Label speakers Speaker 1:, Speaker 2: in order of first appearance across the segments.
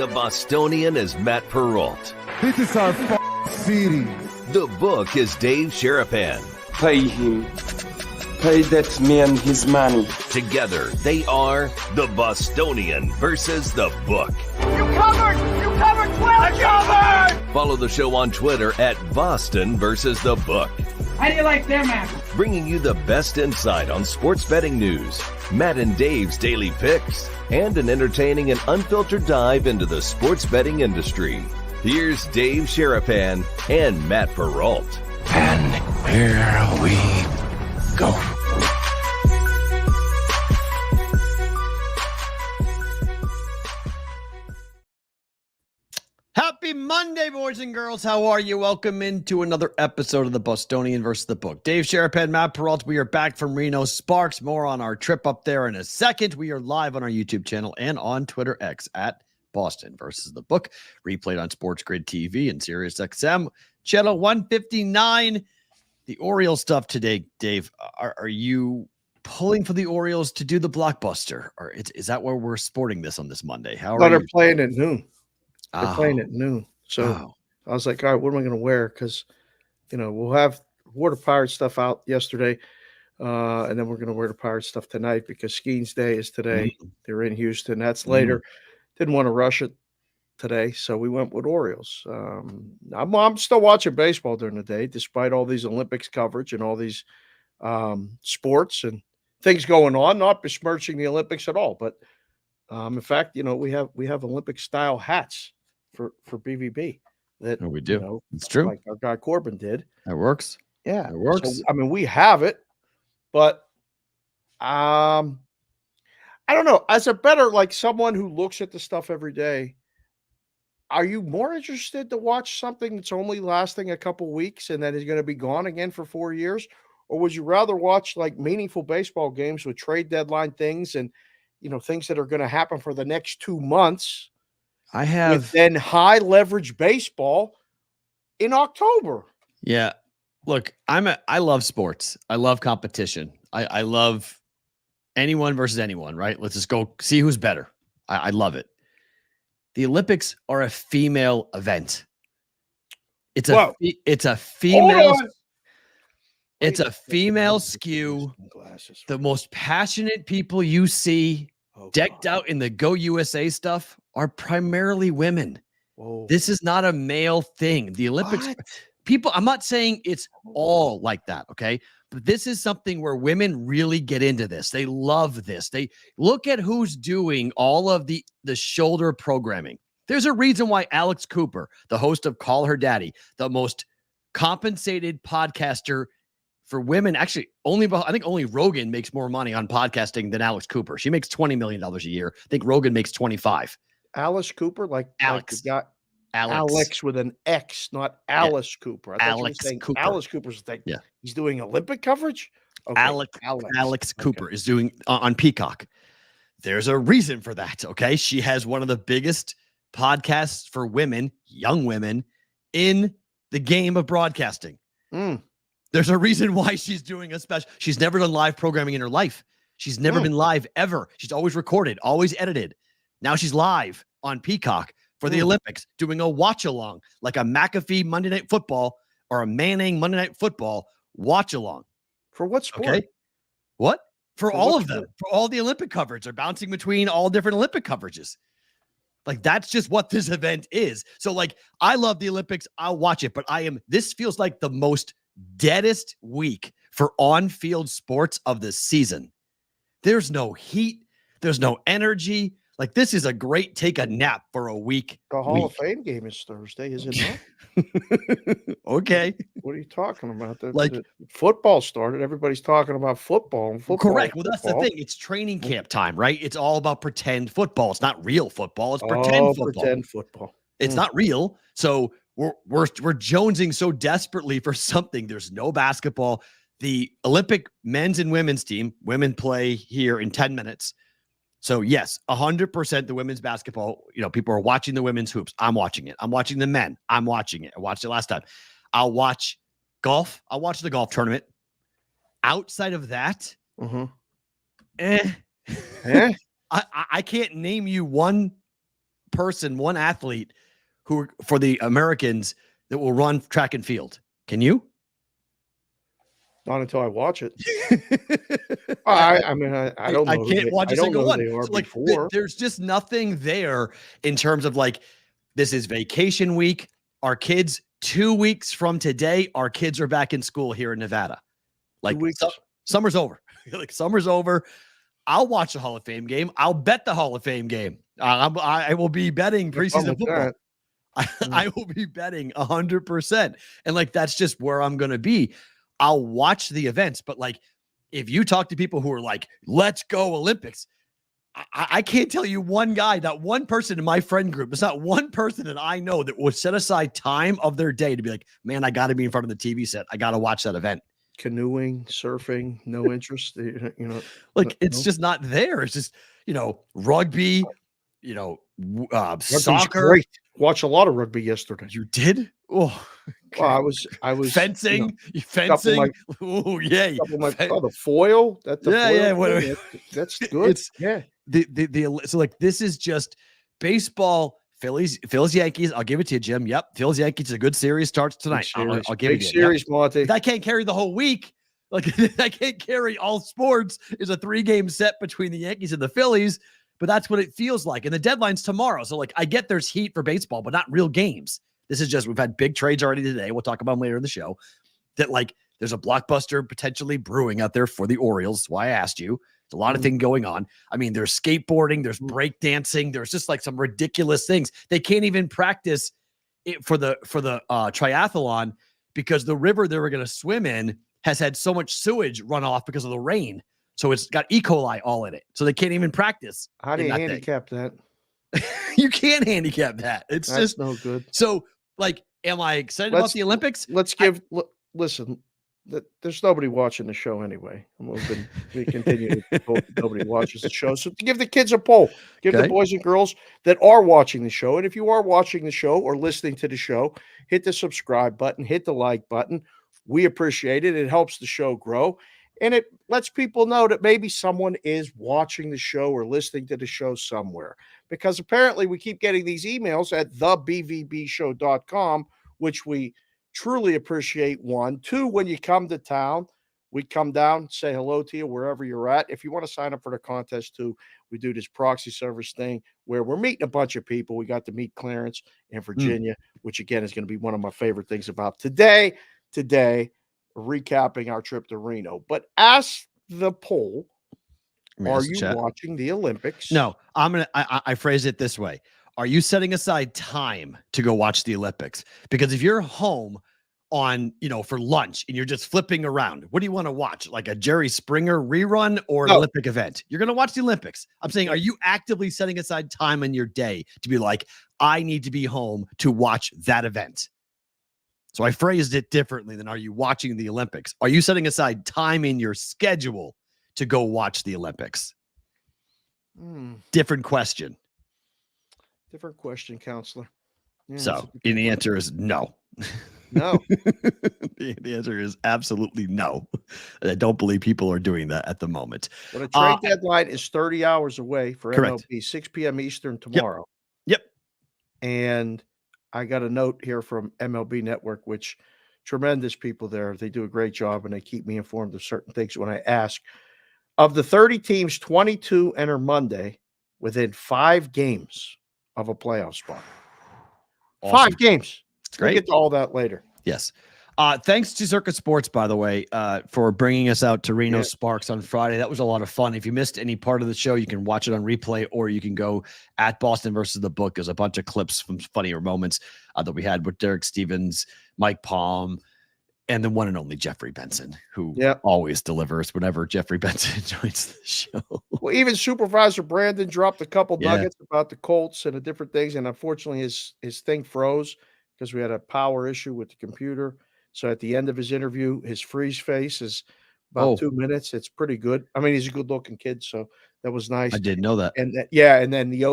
Speaker 1: The Bostonian is Matt Perrault.
Speaker 2: This is our city.
Speaker 1: The book is Dave Sherapan.
Speaker 3: Pay him. Pay that man his money.
Speaker 1: Together, they are The Bostonian versus The Book.
Speaker 4: You covered! You covered! 12 covered!
Speaker 1: Follow the show on Twitter at Boston versus The Book.
Speaker 4: How do you like them apples?
Speaker 1: Bringing you the best insight on sports betting news, Matt and Dave's daily picks, and an entertaining and unfiltered dive into the sports betting industry. Here's Dave Sherapan and Matt Perrault.
Speaker 5: And here we go.
Speaker 6: Happy Monday, boys and girls. How are you? Welcome into another episode of the Bostonian versus the Book. Dave Sherapan, Matt Perrault. We are back from Reno. Sparks. More on our trip up there in a second. We are live on our YouTube channel and on Twitter X at Boston versus the Book. Replayed on Sports Grid TV and Sirius XM channel 159. The Orioles stuff today, Dave. Are you pulling for the Orioles to do the blockbuster, or is that where we're sporting this on this Monday? How are
Speaker 7: they're
Speaker 6: you?
Speaker 7: playing at noon. They're
Speaker 6: Oh.
Speaker 7: playing at noon. So I was like, all right, what am I going to wear? Because, wore the Pirate stuff out yesterday. And then we're going to wear the Pirate stuff tonight because Skeens Day is today. They're in Houston. That's later. Didn't want to rush it today. So we went with Orioles. I'm still watching baseball during the day, despite all these Olympics coverage and all these sports and things going on, not besmirching the Olympics at all. But in fact, we have Olympic style hats for BVB that
Speaker 6: we do. It's true.
Speaker 7: Like our guy Corbin did.
Speaker 6: That works.
Speaker 7: Yeah,
Speaker 6: it works.
Speaker 7: So, we have it, but I don't know. As a better, like someone who looks at the stuff every day, are you more interested to watch something that's only lasting a couple weeks and then is going to be gone again for 4 years? Or would you rather watch like meaningful baseball games with trade deadline things and, things that are going to happen for the next 2 months?
Speaker 6: I have
Speaker 7: then high leverage baseball in October.
Speaker 6: Yeah. Look, I love sports. I love competition. I love anyone versus anyone, right? Let's just go see who's better. I love it. The Olympics are a female event. It's a female skew. The most passionate people you see decked out in the Go USA stuff are primarily women.
Speaker 7: Whoa.
Speaker 6: This is not a male thing. The Olympics people, I'm not saying it's all like that, okay? But this is something where women really get into this. They love this. They look at who's doing all of the shoulder programming. There's a reason why Alex Cooper, the host of Call Her Daddy, the most compensated podcaster for women, actually I think only Rogan makes more money on podcasting than Alex Cooper. She makes $20 million a year. I think Rogan makes 25.
Speaker 7: Alice Cooper, like
Speaker 6: Alex.
Speaker 7: Alex with an X, not Alice Cooper. I
Speaker 6: Alex Cooper.
Speaker 7: Alice Cooper's like, he's doing Olympic coverage? Okay.
Speaker 6: Alex Cooper is doing on Peacock. There's a reason for that, okay? She has one of the biggest podcasts for women, young women, in the game of broadcasting. There's a reason why she's doing a special. She's never done live programming in her life. She's never been live ever. She's always recorded, always edited. Now she's live on Peacock for the Olympics, doing a watch along, like a McAfee Monday Night Football or a Manning Monday Night Football watch along.
Speaker 7: For what sport?
Speaker 6: Okay. What? For all of them. For all the Olympic coverage. They're bouncing between all different Olympic coverages. Like, that's just what this event is. So, like, I love the Olympics. I'll watch it, but this feels like the most deadest week for on-field sports of the season. There's no heat. There's no energy. Like, this is a great take a nap for a week.
Speaker 7: The Hall of Fame game is Thursday, is it not?
Speaker 6: Okay.
Speaker 7: What are you talking about? The football started. Everybody's talking about football. And football.
Speaker 6: Correct. Well, that's the thing. It's training camp time, right? It's all about pretend football. It's not real football. It's pretend football.
Speaker 7: Pretend football.
Speaker 6: It's not real. So we're jonesing so desperately for something. There's no basketball. The Olympic men's and women's team, women play here in 10 minutes. So yes, 100% the women's basketball, people are watching the women's hoops. I'm watching it. I'm watching the men. I'm watching it. I watched it last time. I'll watch golf. I'll watch the golf tournament. Outside of that, I can't name you one person, one athlete who for the Americans that will run track and field. Can you?
Speaker 7: Not until I watch it. I mean, I don't know.
Speaker 6: I can't watch a single one.
Speaker 7: They are
Speaker 6: So, like,
Speaker 7: before.
Speaker 6: there's just nothing there in terms of like, this is vacation week. Our kids, 2 weeks from today, our kids are back in school here in Nevada. Like,
Speaker 7: 2 weeks.
Speaker 6: Summer's over. Like, summer's over. I'll watch the Hall of Fame game. I'll bet the Hall of Fame game. I will be betting preseason football. I will be betting 100%. And like, that's just where I'm going to be. I'll watch the events, but like, if you talk to people who are like, let's go Olympics, I can't tell you one guy, that one person in my friend group. There's not one person that I know that would set aside time of their day to be like, man, I got to be in front of the TV set. I got to watch that event.
Speaker 7: Canoeing, surfing, no interest.
Speaker 6: Like, it's just not there. It's just, rugby, soccer.
Speaker 7: Great. Watched a lot of rugby yesterday.
Speaker 6: You did? Oh,
Speaker 7: well, I was
Speaker 6: fencing. Fencing. Oh, yeah.
Speaker 7: The foil. Foil that's good.
Speaker 6: So like, this is just baseball. Phillies, Yankees. I'll give it to you, Jim. Yep, Phillies, Yankees. A good series starts tonight. I'll give it to you.
Speaker 7: Series, Monty.
Speaker 6: That can't carry the whole week. Like, I can't carry all sports. Is a 3-game set between the Yankees and the Phillies. But that's what it feels like. And the deadline's tomorrow. So, like, I get there's heat for baseball, but not real games. This is just, we've had big trades already today. We'll talk about them later in the show. That, like, there's a blockbuster potentially brewing out there for the Orioles. That's why I asked you. There's a lot of things going on. I mean, there's skateboarding, there's breakdancing, there's just like some ridiculous things. They can't even practice it for the triathlon because the river they were going to swim in has had so much sewage run off because of the rain. So it's got E. coli all in it. So they can't even practice.
Speaker 7: How do you handicap that?
Speaker 6: You can't handicap that. That's just
Speaker 7: no good.
Speaker 6: So, like, am I excited about the Olympics?
Speaker 7: Listen, there's nobody watching the show anyway. We continue to vote nobody watches the show. So give the kids a poll. Give the boys and girls that are watching the show. And if you are watching the show or listening to the show, hit the subscribe button, hit the like button. We appreciate it. It helps the show grow. And it lets people know that maybe someone is watching the show or listening to the show somewhere. Because apparently we keep getting these emails at thebvbshow.com, which we truly appreciate. 1, 2, when you come to town, we come down, say hello to you wherever you're at. If you want to sign up for the contest too, we do this proxy service thing where we're meeting a bunch of people. We got to meet Clarence in Virginia, which again is going to be one of my favorite things about today, recapping our trip to Reno. But ask the poll, are you watching the Olympics?
Speaker 6: No, I phrase it this way. Are you setting aside time to go watch the Olympics? Because if you're home on, for lunch and you're just flipping around, what do you want to watch? Like a Jerry Springer rerun or an Olympic event? You're going to watch the Olympics. I'm saying, are you actively setting aside time in your day to be like, I need to be home to watch that event? So I phrased it differently than, are you watching the Olympics? Are you setting aside time in your schedule to go watch the Olympics? Different question.
Speaker 7: Different question, counselor.
Speaker 6: Yeah, so, and the answer is no.
Speaker 7: No.
Speaker 6: The answer is absolutely no. I don't believe people are doing that at the moment.
Speaker 7: But a trade deadline is 30 hours away for MLB, 6 p.m. Eastern tomorrow.
Speaker 6: Yep.
Speaker 7: And I got a note here from MLB Network, which tremendous people there. They do a great job, and they keep me informed of certain things when I ask. Of the 30 teams, 22 enter Monday within 5 games of a playoff spot. Awesome. 5 games.
Speaker 6: It's great.
Speaker 7: We'll get to all that later.
Speaker 6: Yes. Thanks to Circuit Sports, by the way, for bringing us out to Reno Sparks on Friday. That was a lot of fun. If you missed any part of the show, you can watch it on replay, or you can go at Boston versus the Book. There's a bunch of clips from funnier moments that we had with Derek Stevens, Mike Palm, and the one and only Jeffrey Benson, who always delivers whenever Jeffrey Benson joins the show.
Speaker 7: Well, even Supervisor Brandon dropped a couple nuggets about the Colts and the different things, and unfortunately his thing froze because we had a power issue with the computer. So at the end of his interview, his freeze face is about 2 minutes. It's pretty good. I mean, he's a good-looking kid, so that was nice.
Speaker 6: I didn't know that.
Speaker 7: And and then the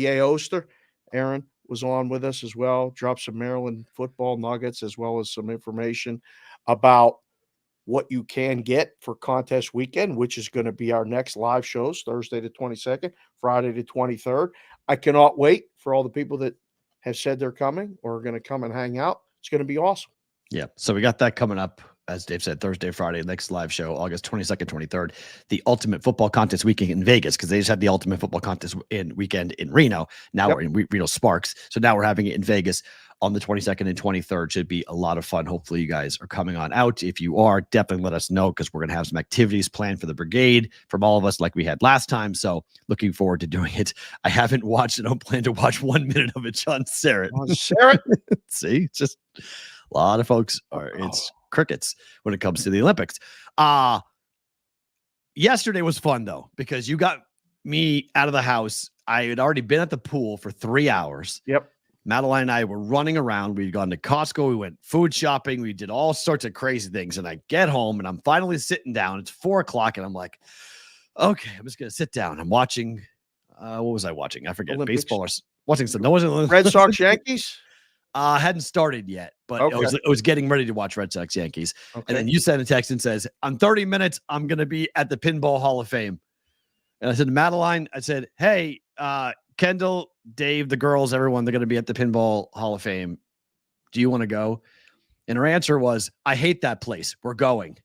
Speaker 7: A. Oster, Aaron, was on with us as well. Dropped some Maryland football nuggets as well as some information about what you can get for contest weekend, which is going to be our next live shows, Thursday the 22nd, Friday the 23rd. I cannot wait for all the people that have said they're coming or are going to come and hang out. It's going to be awesome.
Speaker 6: Yeah. So we got that coming up, as Dave said, Thursday, Friday, next live show, August 22nd, 23rd, the Ultimate Football Contest weekend in Vegas, because they just had the Ultimate Football Contest weekend in Reno. Now we're in Reno Sparks. So now we're having it in Vegas on the 22nd and 23rd. Should be a lot of fun. Hopefully you guys are coming on out. If you are, definitely let us know, because we're going to have some activities planned for the brigade from all of us like we had last time. So looking forward to doing it. I haven't watched and don't plan to watch 1 minute of it, John Sarrett. See, it's just a lot of folks it's crickets when it comes to the Olympics. Yesterday was fun though, because you got me out of the house. I had already been at the pool for 3 hours.
Speaker 7: Yep.
Speaker 6: Madeline and I were running around. We'd gone to Costco. We went food shopping. We did all sorts of crazy things. And I get home and I'm finally sitting down. It's 4:00 and I'm like, okay, I'm just going to sit down. I'm watching. What was I watching? I forget.
Speaker 7: Olympics.
Speaker 6: Baseball or watching some. No, wasn't
Speaker 7: Red Sox, Yankees.
Speaker 6: Hadn't started yet, but
Speaker 7: Okay.
Speaker 6: I was getting ready to watch Red Sox Yankees.
Speaker 7: Okay.
Speaker 6: And then you send a text and says, on 30 minutes, I'm going to be at the Pinball Hall of Fame. And I said to Madeline, I said, hey, Kendall, Dave, the girls, everyone, they're going to be at the Pinball Hall of Fame. Do you want to go? And her answer was, I hate that place. We're going.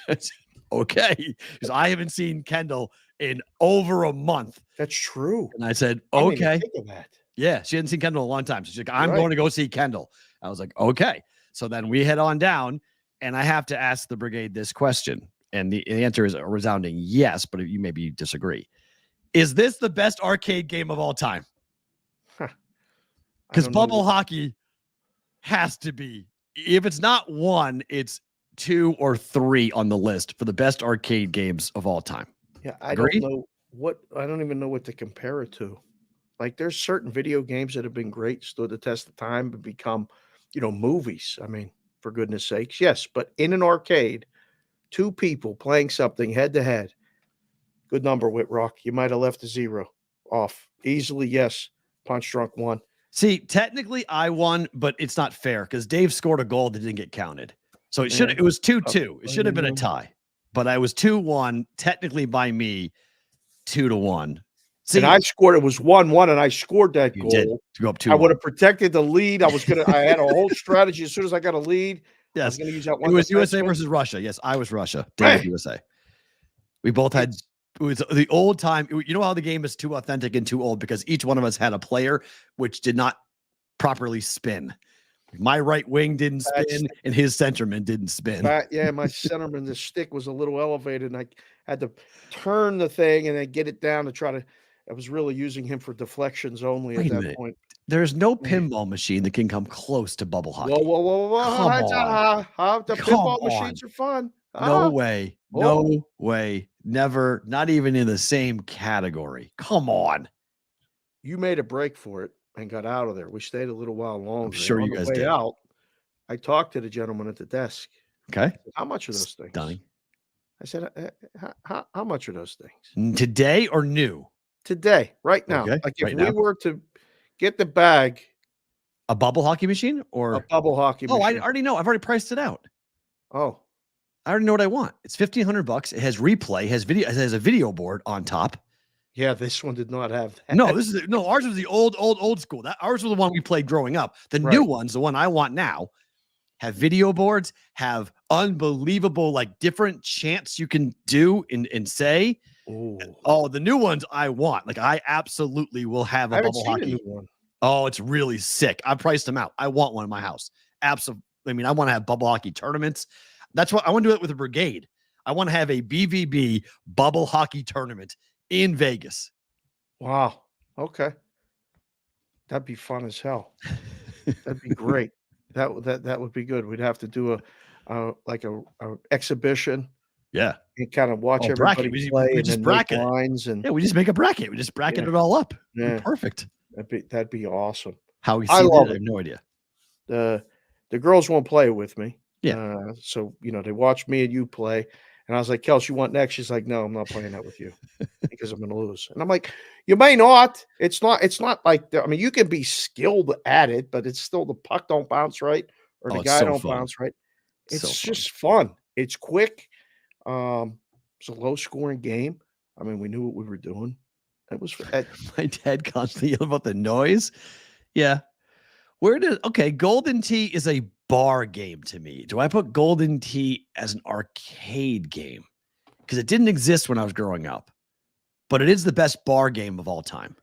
Speaker 6: I said, okay. Because I haven't seen Kendall in over a month.
Speaker 7: That's true.
Speaker 6: And I said,
Speaker 7: I didn't even
Speaker 6: okay.
Speaker 7: think of that.
Speaker 6: Yeah, she hadn't seen Kendall in a long time. So she's like, I'm
Speaker 7: Right.
Speaker 6: going to go see Kendall. I was like, okay. So then we head on down, and I have to ask the brigade this question. And the answer is a resounding yes, but you maybe disagree. Is this the best arcade game of all time? Because bubble hockey has to be. If it's not one, it's 2 or 3 on the list for the best arcade games of all time.
Speaker 7: Yeah, I
Speaker 6: Agreed?
Speaker 7: don't even know what to compare it to. Like, there's certain video games that have been great, stood the test of time, but become, movies. I mean, for goodness sakes, yes. But in an arcade, 2 people playing something head to head. Good number, Whitrock. You might have left a 0 off easily. Yes, Punch Drunk won.
Speaker 6: See, technically I won, but it's not fair because Dave scored a goal that didn't get counted. So it should. It was 2-2. It should have been a tie, but I was 2-1 technically by me, 2-1. See,
Speaker 7: And I scored. It was 1-1, and I scored that
Speaker 6: you
Speaker 7: goal.
Speaker 6: did to go up 2.
Speaker 7: I would have protected the lead. I had a whole strategy. As soon as I got a lead, I was
Speaker 6: Yes,
Speaker 7: going to use that one.
Speaker 6: it was USA
Speaker 7: defenseman.
Speaker 6: versus Russia. Yes, I was Russia. Dave, USA. We both had. It was the old time. You know how the game is too authentic and too old because each one of us had a player which did not properly spin. My right wing didn't spin, and his centerman didn't spin.
Speaker 7: My centerman, the stick was a little elevated, and I had to turn the thing and then get it down to try to. I was really using him for deflections only
Speaker 6: Wait
Speaker 7: at
Speaker 6: a
Speaker 7: that
Speaker 6: minute.
Speaker 7: point.
Speaker 6: There's no pinball machine that can come close to bubble hockey.
Speaker 7: Whoa!
Speaker 6: Come on.
Speaker 7: The
Speaker 6: Come
Speaker 7: pinball
Speaker 6: on.
Speaker 7: machines are fun.
Speaker 6: No way. No way. Never. Not even in the same category. Come on.
Speaker 7: You made a break for it and got out of there. We stayed a little while longer.
Speaker 6: I'm sure
Speaker 7: On
Speaker 6: you
Speaker 7: the
Speaker 6: guys
Speaker 7: way
Speaker 6: did.
Speaker 7: out, I talked to the gentleman at the desk.
Speaker 6: Okay.
Speaker 7: How much are those things?
Speaker 6: Stunning.
Speaker 7: I said, how much are those things?
Speaker 6: Today or new?
Speaker 7: Today, right now.
Speaker 6: Okay,
Speaker 7: Like if
Speaker 6: right
Speaker 7: we
Speaker 6: now.
Speaker 7: were to get the bag,
Speaker 6: A bubble hockey machine or
Speaker 7: a bubble hockey
Speaker 6: Oh, I
Speaker 7: machine.
Speaker 6: already know. I've already priced it out.
Speaker 7: Oh,
Speaker 6: I already know what I want. It's $1,500. It has replay, has video, it has a video board on top.
Speaker 7: yeah, this one did not have that.
Speaker 6: No, ours was the old school. Ours was the one we played growing up. The new ones, the one I want now, have video boards, have unbelievable, like different chants you can do and say.
Speaker 7: Ooh.
Speaker 6: Oh, the new ones I want. Like I absolutely will have
Speaker 7: I
Speaker 6: a
Speaker 7: haven't
Speaker 6: bubble
Speaker 7: seen a
Speaker 6: hockey.
Speaker 7: new one.
Speaker 6: Oh, it's really sick. I priced them out. I want one in my house. Absolutely. I mean, I want to have bubble hockey tournaments. That's what I want to do it with a brigade. I want to have a BVB bubble hockey tournament in Vegas.
Speaker 7: Wow. Okay. That'd be fun as hell. That'd be great. That would be good. We'd have to do a exhibition
Speaker 6: Yeah.
Speaker 7: and kind of watch
Speaker 6: Oh,
Speaker 7: everybody
Speaker 6: bracket. We
Speaker 7: play and
Speaker 6: just
Speaker 7: then
Speaker 6: bracket
Speaker 7: make
Speaker 6: it.
Speaker 7: lines and
Speaker 6: Yeah, we just make a bracket. We just bracket it all up.
Speaker 7: Yeah.
Speaker 6: Perfect.
Speaker 7: that'd be awesome.
Speaker 6: How we
Speaker 7: I
Speaker 6: see
Speaker 7: love
Speaker 6: it, I
Speaker 7: it.
Speaker 6: have no idea.
Speaker 7: The girls won't play with me.
Speaker 6: Yeah.
Speaker 7: So they watch me and you play. And I was like, Kels, you want next? She's like, no, I'm not playing that with you because I'm going to lose. And I'm like, you may not. It's not like, I mean, you can be skilled at it, but it's still the puck don't bounce right or the
Speaker 6: it's
Speaker 7: guy
Speaker 6: so
Speaker 7: don't
Speaker 6: fun.
Speaker 7: bounce right. It's
Speaker 6: So fun.
Speaker 7: just fun. It's quick. It's a low scoring game. I mean, we knew what we were doing. It was
Speaker 6: My dad constantly yelled about the noise. Yeah. Golden Tee is a bar game to me. Do I put Golden Tee as an arcade game? Because it didn't exist when I was growing up, but it is the best bar game of all time.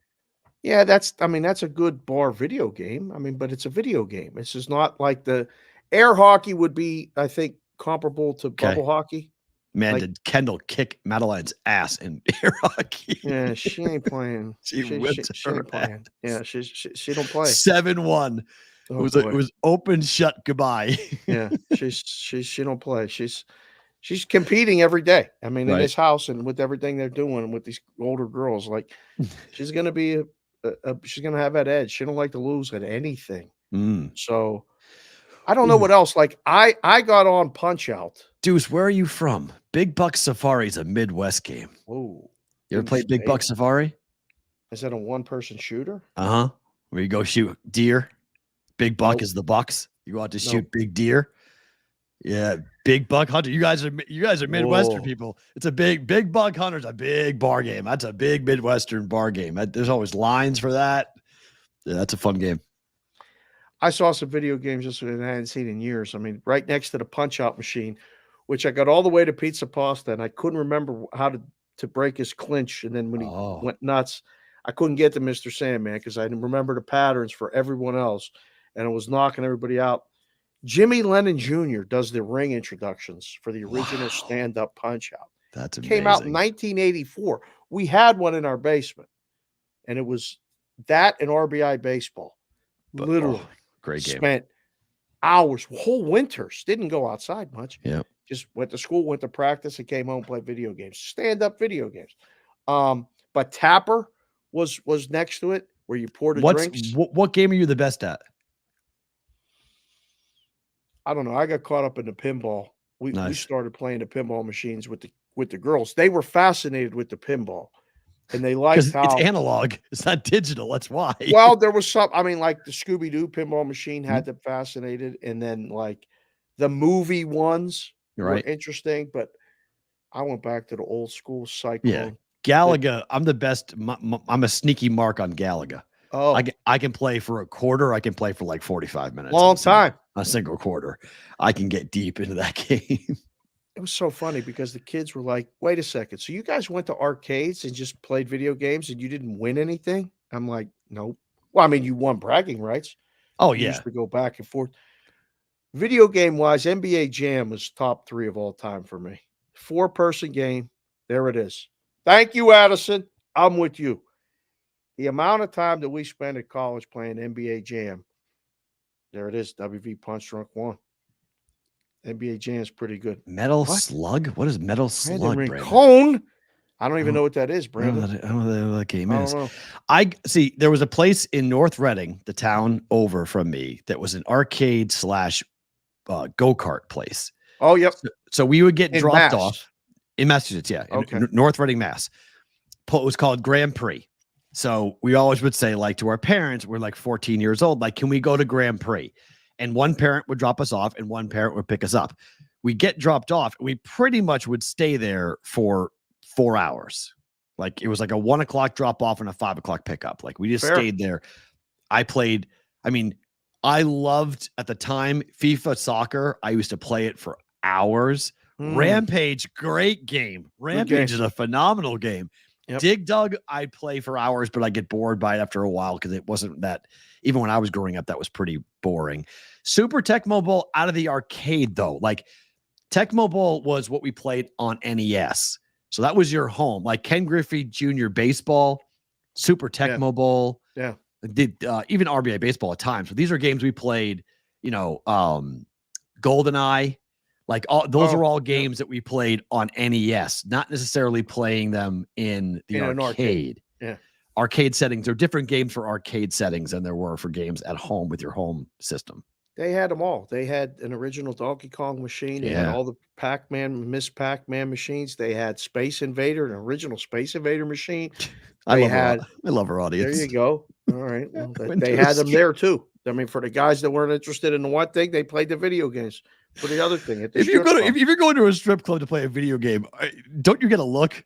Speaker 7: Yeah, that's a good bar video game. But it's a video game. It's just not like the air hockey would be, I think, comparable to bubble hockey.
Speaker 6: Man, did Kendall kick Madeline's ass in air hockey?
Speaker 7: Yeah, she ain't playing. she ain't playing. Yeah, she don't play.
Speaker 6: 7-1. It was open shut goodbye.
Speaker 7: Yeah, she don't play. She's competing every day. In this house and with everything they're doing with these older girls, like she's gonna be she's gonna have that edge. She don't like to lose at anything. So I don't know what else. Like I got on Punch Out.
Speaker 6: Deuce, where are you from? Big Buck Safari is a Midwest game.
Speaker 7: Whoa.
Speaker 6: You ever played Big Buck Safari?
Speaker 7: Is that a one-person shooter?
Speaker 6: Uh-huh. Where you go shoot deer. Big Buck is the bucks. You go out to shoot big deer. Yeah, Big Buck Hunter. You guys are Midwestern people. It's a big buck hunter's a big bar game. That's a big Midwestern bar game. There's always lines for that. Yeah, that's a fun game.
Speaker 7: I saw some video games yesterday that I hadn't seen in years. Right next to the Punch Out machine, which I got all the way to Pizza Pasta, and I couldn't remember how to break his clinch. And then when he went nuts, I couldn't get to Mr. Sandman because I didn't remember the patterns for everyone else, and it was knocking everybody out. Jimmy Lennon Jr. does the ring introductions for the original stand-up Punch Out.
Speaker 6: That's amazing.
Speaker 7: Came out in 1984. We had one in our basement, and it was that and RBI baseball. Literally.
Speaker 6: Great game.
Speaker 7: Spent hours, whole winters, didn't go outside much.
Speaker 6: Yeah.
Speaker 7: Just went to school, went to practice, and came home, played video games, stand-up video games. But Tapper was next to it, where you pour the drinks.
Speaker 6: What game are you the best at?
Speaker 7: I don't know. I got caught up in the pinball. We started playing the pinball machines with the girls. They were fascinated with the pinball. And they liked how
Speaker 6: it's analog. It's not digital. That's why.
Speaker 7: Well, there was some. Like the Scooby-Doo pinball machine had them fascinated, and then like the movie ones were interesting. But I went back to the old school Cyclone.
Speaker 6: Yeah, Galaga. I'm the best. I'm a sneaky mark on Galaga.
Speaker 7: Oh,
Speaker 6: I can play for a quarter. I can play for like 45 minutes.
Speaker 7: Long time.
Speaker 6: A single quarter. I can get deep into that game.
Speaker 7: It was so funny because the kids were like, wait a second. So you guys went to arcades and just played video games and you didn't win anything? I'm like, nope. Well, you won bragging rights.
Speaker 6: Oh,
Speaker 7: You
Speaker 6: yeah.
Speaker 7: used to go back and forth. Video game wise, NBA Jam was top 3 of all time for me. 4-person game. There it is. Thank you, Addison. I'm with you. The amount of time that we spent at college playing NBA Jam. There it is. WV Punch Drunk 1. NBA Jam is pretty good.
Speaker 6: Metal Slug? What is Metal Slug, Brandon?
Speaker 7: Cone? I don't even know what that is, Brandon.
Speaker 6: I don't know what that game is.
Speaker 7: Know.
Speaker 6: I see there was a place in North Reading, the town over from me, that was an arcade / go-kart place.
Speaker 7: Oh, yep.
Speaker 6: So we would get dropped
Speaker 7: Mass.
Speaker 6: off in Massachusetts, yeah.
Speaker 7: Okay.
Speaker 6: In North Reading, Mass. It was called Grand Prix. So we always would say, like, to our parents, we're like 14 years old, like, can we go to Grand Prix? And one parent would drop us off and one parent would pick us up. We get dropped off. And we pretty much would stay there for 4 hours. Like it was like a 1 o'clock drop off and a 5 o'clock pickup. Like we just stayed there. I played. I loved at the time FIFA soccer. I used to play it for hours. Rampage, great game. Rampage is a phenomenal game. Yep. Dig Dug, I'd play for hours, but I get bored by it after a while because it wasn't that. Even when I was growing up, that was pretty boring. Super Tecmo Bowl out of the arcade, though. Like Tecmo Bowl was what we played on NES. So that was your home. Like Ken Griffey Jr. baseball, Super Tecmo Bowl.
Speaker 7: Yeah.
Speaker 6: Did even RBI baseball at times. But these are games we played, GoldenEye. Like those are all games that we played on NES, not necessarily playing them in the arcade.
Speaker 7: Yeah.
Speaker 6: Arcade settings are different games for arcade settings than there were for games at home with your home system.
Speaker 7: They had them all. They had an original Donkey Kong machine. They had all the Pac-Man, Miss Pac-Man machines. They had Space Invader, an original Space Invader machine.
Speaker 6: I love our audience.
Speaker 7: There you go. All right. Well, they had them there too. For the guys that weren't interested in the one thing, they played the video games. For the other thing,
Speaker 6: if you're going to a strip club to play a video game, don't you get a look?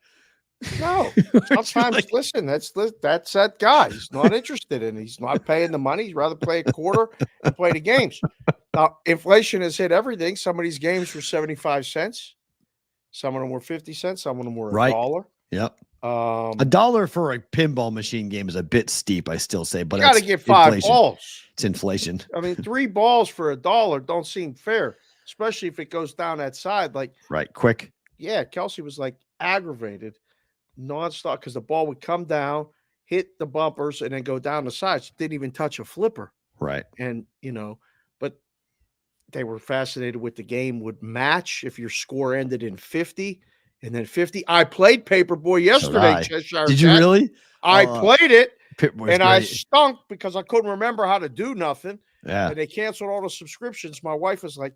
Speaker 7: No. Sometimes,
Speaker 6: like,
Speaker 7: listen, that's that guy. He's not interested in it. He's not paying the money. He'd rather play a quarter and play the games. Now, inflation has hit everything. Some of these games were 75 cents. Some of them were 50 cents. Some of them were
Speaker 6: right.
Speaker 7: $1.
Speaker 6: Yep. $1 for a pinball machine game is a bit steep, I still say, but
Speaker 7: you got to get 5 balls.
Speaker 6: It's inflation.
Speaker 7: I mean, 3 balls for $1 don't seem fair, especially if it goes down that side. Like,
Speaker 6: right, quick.
Speaker 7: Yeah, Kelsey was like aggravated nonstop because the ball would come down, hit the bumpers, and then go down the sides. Didn't even touch a flipper.
Speaker 6: Right.
Speaker 7: And, but they were fascinated with the game would match if your score ended in 50 and then 50. I played Paperboy yesterday, Cheshire.
Speaker 6: Did you really?
Speaker 7: I played it,
Speaker 6: and
Speaker 7: I stunk because I couldn't remember how to do nothing.
Speaker 6: Yeah.
Speaker 7: And they canceled all the subscriptions. My wife was like,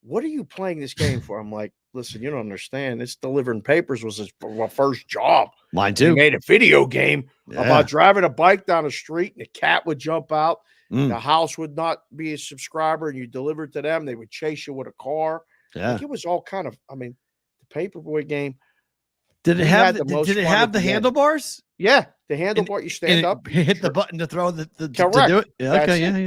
Speaker 7: "What are you playing this game for?" I'm like, "Listen, you don't understand. It's delivering papers was my first job.
Speaker 6: Mine too.
Speaker 7: He made a video game about driving a bike down the street and the cat would jump out. The house would not be a subscriber and you deliver it to them. They would chase you with a car.
Speaker 6: Yeah.
Speaker 7: Like it was all kind of, the Paperboy game.
Speaker 6: Did it have the handlebars?
Speaker 7: Yeah. The handlebar, you stand up.
Speaker 6: Hit the button to throw the
Speaker 7: correct.
Speaker 6: To do it? Yeah,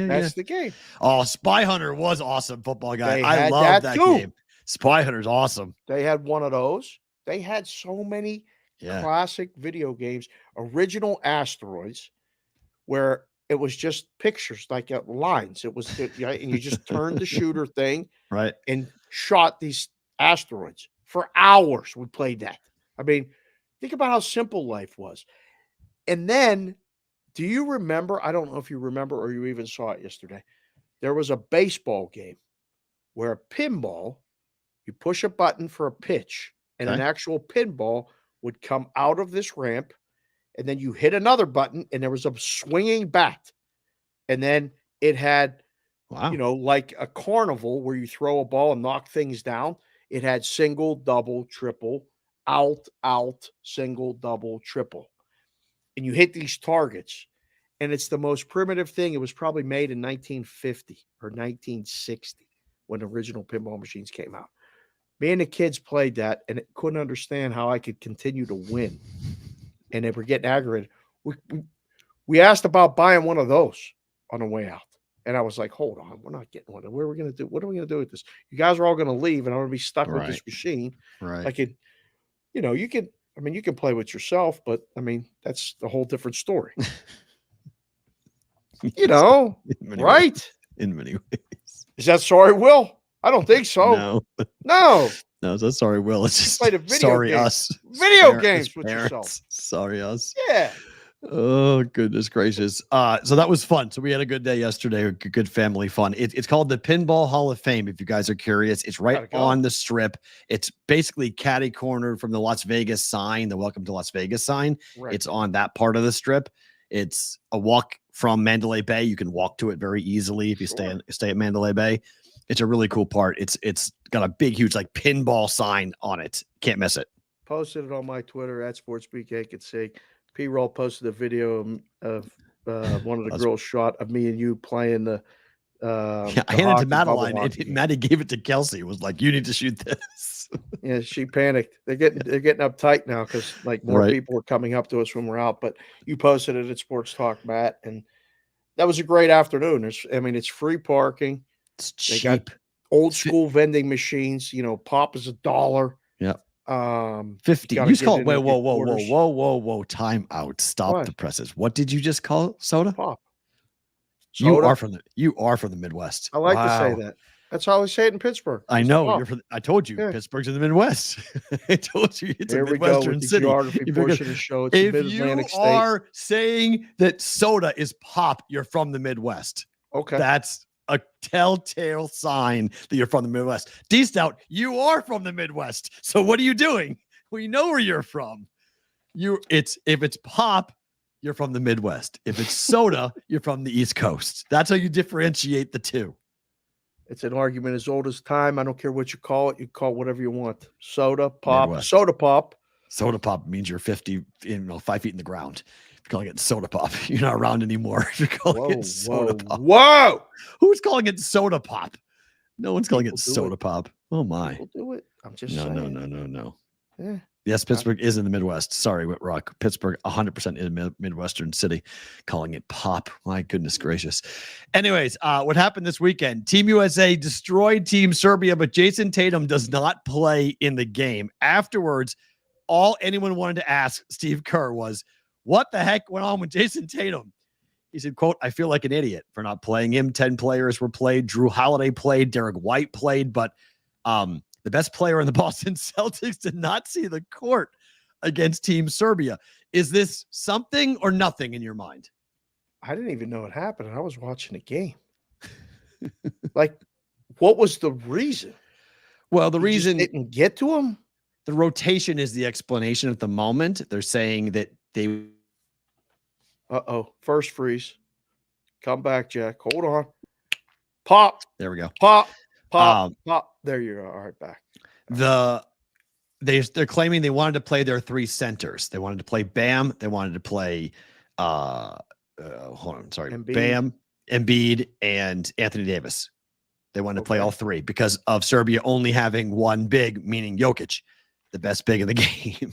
Speaker 7: That's the game.
Speaker 6: Oh, Spy Hunter was awesome, football guy.
Speaker 7: I
Speaker 6: love that game. Spy Hunter's awesome.
Speaker 7: They had one of those. They had so many classic video games, original Asteroids, where it was just pictures, like lines. It was, and you just turned the shooter thing,
Speaker 6: right,
Speaker 7: and shot these asteroids for hours. We played that. I mean, think about how simple life was. And then, do you remember? I don't know if you remember or you even saw it yesterday. There was a baseball game where a pinball, you push a button for a pitch, and an actual pinball would come out of this ramp, and then you hit another button, and there was a swinging bat. And then it had, like a carnival where you throw a ball and knock things down. It had single, double, triple, out, single, double, triple. And you hit these targets. And it's the most primitive thing. It was probably made in 1950 or 1960 when the original pinball machines came out. Me and the kids played that and couldn't understand how I could continue to win. And they were getting aggravated. We asked about buying one of those on the way out. And I was like, hold on, we're not getting one. What are we going to do? What are we going to do with this? You guys are all going to leave and I'm going to be stuck with this machine.
Speaker 6: Right.
Speaker 7: Like you can play with yourself, but that's a whole different story. Right?
Speaker 6: In many ways.
Speaker 7: Is that sorry, Will? I don't think so. No.
Speaker 6: No, that's sorry, Will. It's just
Speaker 7: played a video
Speaker 6: sorry
Speaker 7: game.
Speaker 6: us.
Speaker 7: Video games with yourself.
Speaker 6: Sorry us.
Speaker 7: Yeah.
Speaker 6: Oh, goodness gracious. So that was fun. So we had a good day yesterday, good family fun. It's called the Pinball Hall of Fame, if you guys are curious. It's right on the strip. It's basically catty cornered from the Las Vegas sign, the Welcome to Las Vegas sign. Right. It's on that part of the strip. It's a walk from Mandalay Bay. You can walk to it very easily if you stay at Mandalay Bay. It's a really cool part. It's got a big, huge like pinball sign on it. Can't miss it.
Speaker 7: Posted it on my Twitter at SportsBK. P-Roll posted a video of one of the girls shot of me and you playing the
Speaker 6: I handed it to Madeline and Maddie gave it to Kelsey. It was like, you need to shoot this.
Speaker 7: Yeah, she panicked. They're getting uptight now because like more people are coming up to us when we're out. But you posted it at Sports Talk, Matt, and that was a great afternoon. It's free parking.
Speaker 6: It's cheap.
Speaker 7: They got old school vending machines. Pop is $1.
Speaker 6: Yeah.
Speaker 7: 50.
Speaker 6: You just call it. Whoa. Time out. Stop the presses. What did you just call soda?
Speaker 7: Pop.
Speaker 6: Soda? You are from the Midwest.
Speaker 7: I like to say that. That's how I say it in Pittsburgh.
Speaker 6: I know. I told you Pittsburgh's in the Midwest. I told you it's a Midwestern city.
Speaker 7: Geography portion of the show. It's a Mid-Atlantic state. If you
Speaker 6: are saying that soda is pop, you're from the Midwest.
Speaker 7: Okay.
Speaker 6: That's a telltale sign that you're from the Midwest. D-Stout, you are from the Midwest. So what are you doing? We know where you're from. If it's pop, you're from the Midwest. If it's soda, you're from the East Coast. That's how you differentiate the two.
Speaker 7: It's an argument as old as time. I don't care what you call it. You call it whatever you want. Soda pop.
Speaker 6: Midwest.
Speaker 7: Soda pop.
Speaker 6: Soda pop means you're 5 feet in the ground. If you're calling it soda pop, you're not around anymore. If you're calling it soda pop.
Speaker 7: Whoa!
Speaker 6: Who's calling it soda pop? No one's calling it soda pop. Oh my!
Speaker 7: People do it. I'm just
Speaker 6: saying.
Speaker 7: No.
Speaker 6: Yeah. Yes, Pittsburgh is in the Midwest. Sorry, Whitrock. Pittsburgh, 100% in a Midwestern city, calling it pop. My goodness gracious. Anyways, what happened this weekend? Team USA destroyed Team Serbia, but Jason Tatum does not play in the game. Afterwards, all anyone wanted to ask Steve Kerr was, what the heck went on with Jason Tatum? He said, quote, I feel like an idiot for not playing him. 10 players were played. Drew Holiday played. Derek White played, but the best player in the Boston Celtics did not see the court against Team Serbia. Is this something or nothing in your mind?
Speaker 7: I didn't even know it happened. I was watching the game. Like, what was the reason?
Speaker 6: Well, the reason
Speaker 7: didn't get to him.
Speaker 6: The rotation is the explanation at the moment. They're saying that they.
Speaker 7: First freeze. Come back, Jack. Hold on. Pop.
Speaker 6: There we go.
Speaker 7: Pop. Pop. There you go. All right, back.
Speaker 6: They're claiming they wanted to play their 3 centers. They wanted to play Bam. They wanted to play
Speaker 7: Embiid.
Speaker 6: Bam, Embiid, and Anthony Davis. They wanted to play all 3 because of Serbia only having one big, meaning Jokic, the best big in the game.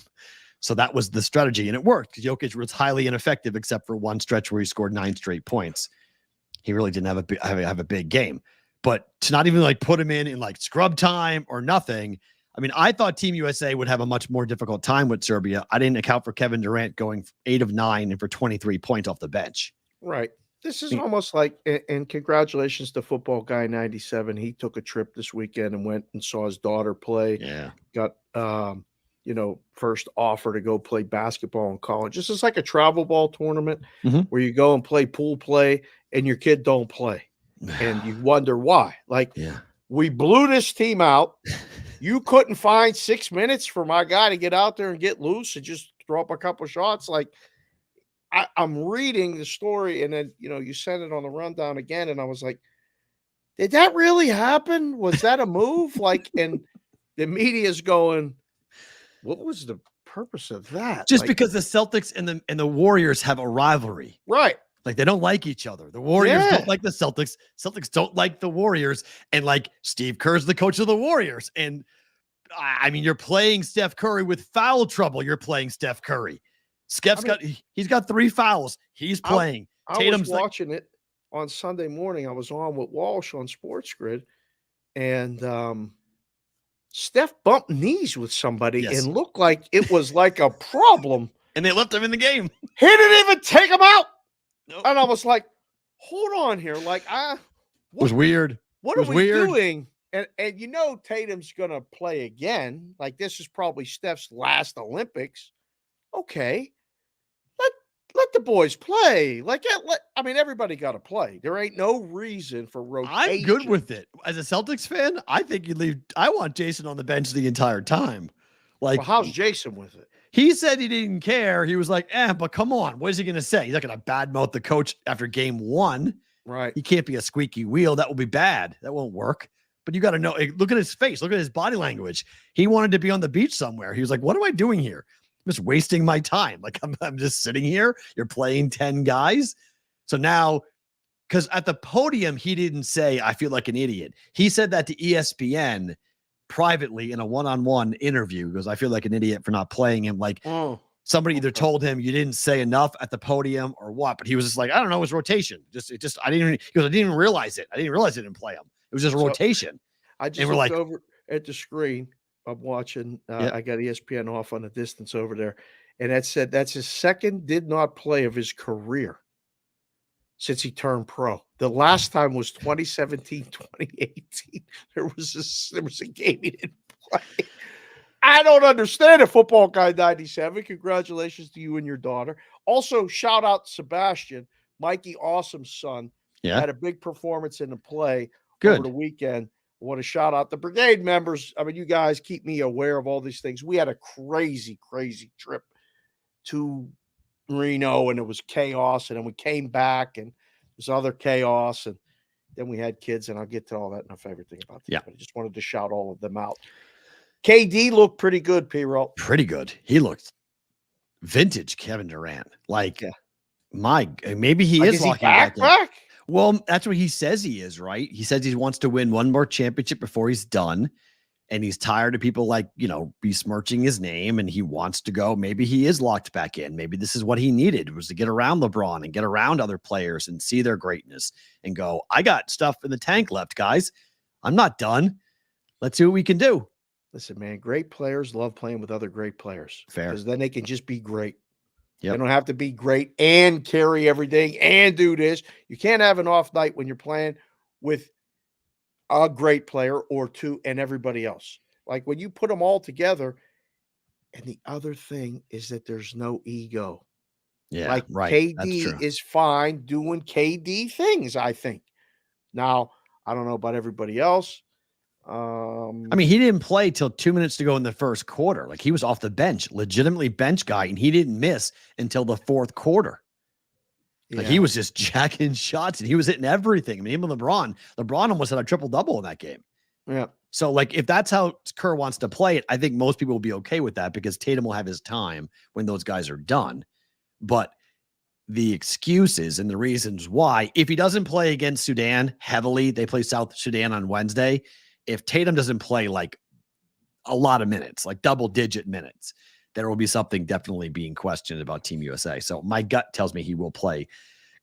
Speaker 6: So that was the strategy, and it worked. Jokic was highly ineffective except for one stretch where he scored 9 straight points. He really didn't have a big game. But to not even like put him in like scrub time or nothing. I mean, I thought Team USA would have a much more difficult time with Serbia. I didn't account for Kevin Durant going 8 of 9 and for 23 points off the bench.
Speaker 7: Right. This is almost like, and congratulations to Football Guy 97. He took a trip this weekend and went and saw his daughter play.
Speaker 6: Yeah.
Speaker 7: Got, first offer to go play basketball in college. This is like a travel ball tournament where you go and play pool play and your kid don't play. And you wonder why. Like, we blew this team out. You couldn't find 6 minutes for my guy to get out there and get loose and just throw up a couple shots. Like, I'm reading the story, and then, you sent it on the rundown again, and I was like, did that really happen? Was that a move? Like, and the media's going, what was the purpose of that?
Speaker 6: Just because the Celtics and the Warriors have a rivalry.
Speaker 7: Right.
Speaker 6: Like, they don't like each other. The Warriors don't like the Celtics. Celtics don't like the Warriors. And like, Steve Kerr's the coach of the Warriors. And I mean, you're playing Steph Curry with foul trouble. You're playing Steph Curry. He's got 3 fouls. He's playing.
Speaker 7: Tatum's watching it on Sunday morning. I was on with Walsh on Sports Grid, and Steph bumped knees with somebody and looked like it was like a problem.
Speaker 6: And they left him in the game.
Speaker 7: He didn't even take him out.
Speaker 6: Nope.
Speaker 7: And I was like, hold on here. Like,
Speaker 6: it was weird.
Speaker 7: What are we doing? And Tatum's going to play again. Like, this is probably Steph's last Olympics. Okay. Let the boys play. Everybody got to play. There ain't no reason for rotation.
Speaker 6: I'm good with it. As a Celtics fan, I think you leave. I want Jason on the bench the entire time. Like,
Speaker 7: how's Jason with it?
Speaker 6: He said he didn't care. He was like, but come on. What is he going to say? He's not going to badmouth the coach after game 1.
Speaker 7: Right.
Speaker 6: He can't be a squeaky wheel. That will be bad. That won't work. But you got to know, look at his face. Look at his body language. He wanted to be on the beach somewhere. He was like, what am I doing here? I'm just wasting my time. Like, I'm just sitting here. You're playing 10 guys. So now, because at the podium, he didn't say, I feel like an idiot. He said that to ESPN privately in a one-on-one interview. He goes, I feel like an idiot for not playing him. Like, somebody either told him you didn't say enough at the podium or what, but he was just like, I don't know, it was rotation. I didn't even realize it. I didn't realize I didn't play him. It was just a rotation.
Speaker 7: I just looked over at the screen. I'm watching. I got ESPN off on the distance over there. And that said, that's his second did not play of his career since he turned pro. The last time was 2017, 2018. There was a game he didn't play. I don't understand it, Football Guy 97. Congratulations to you and your daughter. Also, shout out to Sebastian, Mikey Awesome's son.
Speaker 6: Yeah.
Speaker 7: Had a big performance in the play
Speaker 6: over
Speaker 7: the weekend. I want to shout out the brigade members. I mean, you guys keep me aware of all these things. We had a crazy, crazy trip to Reno, and it was chaos. And then we came back, and there's other chaos. And then we had kids, and I'll get to all that in my favorite thing about this.
Speaker 6: Yeah.
Speaker 7: But I just wanted to shout all of them out. KD looked pretty good, P-Roll.
Speaker 6: Pretty good. He looked vintage Kevin Durant. Like, maybe he is walking back. Well, that's what he says he is, right? He says he wants to win one more championship before he's done. and he's tired of people like, besmirching his name, and he wants to go. Maybe he is locked back in. Maybe this is what he needed, was to get around LeBron and get around other players and see their greatness and go, I got stuff in the tank left, guys. I'm not done. Let's see what we can do.
Speaker 7: Listen, man, great players love playing with other great players.
Speaker 6: Fair.
Speaker 7: Because then they can just be great.
Speaker 6: Yep.
Speaker 7: They don't have to be great and carry everything and do this. You can't have an off night when you're playing with a great player or two and everybody else. Like when you put them all together, and the other thing is that there's no ego.
Speaker 6: Yeah,
Speaker 7: like
Speaker 6: right.
Speaker 7: KD is fine doing KD things, I think. Now, I don't know about everybody else.
Speaker 6: I mean, he didn't play till 2 minutes to go in the first quarter. Like, he was off the bench, legitimately bench guy, and he didn't miss until the fourth quarter. Like, he was just jacking shots, and he was hitting everything. I mean, even LeBron almost had a triple-double in that game.
Speaker 7: Yeah.
Speaker 6: So, like, if that's how Kerr wants to play it, I think most people will be okay with that, because Tatum will have his time when those guys are done. But the excuses and the reasons why, if he doesn't play against Sudan heavily, they play South Sudan on Wednesday. If Tatum doesn't play like a lot of minutes, like double-digit minutes, there will be something definitely being questioned about Team USA. So my gut tells me he will play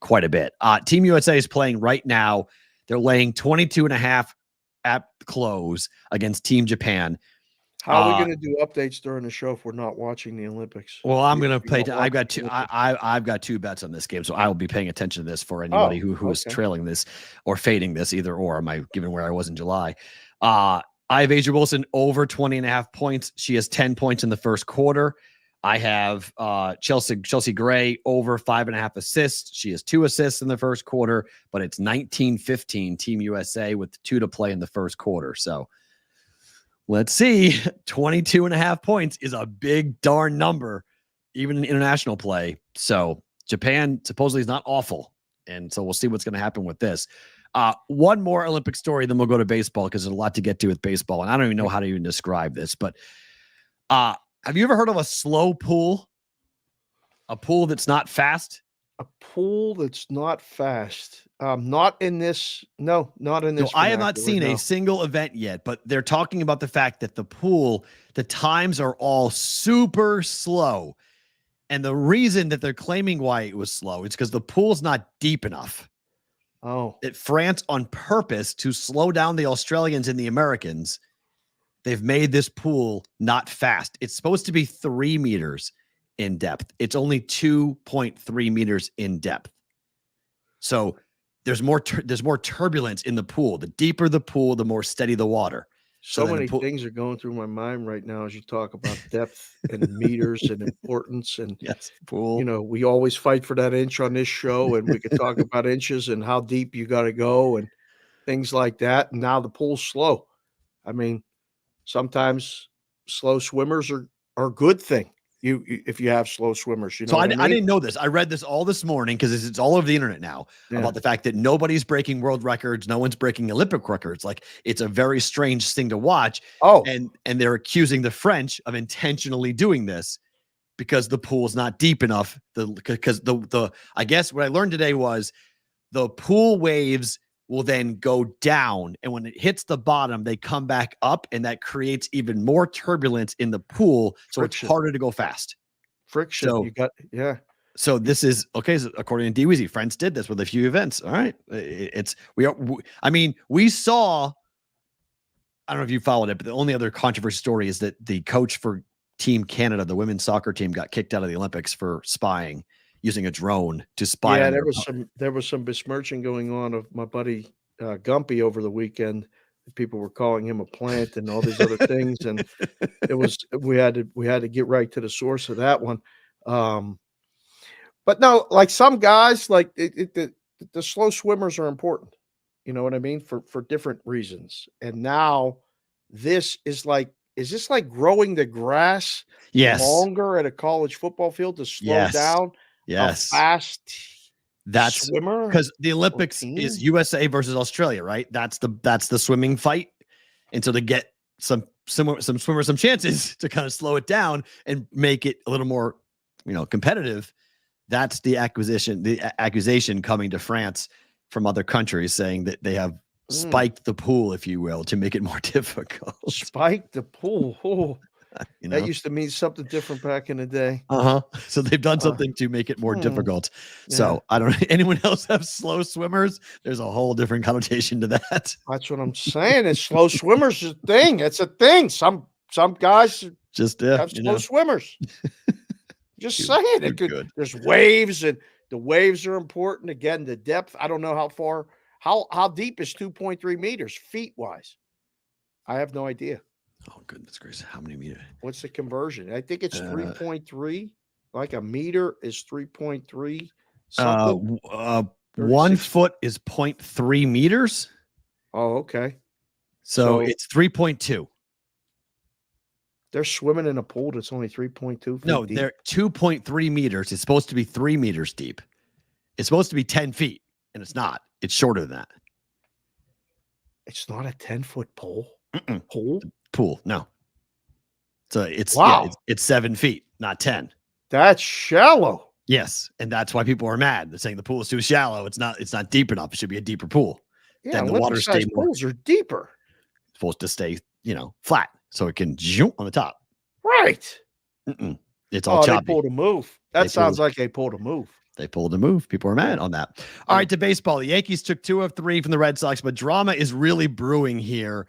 Speaker 6: quite a bit. Team USA is playing right now. They're laying 22.5 at close against Team Japan.
Speaker 7: How are we going to do updates during the show if we're not watching the Olympics?
Speaker 6: Well, I'm going to pay. I've got two. I've got two bets on this game, so I will be paying attention to this for anybody who is trailing this or fading this, either or. Am I given where I was in July? I have Asia Wilson over 20.5 points. She has 10 points in the first quarter. I have Chelsea Gray over 5.5 assists. She has 2 assists in the first quarter, but it's 19-15 Team USA with 2 to play in the first quarter. So let's see. 22.5 points is a big darn number, even in international play. So Japan supposedly is not awful. And so we'll see what's going to happen with this. One more Olympic story, then we'll go to baseball, because there's a lot to get to with baseball. And I don't even know how to even describe this, but have you ever heard of a slow pool? A pool that's not fast?
Speaker 7: A pool that's not fast. Not in this. No, not in this.
Speaker 6: No, I have not seen a single event yet, but they're talking about the fact that the pool, the times are all super slow. And the reason that they're claiming why it was slow is because the pool's not deep enough.
Speaker 7: Oh.
Speaker 6: That France, on purpose to slow down the Australians and the Americans, they've made this pool not fast. It's supposed to be 3 meters in depth. It's only 2.3 meters in depth. So there's more turbulence in the pool. The deeper the pool, the more steady the water.
Speaker 7: So many things are going through my mind right now as you talk about depth and meters and importance. And,
Speaker 6: pool.
Speaker 7: We always fight for that inch on this show, and we could talk about inches and how deep you got to go and things like that. And now the pool's slow. I mean, sometimes slow swimmers are a good thing. If you have slow swimmers,
Speaker 6: So I didn't know this. I read this all this morning because it's all over the internet now about the fact that nobody's breaking world records. No one's breaking Olympic records. Like, it's a very strange thing to watch.
Speaker 7: Oh,
Speaker 6: and they're accusing the French of intentionally doing this because the pool's not deep enough. Because I guess what I learned today was the pool waves will then go down, and when it hits the bottom, they come back up, and that creates even more turbulence in the pool, so friction. It's harder to go fast.
Speaker 7: Friction.
Speaker 6: So, So this is okay. So according to DWeezy, France did this with a few events. All right, we saw. I don't know if you followed it, but the only other controversy story is that the coach for Team Canada, the women's soccer team, got kicked out of the Olympics for spying. Using a drone to spy.
Speaker 7: Yeah, there was some besmirching going on of my buddy Gumpy over the weekend. People were calling him a plant and all these other things, and we had to get right to the source of that one. But no, like some guys, like the slow swimmers are important. You know what I mean? For different reasons. And now this is like. Is this like growing the grass longer at a college football field to slow down?
Speaker 6: Yes.
Speaker 7: A fast
Speaker 6: that's
Speaker 7: swimmer,
Speaker 6: because the Olympics is USA versus Australia, right? That's the swimming fight. And so to get some swimmers some chances to kind of slow it down and make it a little more, competitive. That's the accusation coming to France from other countries saying that they have spiked the pool, if you will, to make it more difficult.
Speaker 7: Spike the pool. Oh,
Speaker 6: You know?
Speaker 7: that used to mean something different back in the day.
Speaker 6: So they've done something to make it more difficult. So I don't know. Anyone else have slow swimmers? There's a whole different connotation to that.
Speaker 7: That's what I'm saying. It's slow swimmers is a thing. It's a thing. Some guys
Speaker 6: Just
Speaker 7: have slow swimmers. Just saying it could. There's waves, and the waves are important. Again, the depth. I don't know how far. How deep is 2.3 meters feet wise? I have no idea.
Speaker 6: Oh, goodness gracious. How many meters?
Speaker 7: What's the conversion? I think it's 3.3. Like a meter is 3.3 something.
Speaker 6: 1 foot is 0.3 meters.
Speaker 7: Oh, okay.
Speaker 6: So it's 3.2.
Speaker 7: They're swimming in a pool that's only 3.2 feet
Speaker 6: No,
Speaker 7: deep.
Speaker 6: they're 2.3 meters. It's supposed to be 3 meters deep. It's supposed to be 10 feet, and it's not. It's shorter than that.
Speaker 7: It's not a 10-foot pool.
Speaker 6: Pool, no. So it's it's 7 feet, not 10.
Speaker 7: That's shallow.
Speaker 6: Yes, and that's why people are mad. They're saying the pool is too shallow. It's not deep enough. It should be a deeper pool.
Speaker 7: Yeah,
Speaker 6: then the water stays more.
Speaker 7: Pools are deeper.
Speaker 6: It's supposed to stay, flat so it can jump on the top.
Speaker 7: Right.
Speaker 6: It's all choppy.
Speaker 7: They pulled a move. That sounds like they pulled a move.
Speaker 6: They pulled a move. People are mad on that. All right, to baseball. The Yankees took 2 of 3 from the Red Sox, but drama is really brewing here.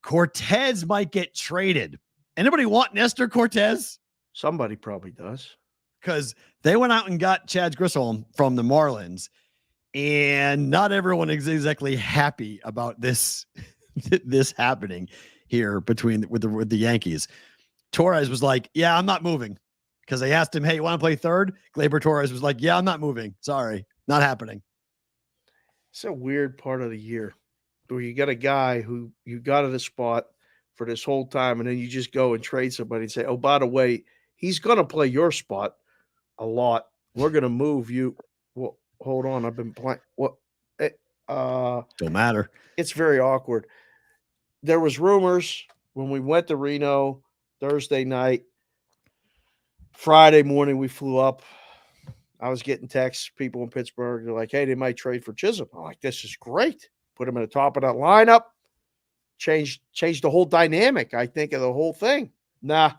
Speaker 6: Cortez might get traded. Anybody want Nestor Cortez?
Speaker 7: Somebody probably does.
Speaker 6: Because they went out and got Chad Grissom from the Marlins, and not everyone is exactly happy about this happening here with the Yankees. Torres was like, "Yeah, I'm not moving," because they asked him, "Hey, you want to play third?" Gleyber Torres was like, "Yeah, I'm not moving. Sorry, not happening."
Speaker 7: It's a weird part of the year where you got a guy who you got at a spot for this whole time, and then you just go and trade somebody and say, "Oh, by the way, he's going to play your spot a lot. We're going to move you." Well, hold on. I've been playing. What?
Speaker 6: Don't matter.
Speaker 7: It's very awkward. There was rumors when we went to Reno Thursday night. Friday morning, we flew up. I was getting texts, people in Pittsburgh. They're like, "Hey, they might trade for Chisholm." I'm like, "This is great. Put him at the top of that lineup. Change the whole dynamic, I think, of the whole thing." Nah,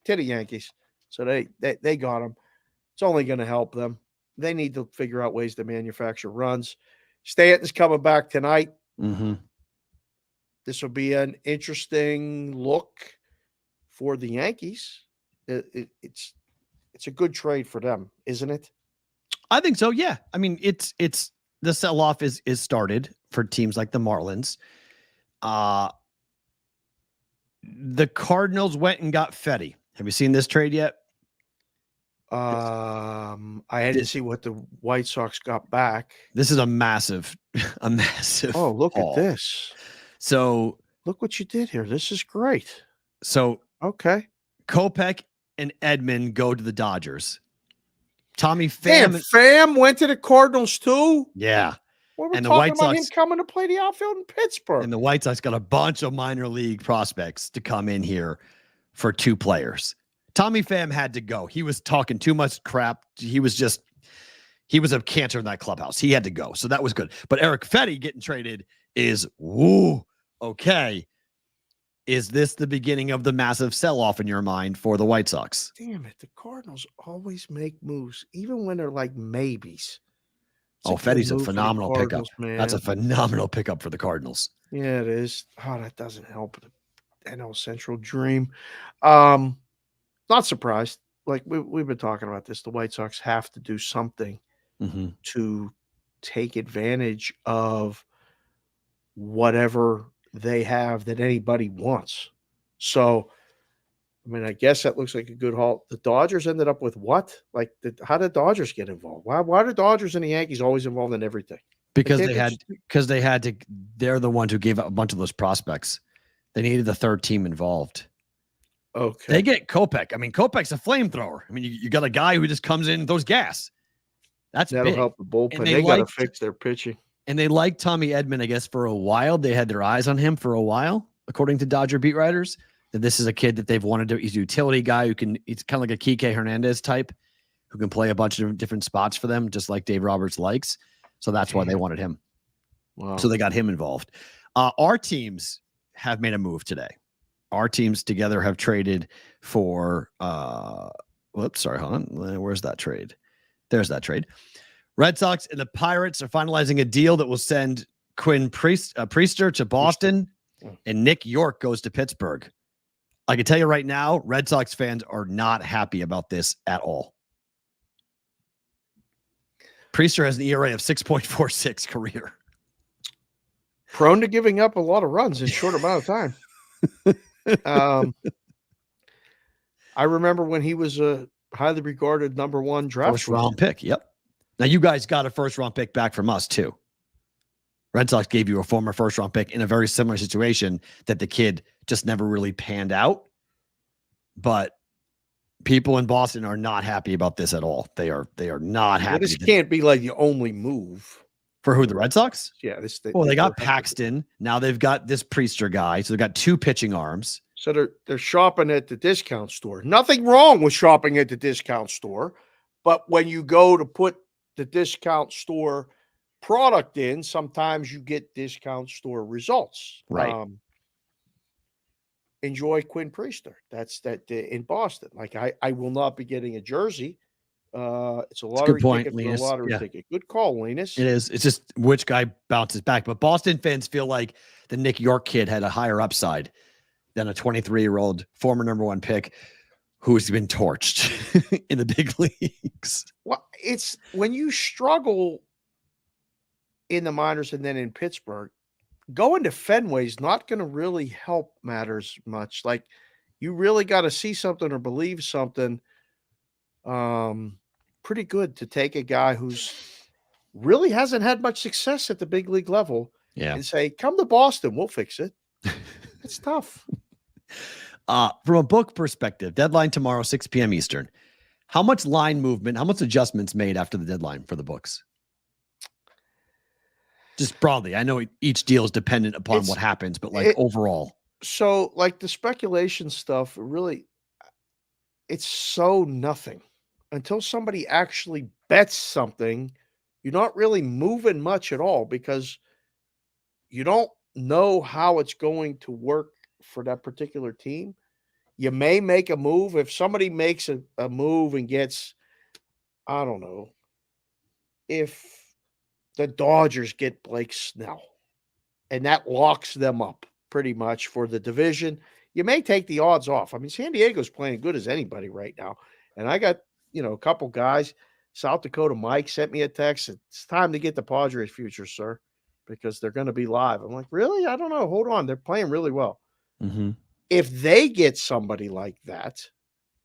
Speaker 7: to the Yankees. So they got him. It's only going to help them. They need to figure out ways to manufacture runs. Stanton's coming back tonight. This will be an interesting look for the Yankees. It's a good trade for them, isn't it?
Speaker 6: I think so. Yeah. I mean, it's the sell-off is started for teams like the Marlins. The Cardinals went and got Fetty. Have you seen this trade yet?
Speaker 7: I hadn't see what the White Sox got back.
Speaker 6: This is a massive.
Speaker 7: Oh, look
Speaker 6: haul.
Speaker 7: at this.
Speaker 6: So
Speaker 7: look what you did here. This is great.
Speaker 6: So
Speaker 7: okay.
Speaker 6: Kopech and Edman go to the Dodgers. Tommy Pham.
Speaker 7: Damn, Pham went to the Cardinals too?
Speaker 6: Yeah.
Speaker 7: And the White Sox him coming to play the outfield in Pittsburgh.
Speaker 6: And the White Sox got a bunch of minor league prospects to come in here for 2 players. Tommy Pham had to go. He was talking too much crap. He was a cancer in that clubhouse. He had to go. So that was good. But Eric Fetty getting traded is okay. Is this the beginning of the massive sell-off in your mind for the White Sox?
Speaker 7: Damn it. The Cardinals always make moves, even when they're like maybes.
Speaker 6: Fetty's a phenomenal pickup. Man. That's a phenomenal pickup for the Cardinals.
Speaker 7: Yeah, it is. Oh, that doesn't help the NL Central dream. Not surprised. Like we've been talking about this. The White Sox have to do something to take advantage of whatever they have that anybody wants. So, I mean, I guess that looks like a good haul. The Dodgers ended up with what? Like, how did Dodgers get involved? Why are the Dodgers and the Yankees always involved in everything?
Speaker 6: Because they had to. They're the ones who gave up a bunch of those prospects. They needed the third team involved.
Speaker 7: Okay.
Speaker 6: They get Kopech. I mean, Kopech's a flamethrower. I mean, you got a guy who just comes in and throws gas. That'll
Speaker 7: big. Help the bullpen. They got to fix their pitching.
Speaker 6: And they liked Tommy Edman, I guess, for a while. They had their eyes on him for a while, according to Dodger beat writers. That this is a kid that they've wanted to. He's a utility guy he's kind of like a Kike Hernandez type who can play a bunch of different spots for them, just like Dave Roberts likes. So that's why they wanted him.
Speaker 7: Wow.
Speaker 6: So they got him involved. Our teams have made a move today. Our teams together have traded for whoops, sorry, hold on. Where's that trade? There's that trade. Red Sox and the Pirates are finalizing a deal that will send Quinn Priester to Boston, and Nick York goes to Pittsburgh. I can tell you right now, Red Sox fans are not happy about this at all. Priester has an ERA of 6.46 career.
Speaker 7: Prone to giving up a lot of runs in a short amount of time. I remember when he was a highly regarded number one draft
Speaker 6: first round pick. Yep. Now you guys got a first round pick back from us too. Red Sox gave you a former first round pick in a very similar situation that the kid just never really panned out. But people in Boston are not happy about this at all. They are not happy.
Speaker 7: This can't be like the only move.
Speaker 6: For who, the Red Sox?
Speaker 7: Yeah.
Speaker 6: They got Paxton. Now they've got this Priester guy. So they've got two pitching arms.
Speaker 7: So they're shopping at the discount store. Nothing wrong with shopping at the discount store. But when you go to put the discount store product in, sometimes you get discount store results.
Speaker 6: Right.
Speaker 7: Enjoy Quinn Priester. That's in Boston. Like I will not be getting a jersey. It's a lottery ticket for a lottery ticket. Good call, Linus.
Speaker 6: It is. It's just which guy bounces back. But Boston fans feel like the Nick York kid had a higher upside than a 23-year-old former number one pick who's been torched in the big leagues.
Speaker 7: Well, it's when you struggle in the minors and then in Pittsburgh, going to Fenway is not going to really help matters much. Like you really got to see something or believe something pretty good to take a guy who's really hasn't had much success at the big league level and say, come to Boston, we'll fix it. It's tough.
Speaker 6: From a book perspective, deadline tomorrow, 6 p.m. Eastern. How much line movement, how much adjustments made after the deadline for the books? Just broadly. I know each deal is dependent upon what happens, but overall.
Speaker 7: So like the speculation stuff, really, it's so nothing. Until somebody actually bets something, you're not really moving much at all because you don't know how it's going to work for that particular team. You may make a move. If somebody makes a move and gets, I don't know, if the Dodgers get Blake Snell and that locks them up pretty much for the division, you may take the odds off. I mean, San Diego's playing good as anybody right now. And I got, a couple guys. South Dakota Mike sent me a text. It's time to get the Padres future, sir, because they're going to be live. I'm like, really? I don't know. Hold on. They're playing really well.
Speaker 6: Mm-hmm.
Speaker 7: If they get somebody like that,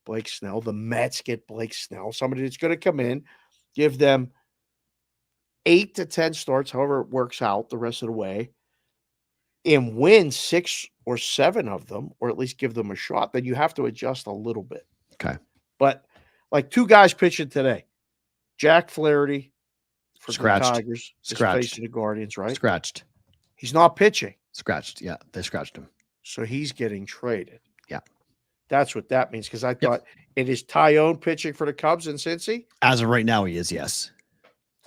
Speaker 7: Blake Snell, the Mets get Blake Snell, somebody that's going to come in, give them 8 to 10 starts, however it works out the rest of the way, and win 6 or 7 of them, or at least give them a shot, then you have to adjust a little bit.
Speaker 6: Okay.
Speaker 7: But like 2 guys pitching today, Jack Flaherty for the Tigers, facing the Guardians, right?
Speaker 6: Scratched.
Speaker 7: He's not pitching.
Speaker 6: Scratched. Yeah, they scratched him.
Speaker 7: So he's getting traded.
Speaker 6: Yeah.
Speaker 7: That's what that means. Because I thought it is Tyone pitching for the Cubs in Cincy.
Speaker 6: As of right now, he is, yes.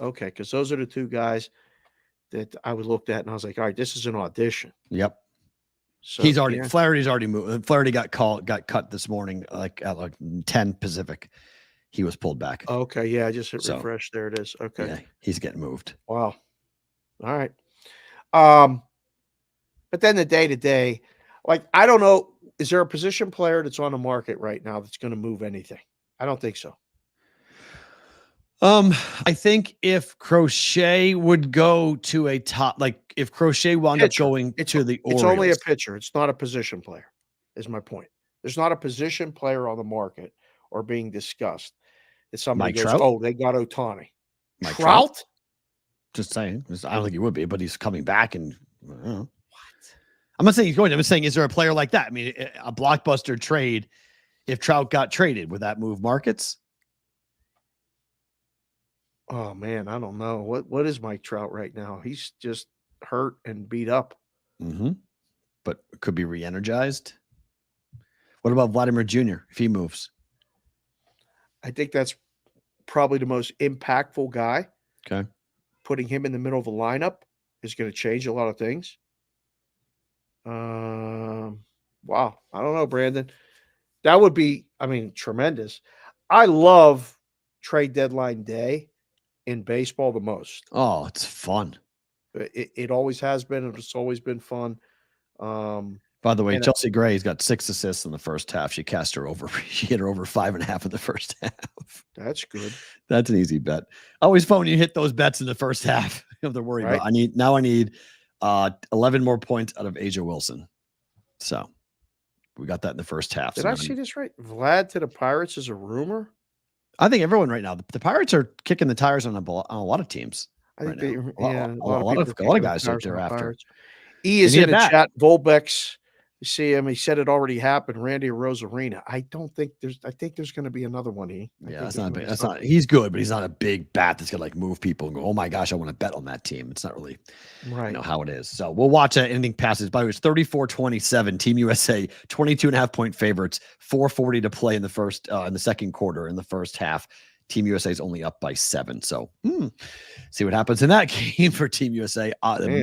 Speaker 7: Okay, because those are the 2 guys that I looked at and I was like, all right, this is an audition.
Speaker 6: Yep.
Speaker 7: So
Speaker 6: Flaherty's already moved. Flaherty got cut this morning, at 10 Pacific. He was pulled back.
Speaker 7: Okay, yeah, I just hit refresh. There it is. Okay.
Speaker 6: Yeah, he's getting moved.
Speaker 7: Wow. All right. But then the day-to-day, I don't know, is there a position player that's on the market right now that's going to move anything? I don't think so.
Speaker 6: I think if Crochet would go to a top, if Crochet wound up going to the Orioles.
Speaker 7: It's only a pitcher. It's not a position player, is my point. There's not a position player on the market or being discussed that somebody goes,
Speaker 6: Trout?
Speaker 7: oh, they got Ohtani.
Speaker 6: Mike
Speaker 7: Trout?
Speaker 6: Just saying. I don't think he would be, but he's coming back and I don't know. I'm not saying he's going. I'm just saying, is there a player like that? I mean, a blockbuster trade, if Trout got traded, would that move markets?
Speaker 7: Oh, man, I don't know. What is Mike Trout right now? He's just hurt and beat up.
Speaker 6: Mm-hmm. But could be re-energized. What about Vladimir Jr. if he moves?
Speaker 7: I think that's probably the most impactful guy.
Speaker 6: Okay.
Speaker 7: Putting him in the middle of a lineup is going to change a lot of things. Wow. I don't know, Brandon. That would be, tremendous. I love trade deadline day in baseball the most.
Speaker 6: Oh, it's fun.
Speaker 7: It always has been, and it's always been fun.
Speaker 6: By the way, Chelsea Gray's got 6 assists in the first half. She cast her over. She hit her over 5.5 in the first half.
Speaker 7: That's good.
Speaker 6: That's an easy bet. Always fun when you hit those bets in the first half. You don't have to worry about. I need 11 more points out of Asia Wilson. So we got that in the first half.
Speaker 7: Did I see this right? Vlad to the Pirates is a rumor.
Speaker 6: I think everyone right now. The Pirates are kicking the tires on a lot of teams.
Speaker 7: I think
Speaker 6: a lot of guys are there after.
Speaker 7: E is in the chat. Volbeck's. You see him. He said it already happened. Randy Rosarina. I think there's going to be another one.
Speaker 6: That's not. He's good, but he's not a big bat that's going to move people and go, oh my gosh, I want to bet on that team. It's not really how it is. So we'll watch anything passes. By the way, it's 34-27. Team USA 22.5 point favorites. 4:40 to play in the second quarter. In the first half, Team USA is only up by 7. So see what happens in that game for Team USA.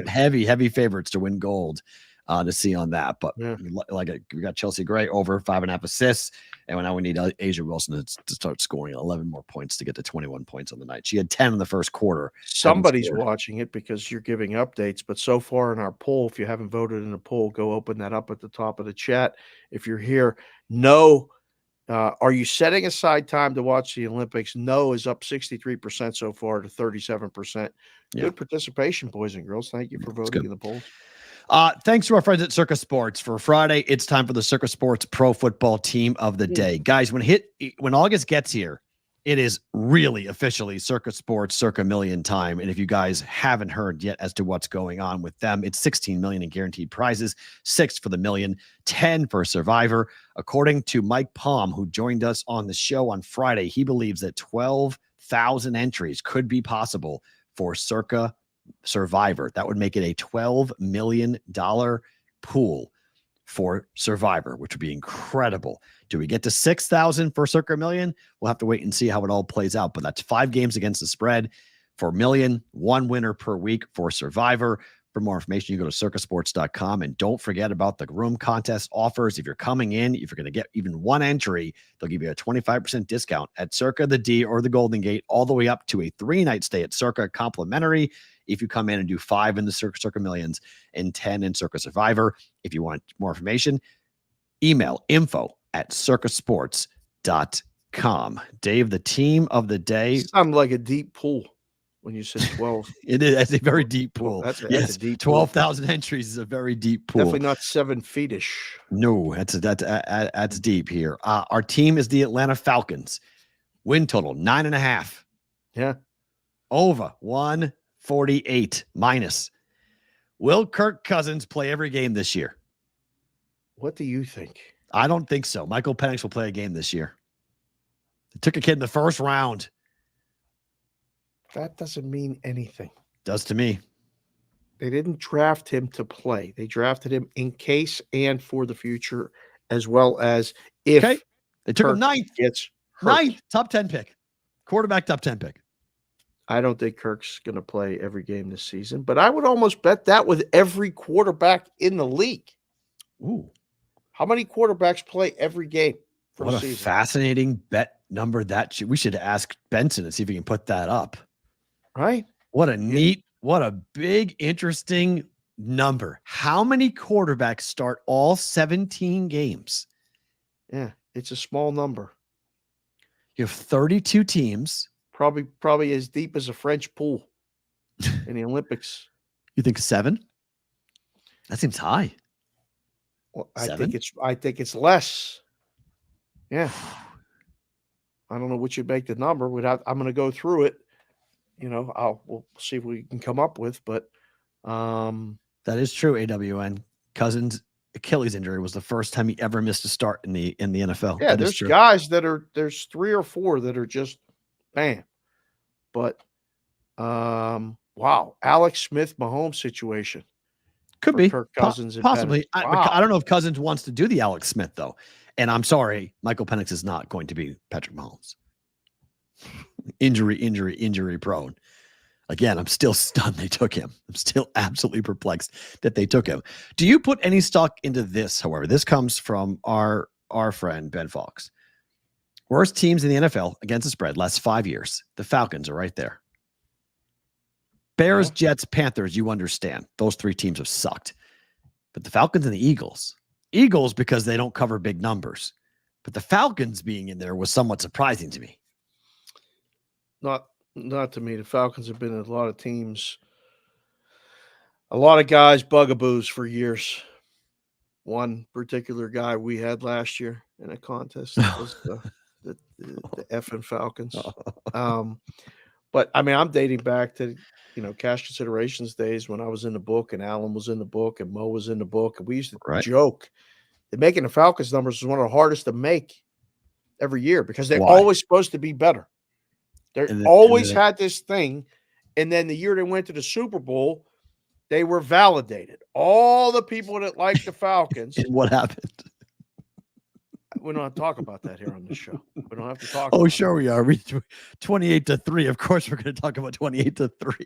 Speaker 6: Heavy favorites to win gold. To see on that, but we got Chelsea Gray over 5.5 assists, and now we need Asia Wilson to start scoring 11 more points to get to 21 points on the night. She had 10 in the first quarter.
Speaker 7: Somebody's watching it because you're giving updates, but so far in our poll, if you haven't voted in the poll, go open that up at the top of the chat. If you're here, no. Are you setting aside time to watch the Olympics? No is up 63% so far to 37%. Good participation, boys and girls. Thank you for voting in the polls.
Speaker 6: Thanks to our friends at Circa Sports. For Friday, it's time for the Circa Sports Pro Football Team of the Day. Guys, when August gets here, it is really officially Circa Sports Circa Million time. And if you guys haven't heard yet as to what's going on with them, it's 16 million in guaranteed prizes, 6 for the million, 10 for Survivor. According to Mike Palm, who joined us on the show on Friday, he believes that 12,000 entries could be possible for Circa Survivor. That would make it a $12 million pool for Survivor, which would be incredible. Do we get to 6,000 for Circa Million? We'll have to wait and see how it all plays out, but that's 5 games against the spread for million, 1 winner per week for Survivor. For more information, you go to circasports.com, and don't forget about the room contest offers. If you're coming in, if you're going to get even 1 entry, they'll give you a 25% discount at Circa, the D, or the Golden Gate, all the way up to a 3-night stay at Circa complimentary if you come in and do 5 in the Circa Millions and 10 in Circa Survivor. If you want more information, email info@circasports.com. Dave, the team of the day.
Speaker 7: Sounds like a deep pool when you said 12.
Speaker 6: It is. That's a very deep pool.
Speaker 7: That's a deep
Speaker 6: 12,000 entries is a very deep pool.
Speaker 7: Definitely not 7 feet-ish.
Speaker 6: No, that's deep here. Our team is the Atlanta Falcons. Win total 9.5.
Speaker 7: Yeah.
Speaker 6: Over 148 minus. Will Kirk Cousins play every game this year?
Speaker 7: What do you think?
Speaker 6: I don't think so. Michael Penix will play a game this year. They took a kid in the first round.
Speaker 7: That doesn't mean anything.
Speaker 6: Does to me.
Speaker 7: They didn't draft him to play. They drafted him in case and for the future, as well as if
Speaker 6: they took him 9th.
Speaker 7: Gets hurt.
Speaker 6: 9th, top 10 pick. Quarterback, top 10 pick.
Speaker 7: I don't think Kirk's going to play every game this season, but I would almost bet that with every quarterback in the league.
Speaker 6: Ooh.
Speaker 7: How many quarterbacks play every game for
Speaker 6: what
Speaker 7: the season?
Speaker 6: What a fascinating bet number we should ask Benson and see if he can put that up.
Speaker 7: Right?
Speaker 6: What a big, interesting number. How many quarterbacks start all 17 games?
Speaker 7: Yeah, it's a small number.
Speaker 6: You have 32 teams.
Speaker 7: Probably as deep as a French pool in the Olympics.
Speaker 6: You think 7? That seems high.
Speaker 7: Well, I think it's less. Yeah. I don't know what you'd make the number. I'm going to go through it. We'll see what we can come up with, but
Speaker 6: that is true. AWN Cousins' Achilles injury was the first time he ever missed a start in the NFL.
Speaker 7: Yeah, there's guys there's 3 or 4 that are just bam. But wow, Alex Smith Mahomes situation.
Speaker 6: Could be
Speaker 7: Kirk Cousins
Speaker 6: possibly.
Speaker 7: Wow.
Speaker 6: I don't know if Cousins wants to do the Alex Smith though. And I'm sorry, Michael Penix is not going to be Patrick Mahomes. Injury prone. Again, I'm still stunned they took him. I'm still absolutely perplexed that they took him. Do you put any stock into this, however? This comes from our friend, Ben Fox. Worst teams in the NFL against the spread last 5 years. The Falcons are right there. Bears, Jets, Panthers, you understand. Those three teams have sucked. But the Falcons and the Eagles because they don't cover big numbers. But the Falcons being in there was somewhat surprising to me.
Speaker 7: Not to me. The Falcons have been in a lot of teams, a lot of guys, bugaboos for years. One particular guy we had last year in a contest was the effing Falcons. But I mean, I'm dating back to, cash considerations days when I was in the book and Alan was in the book and Mo was in the book. And we used to joke that making the Falcons numbers is one of the hardest to make every year because they're always supposed to be better. They always had this thing. And then the year they went to the Super Bowl, they were validated. All the people that liked the Falcons.
Speaker 6: And what happened?
Speaker 7: We don't have to talk about that here on the show. We don't have to talk.
Speaker 6: Oh, sure we are. 28-3. Of course, we're going to talk about 28-3.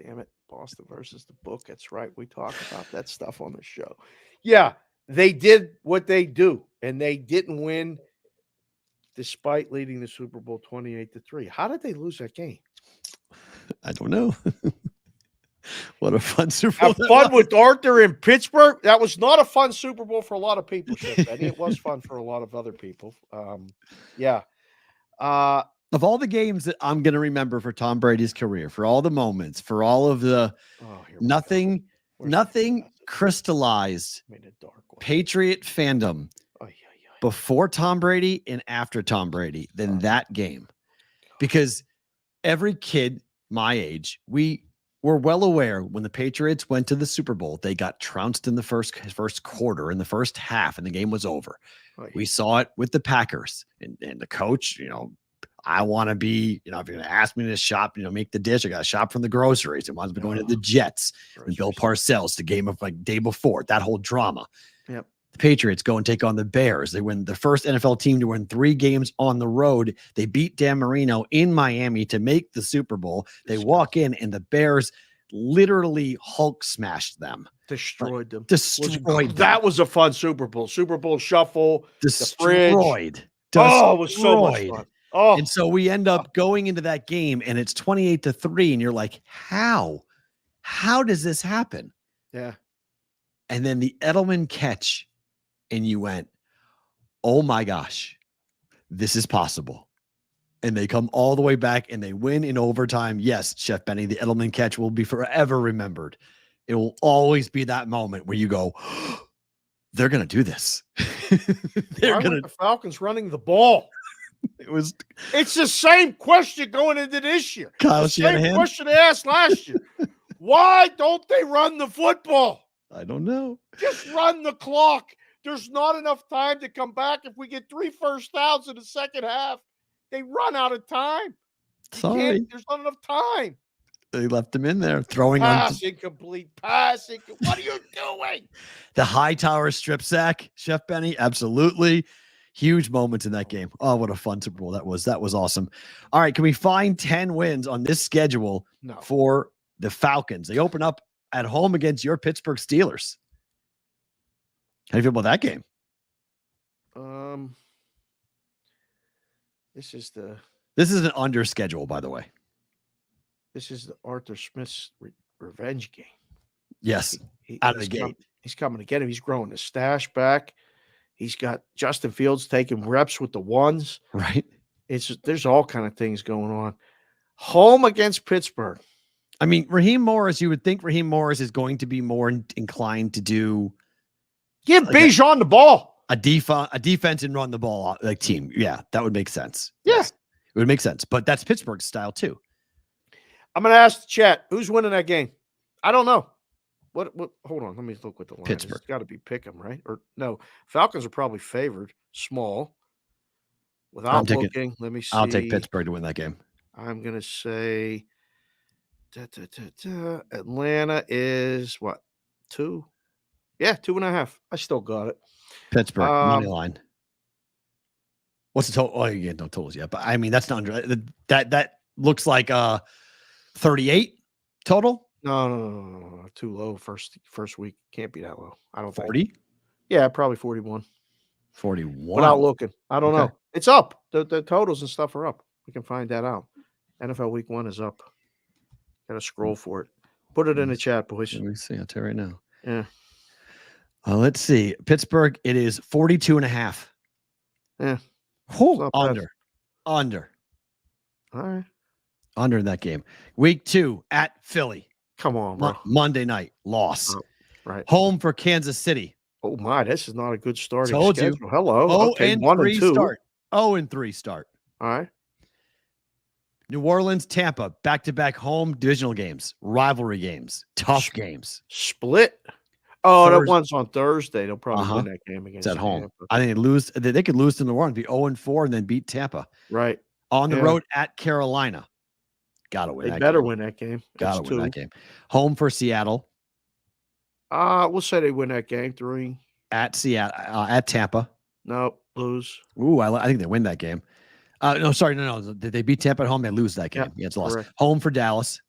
Speaker 7: Damn it. Boston versus the book. That's right. We talk about that stuff on the show. Yeah, they did what they do, and they didn't win despite leading the Super Bowl 28-3. How did they lose that game?
Speaker 6: I don't know. What a fun Super Bowl.
Speaker 7: Have fun with Arthur in Pittsburgh. That was not a fun Super Bowl for a lot of people, Benny. It was fun for a lot of other people. Yeah.
Speaker 6: Of all the games that I'm going to remember for Tom Brady's career, for all the moments, for all of the nothing crystallized Patriot fandom before Tom Brady and after Tom Brady than that game. Because every kid my age, we're well aware when the Patriots went to the Super Bowl, they got trounced in the first quarter, in the first half, and the game was over. We saw it with the Packers and the coach, I want to be, if you're going to ask me to shop, make the dish, I got to shop from the groceries. And wants to be going to the Jets and Bill Parcells, the game of day before, that whole drama.
Speaker 7: Yep.
Speaker 6: The Patriots go and take on the Bears. They win the first NFL team to win 3 games on the road. They beat Dan Marino in Miami to make the Super Bowl. They walk in and the Bears literally Hulk smashed them.
Speaker 7: Destroyed them.
Speaker 6: Destroyed them.
Speaker 7: That was a fun Super Bowl. Super Bowl shuffle.
Speaker 6: Destroyed.
Speaker 7: Oh, it was so much fun. Oh.
Speaker 6: And so we end up going into that game and it's 28-3. And you're like, how does this happen?
Speaker 7: Yeah.
Speaker 6: And then the Edelman catch and you went, oh my gosh, this is possible. And they come all the way back and they win in overtime. Yes, Chef Benny, the Edelman catch will be forever remembered. It will always be that moment where you go, they're going to do this.
Speaker 7: The Falcons running the ball. It's the same question going into this year.
Speaker 6: Kyle
Speaker 7: Shanahan.
Speaker 6: Same
Speaker 7: question they asked last year. Why don't they run the football?
Speaker 6: I don't know.
Speaker 7: Just run the clock. There's not enough time to come back. If we get 3 first downs in the second half, they run out of time.
Speaker 6: Sorry.
Speaker 7: There's not enough time.
Speaker 6: They left him in there throwing
Speaker 7: pass incomplete. What are you doing?
Speaker 6: The Hightower strip sack, Chef Benny. Absolutely. Huge moments in that game. Oh, what a fun Super Bowl that was. That was awesome. All right. Can we find 10 wins on this schedule for the Falcons? They open up at home against your Pittsburgh Steelers. How do you feel about that game?
Speaker 7: This is
Speaker 6: an under schedule, by the way.
Speaker 7: This is the Arthur Smith's revenge game.
Speaker 6: Yes. Out of the gate.
Speaker 7: He's coming to get him. He's growing the stash back. He's got Justin Fields taking reps with the ones.
Speaker 6: Right.
Speaker 7: There's all kind of things going on. Home against Pittsburgh.
Speaker 6: I mean, Raheem Morris, you would think Raheem Morris is going to be more inclined to do.
Speaker 7: Give Bijan the ball.
Speaker 6: A defense and run the ball like team. Yeah, that would make sense.
Speaker 7: Yeah.
Speaker 6: Yes, it would make sense. But that's Pittsburgh's style too.
Speaker 7: I'm going to ask the chat, who's winning that game? I don't know. What? Hold on. Let me look what the line is.
Speaker 6: Pittsburgh.
Speaker 7: It's got to be Pick'em, right? Or no, Falcons are probably favored, small. Without looking, let me see.
Speaker 6: I'll take Pittsburgh to win that game.
Speaker 7: I'm going to say Atlanta is what? 2? Yeah, 2.5. I still got it.
Speaker 6: Pittsburgh, money line. What's the total? Oh, yeah, no totals yet. But I mean, that's not under that looks like 38 total?
Speaker 7: No. Too low. First week can't be that low. I don't think.
Speaker 6: 40?
Speaker 7: Yeah, probably 41.
Speaker 6: 41.
Speaker 7: Without looking. I don't
Speaker 6: Okay.
Speaker 7: know. It's up. The totals and stuff are up. We can find that out. NFL week 1 is up. Gotta scroll for it. Put it in the chat, boys.
Speaker 6: Let me see. I'll tell you right now.
Speaker 7: Yeah.
Speaker 6: Let's see. Pittsburgh, it is 42.5.
Speaker 7: Yeah.
Speaker 6: Oh, under.
Speaker 7: All right.
Speaker 6: Under in that game. Week 2 at Philly.
Speaker 7: Come on, bro.
Speaker 6: Monday night loss.
Speaker 7: Oh, right.
Speaker 6: Home for Kansas City.
Speaker 7: Oh my, this is not a good starting
Speaker 6: Told
Speaker 7: schedule.
Speaker 6: you.
Speaker 7: Hello. Okay, 1-2
Speaker 6: start. 0-3 start.
Speaker 7: All right.
Speaker 6: New Orleans, Tampa, back-to-back home divisional games, rivalry games, tough games.
Speaker 7: Split. Oh, that one's on Thursday. They'll probably win that game against
Speaker 6: It's at home.
Speaker 7: Tampa.
Speaker 6: I think they lose. They could lose to New Orleans, be 0-4, and then beat Tampa.
Speaker 7: Right.
Speaker 6: On the road at Carolina. Gotta win.
Speaker 7: They better win that game.
Speaker 6: Gotta win that game. Home for Seattle.
Speaker 7: We'll say they win that game. 3
Speaker 6: at Seattle. At Tampa.
Speaker 7: No, lose.
Speaker 6: Ooh, I think they win that game. No, sorry, no. Did they beat Tampa at home? They lose that game. Yeah, it's lost.
Speaker 7: Correct.
Speaker 6: Home for Dallas.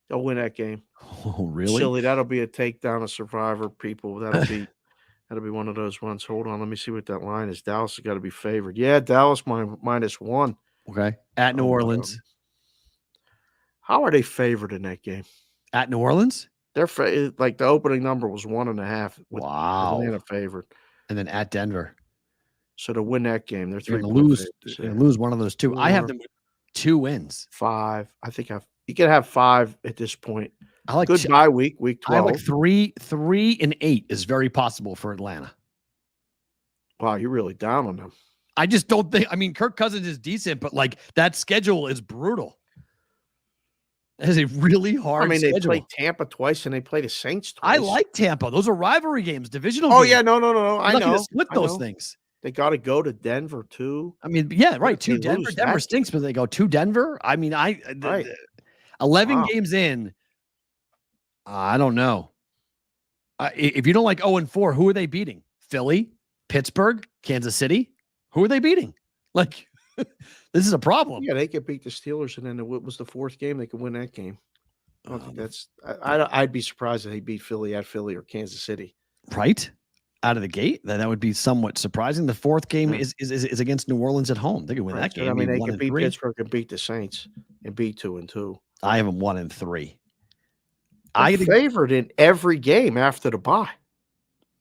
Speaker 7: They'll win that game.
Speaker 6: Oh, really?
Speaker 7: Silly. That'll be a takedown of Survivor people. That'll be one of those ones. Hold on, let me see what that line is. Dallas has got to be favored. Yeah, Dallas -1.
Speaker 6: Okay. At New Orleans.
Speaker 7: How are they favored in that game?
Speaker 6: At New Orleans?
Speaker 7: They're like the opening number was 1.5.
Speaker 6: Wow.
Speaker 7: Atlanta favored.
Speaker 6: And then at Denver.
Speaker 7: So to win that game, they're 3
Speaker 6: lose. Lose one of those 2. I have them with 2 wins.
Speaker 7: 5. I think you can have 5 at this point.
Speaker 6: I like
Speaker 7: good bye week 12.
Speaker 6: I have like 3 and 8 is very possible for Atlanta.
Speaker 7: Wow, you're really down on them.
Speaker 6: I just don't think. I mean, Kirk Cousins is decent, but like that schedule is brutal. That is a really hard.
Speaker 7: I mean,
Speaker 6: schedule.
Speaker 7: They played Tampa twice and they play the Saints twice.
Speaker 6: I like Tampa. Those are rivalry games, divisional.
Speaker 7: Oh
Speaker 6: games.
Speaker 7: yeah, no. I know.
Speaker 6: Split those things.
Speaker 7: They got to go to Denver too.
Speaker 6: I mean, yeah, right. To Denver. Denver stinks, but they go to Denver. I mean, 11 games in. I don't know. If you don't like 0-4, who are they beating? Philly, Pittsburgh, Kansas City. Who are they beating? Like, this is a problem.
Speaker 7: Yeah, they could beat the Steelers, and then what was the 4th game? They could win that game. I don't think that's. I'd be surprised if they beat Philly at Philly or Kansas City.
Speaker 6: Right out of the gate, that would be somewhat surprising. The 4th game is against New Orleans at home. They could win that game.
Speaker 7: I mean, they could beat Pittsburgh and beat the Saints and beat 2-2.
Speaker 6: I have them 1-3.
Speaker 7: I favored in every game after the bye.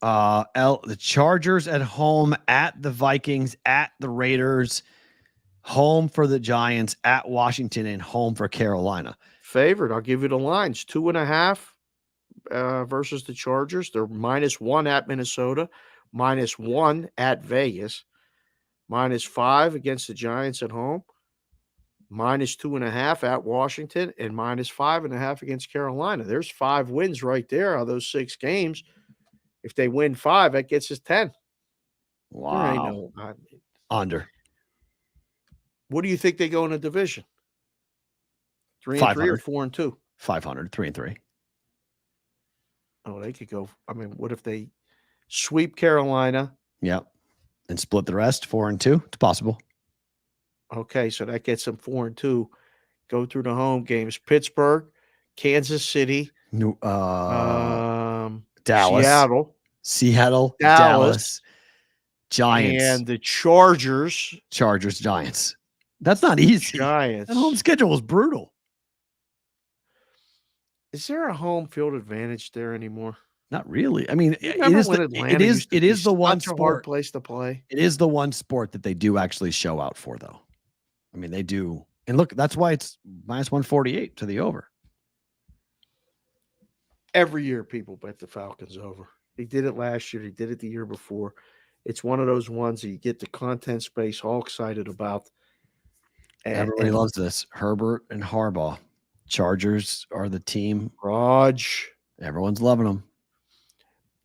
Speaker 6: The Chargers at home, at the Vikings, at the Raiders, home for the Giants, at Washington, and home for Carolina.
Speaker 7: Favored. I'll give you the lines. 2.5 versus the Chargers. They're -1 at Minnesota, -1 at Vegas, -5 against the Giants at home, -2.5 at Washington, and -5.5 against Carolina. There's 5 wins right there out of those 6 games. If they win 5, that gets us 10.
Speaker 6: Wow. Under.
Speaker 7: What do you think they go in the division? 3-3 or 4-2?
Speaker 6: 500, 3-3.
Speaker 7: Oh, they could go. I mean, what if they sweep Carolina?
Speaker 6: Yeah. And split the rest, 4-2? It's possible.
Speaker 7: Okay, so that gets them 4-2. Go through the home games. Pittsburgh, Kansas City,
Speaker 6: Dallas, Seattle, Dallas, Giants,
Speaker 7: and the Chargers,
Speaker 6: Giants. That's not easy.
Speaker 7: Giants.
Speaker 6: That home schedule is brutal.
Speaker 7: Is there a home field advantage there anymore?
Speaker 6: Not really. I mean, it is the one sport.
Speaker 7: Hard place to play.
Speaker 6: It is the one sport that they do actually show out for, though. I mean, they do. And look, that's why it's -148 to the over.
Speaker 7: Every year, people bet the Falcons over. They did it last year. They did it the year before. It's one of those ones that you get the content space all excited about.
Speaker 6: Everybody loves this. Herbert and Harbaugh. Chargers are the team.
Speaker 7: Raj.
Speaker 6: Everyone's loving them.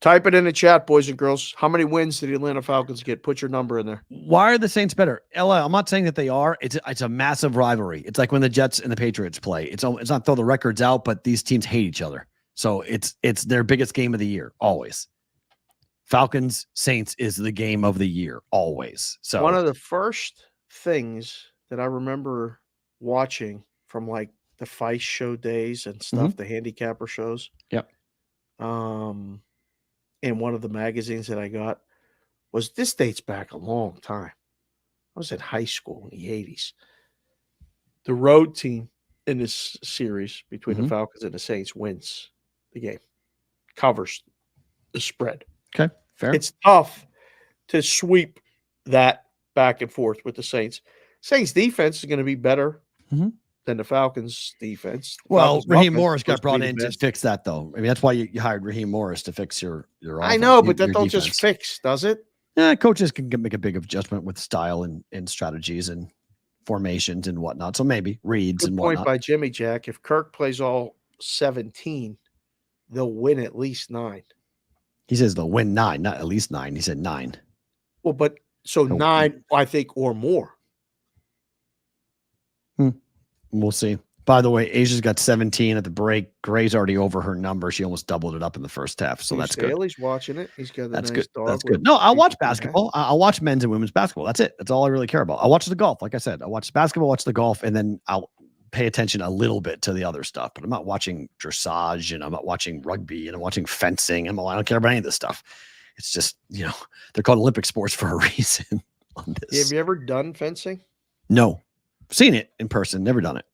Speaker 7: Type it in the chat, boys and girls. How many wins did the Atlanta Falcons get? Put your number in there.
Speaker 6: Why are the Saints better? I'm not saying that they are. It's a massive rivalry. It's like when the Jets and the Patriots play. It's not throw the records out, but these teams hate each other. So it's their biggest game of the year, always. Falcons, Saints is the game of the year, always. So
Speaker 7: one of the first things that I remember watching from like the Feist show days and stuff, the handicapper shows.
Speaker 6: Yep.
Speaker 7: In one of the magazines that I got this dates back a long time. I was in high school in the 80s. The road team in this series between the Falcons and the Saints wins the game, covers the spread.
Speaker 6: Okay, fair.
Speaker 7: It's tough to sweep that back and forth with the Saints. Saints defense is going to be better than the Falcons defense.
Speaker 6: Well, Raheem Morris got brought in to fix that, though. I mean, that's why you hired Raheem Morris to fix your offense.
Speaker 7: I know, but that don't just fix, does it?
Speaker 6: Yeah, coaches can make a big adjustment with style and strategies and formations and whatnot. So maybe reads and whatnot.
Speaker 7: Good point by Jimmy Jack. If Kirk plays all 17, they'll win at least 9.
Speaker 6: He says they'll win 9, not at least 9. He said 9.
Speaker 7: Well, but so 9, I think, or more.
Speaker 6: We'll see. By the way, Asia's got 17 at the break. Gray's already over her number. She almost doubled it up in the first half. So that's good.
Speaker 7: He's watching it. He's got
Speaker 6: that's
Speaker 7: nice
Speaker 6: good.
Speaker 7: dog.
Speaker 6: That's good. No, I'll watch basketball. I'll watch men's and women's basketball. That's it. That's all I really care about. I'll watch the golf. Like I said, I'll watch basketball, watch the golf, and then I'll pay attention a little bit to the other stuff. But I'm not watching dressage, and I'm not watching rugby, and I'm watching fencing. I don't care about any of this stuff. It's just, they're called Olympic sports for a reason on this.
Speaker 7: Have you ever done fencing?
Speaker 6: No. Seen it in person. Never done it.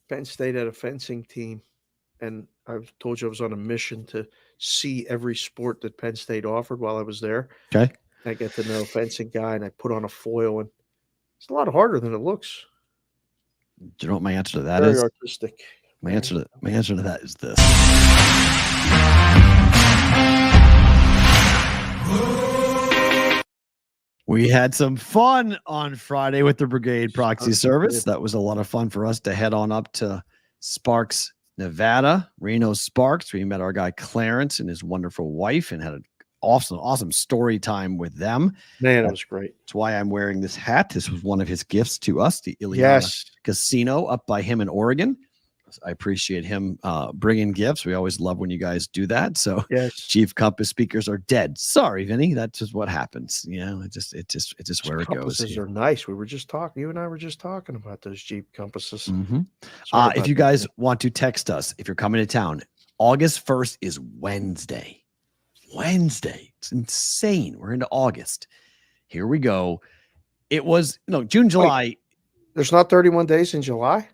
Speaker 7: Penn State had a fencing team, and I've told you I was on a mission to see every sport that Penn State offered while I was there.
Speaker 6: Okay.
Speaker 7: I get to know a fencing guy, and I put on a foil, and it's a lot harder than it looks.
Speaker 6: Do you know what my answer to that
Speaker 7: Very
Speaker 6: is?
Speaker 7: artistic.
Speaker 6: My answer to that is this. We had some fun on Friday with the Brigade Proxy Service. That was a lot of fun for us to head on up to Sparks, Nevada, Reno Sparks. We met our guy Clarence and his wonderful wife and had an awesome story time with them.
Speaker 7: Man, it was great.
Speaker 6: That's why I'm wearing this hat. This was one of his gifts to us, the Ileana Casino up by him in Oregon. I appreciate him bringing gifts. We always love when you guys do that. So Chief Compass speakers are dead. Sorry, Vinny. That's just what happens. It's just where it goes.
Speaker 7: Compasses are nice. You and I were just talking about those Jeep compasses.
Speaker 6: If you guys want to text us, if you're coming to town, August 1st is Wednesday. It's insane. We're into August. Here we go. It was June, July.
Speaker 7: Wait, there's not 31 days in July?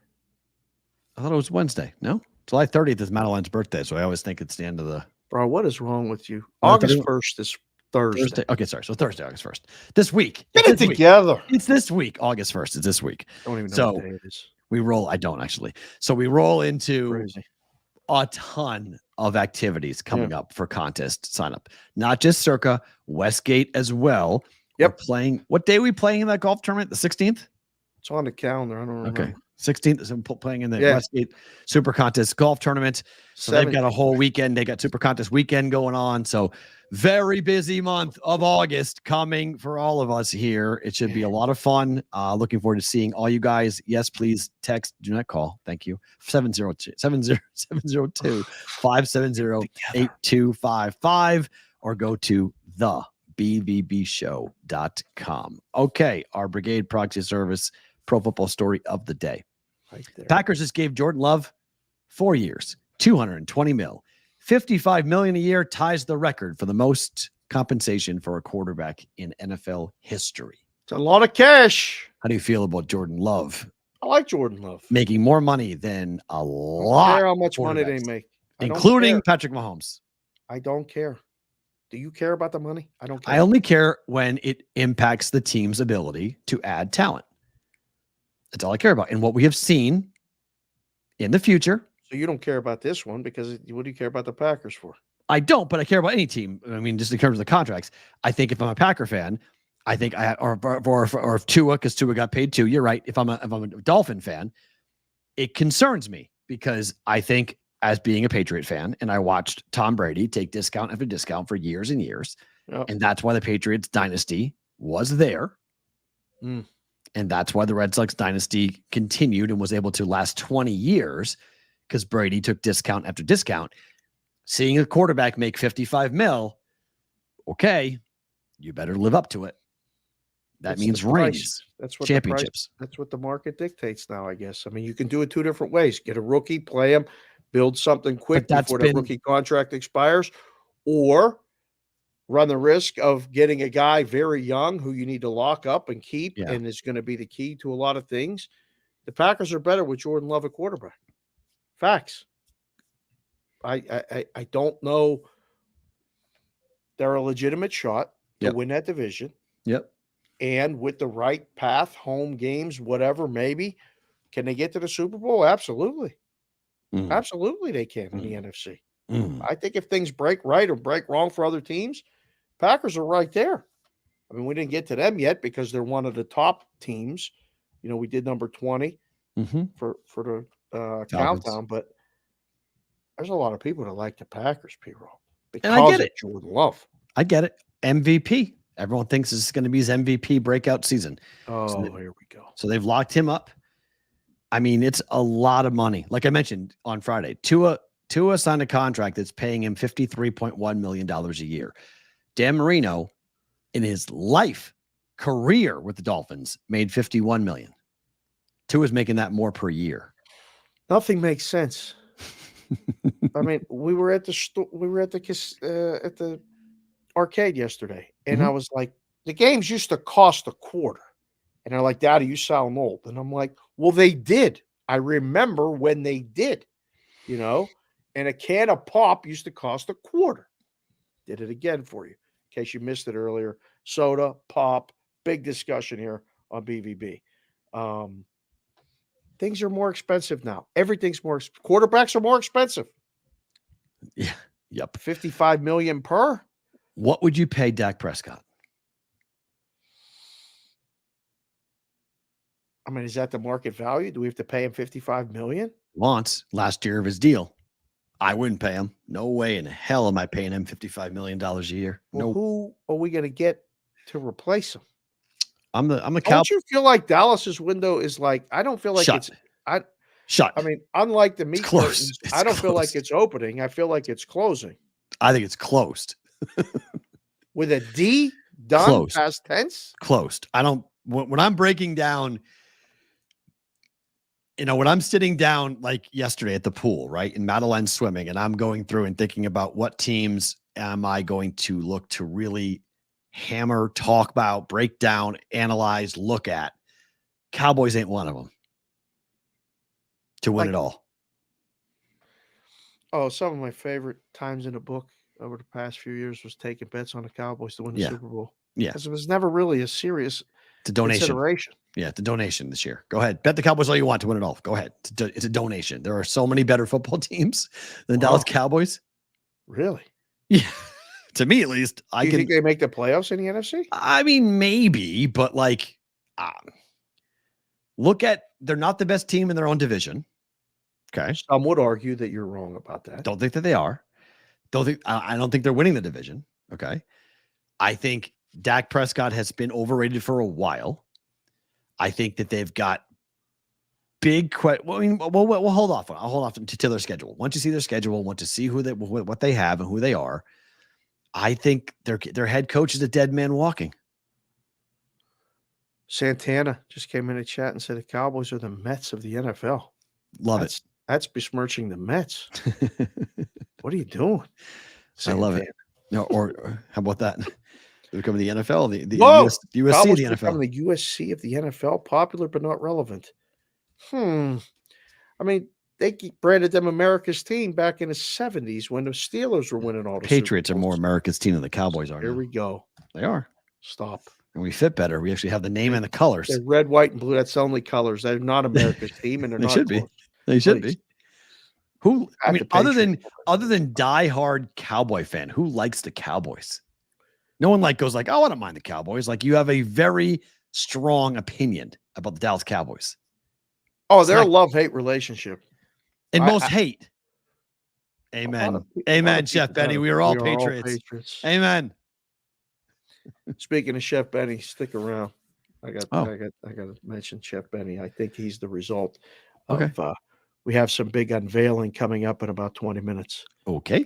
Speaker 6: I thought it was Wednesday. No, July 30th is Madeline's birthday, so I always think it's the end of the.
Speaker 7: Bro, what is wrong with you? August 1st is Thursday.
Speaker 6: Okay, sorry. So Thursday, August 1st. This week.
Speaker 7: Get it together.
Speaker 6: It's this week. August 1st. It's this week.
Speaker 7: I don't even know what day it is.
Speaker 6: We roll. I don't actually. So we roll into a ton of activities coming up for contest sign up. Not just Circa, Westgate as well.
Speaker 7: Yep.
Speaker 6: We're playing. What day are we playing in that golf tournament? The 16th?
Speaker 7: It's on the calendar. I don't remember.
Speaker 6: Okay. 16th is playing in the Westgate Super Contest golf tournament. So they've got a whole weekend. They got Super Contest weekend going on. So very busy month of August coming for all of us here. It should be a lot of fun. Looking forward to seeing all you guys. Yes, please text. Do not call. Thank you. 702-570-8255 or go to thebvbshow.com. Okay. Our Brigade Proxy Service Pro Football Story of the Day.
Speaker 7: Right there.
Speaker 6: Packers just gave Jordan Love 4 years, $220 million. $55 million a year ties the record for the most compensation for a quarterback in NFL history.
Speaker 7: It's a lot of cash.
Speaker 6: How do you feel about Jordan Love?
Speaker 7: I like Jordan Love.
Speaker 6: Making more money than a lot.
Speaker 7: I don't care how much money they make.
Speaker 6: Including Patrick Mahomes.
Speaker 7: I don't care. Do you care about the money? I don't care.
Speaker 6: I only care when it impacts the team's ability to add talent. That's all I care about. And what we have seen in the future.
Speaker 7: So you don't care about this one because what do you care about the Packers for?
Speaker 6: I don't, but I care about any team. I mean, just in terms of the contracts. I think if I'm a Packer fan, I think or if Tua, because Tua got paid too. You're right. If I'm a Dolphin fan, it concerns me because I think as being a Patriot fan, and I watched Tom Brady take discount after discount for years and years, and that's why the Patriots dynasty was there. And that's why the Red Sox dynasty continued and was able to last 20 years because Brady took discount after discount. Seeing a quarterback make $55 million, okay, you better live up to it. That
Speaker 7: It's
Speaker 6: means
Speaker 7: the price.
Speaker 6: rings,
Speaker 7: That's what
Speaker 6: championships.
Speaker 7: That's what the market dictates now, I guess. I mean, you can do it two different ways. Get a rookie, play him, build something quick before that rookie contract expires, or run the risk of getting a guy very young who you need to lock up and keep and is going to be the key to a lot of things. The Packers are better with Jordan Love at quarterback. Facts. I don't know. They're a legitimate shot to win that division.
Speaker 6: Yep.
Speaker 7: And with the right path, home games, whatever, maybe. Can they get to the Super Bowl? Absolutely. Absolutely they can in the NFC. I think if things break right or break wrong for other teams, Packers are right there. I mean, we didn't get to them yet because they're one of the top teams. You know, we did number 20 for the countdown, but there's a lot of people that like the Packers, P-Roll, because of Jordan Love.
Speaker 6: I get it. MVP. Everyone thinks this is going to be his MVP breakout season.
Speaker 7: Oh, so here we go.
Speaker 6: So they've locked him up. I mean, it's a lot of money. Like I mentioned on Friday, Tua signed a contract that's paying him $53.1 million a year. Dan Marino, in his career with the Dolphins, made $51 million. Tua's making that more per year.
Speaker 7: Nothing makes sense. I mean, we were at the arcade yesterday, and I was like, the games used to cost a quarter. And they're like, Daddy, you sound old. And I'm like, well, they did. I remember when they did, you know, and a can of pop used to cost a quarter. Did it again for you, in case you missed it earlier. Soda, pop, big discussion here on BVB. Things are more expensive now. Everything's more. Quarterbacks are more expensive.
Speaker 6: Yeah. Yep.
Speaker 7: $55 million per.
Speaker 6: What would you pay Dak Prescott?
Speaker 7: I mean, is that the market value? Do we have to pay him $55 million?
Speaker 6: Wants last year of his deal. I wouldn't pay him. No way in hell am I paying him $55 million a year.
Speaker 7: Well,
Speaker 6: no.
Speaker 7: Who are we going to get to replace him?
Speaker 6: I'm the
Speaker 7: Don't you feel like Dallas's window is like? I don't feel like
Speaker 6: shut.
Speaker 7: I mean, unlike the meat curtains, I don't feel like
Speaker 6: closed.
Speaker 7: it's opening. I feel like it's closing.
Speaker 6: I think it's closed.
Speaker 7: With a D, done,
Speaker 6: Closed.
Speaker 7: past tense?
Speaker 6: Closed. I don't, when I'm breaking down, you know, when I'm sitting down like yesterday at the pool, right, in Madeline swimming, and I'm going through and thinking about what teams am I going to look to really hammer, talk about, break down, analyze, look at, Cowboys ain't one of them to win it all.
Speaker 7: Oh, some of my favorite times in the book over the past few years was taking bets on the Cowboys to win the Super Bowl.
Speaker 6: Yeah.
Speaker 7: Because it was never really a serious
Speaker 6: consideration. Yeah, it's a donation this year. Go ahead. Bet the Cowboys all you want to win it all. Go ahead. It's a donation. There are so many better football teams than Dallas Cowboys.
Speaker 7: Really?
Speaker 6: Yeah. To me, at least.
Speaker 7: Do you think they make the playoffs in the NFC?
Speaker 6: I mean, maybe, but like, they're not the best team in their own division. Okay.
Speaker 7: Some would argue that you're wrong about that.
Speaker 6: Don't think that they are. I don't think they're winning the division. Okay. I think Dak Prescott has been overrated for a while. I think that they've got big questions. Well, I mean, we'll hold off. I'll hold off to their schedule. Once you see their schedule, want to see what they have and who they are. I think their head coach is a dead man walking.
Speaker 7: Santana just came in a chat and said the Cowboys are the Mets of the NFL.
Speaker 6: Love it.
Speaker 7: That's besmirching the Mets. What are you doing?
Speaker 6: Santana. I love it. No, or how about that? They're becoming the NFL, the USC
Speaker 7: Cowboys
Speaker 6: of the NFL.
Speaker 7: Becoming the USC of the NFL, popular but not relevant. I mean, they branded them America's team back in the 70s when the Steelers were winning all the
Speaker 6: Patriots are more America's team than the Cowboys are.
Speaker 7: Here
Speaker 6: now.
Speaker 7: we go.
Speaker 6: They are.
Speaker 7: Stop.
Speaker 6: And we fit better. We actually have the name and the colors.
Speaker 7: They're red, white, and blue. That's the only colors. They're not America's team, and they're
Speaker 6: they
Speaker 7: not.
Speaker 6: Should be. They should be. Who? I mean, other than diehard Cowboy fan, who likes the Cowboys? No one goes like, oh, I don't mind the Cowboys. Like, you have a very strong opinion about the Dallas Cowboys.
Speaker 7: Oh, they're a love-hate relationship.
Speaker 6: And most hate. Amen. Amen, Chef Benny. We are all patriots. Amen.
Speaker 7: Speaking of Chef Benny, stick around. I got to mention Chef Benny. I think he's the result of we have some big unveiling coming up in about 20 minutes.
Speaker 6: Okay.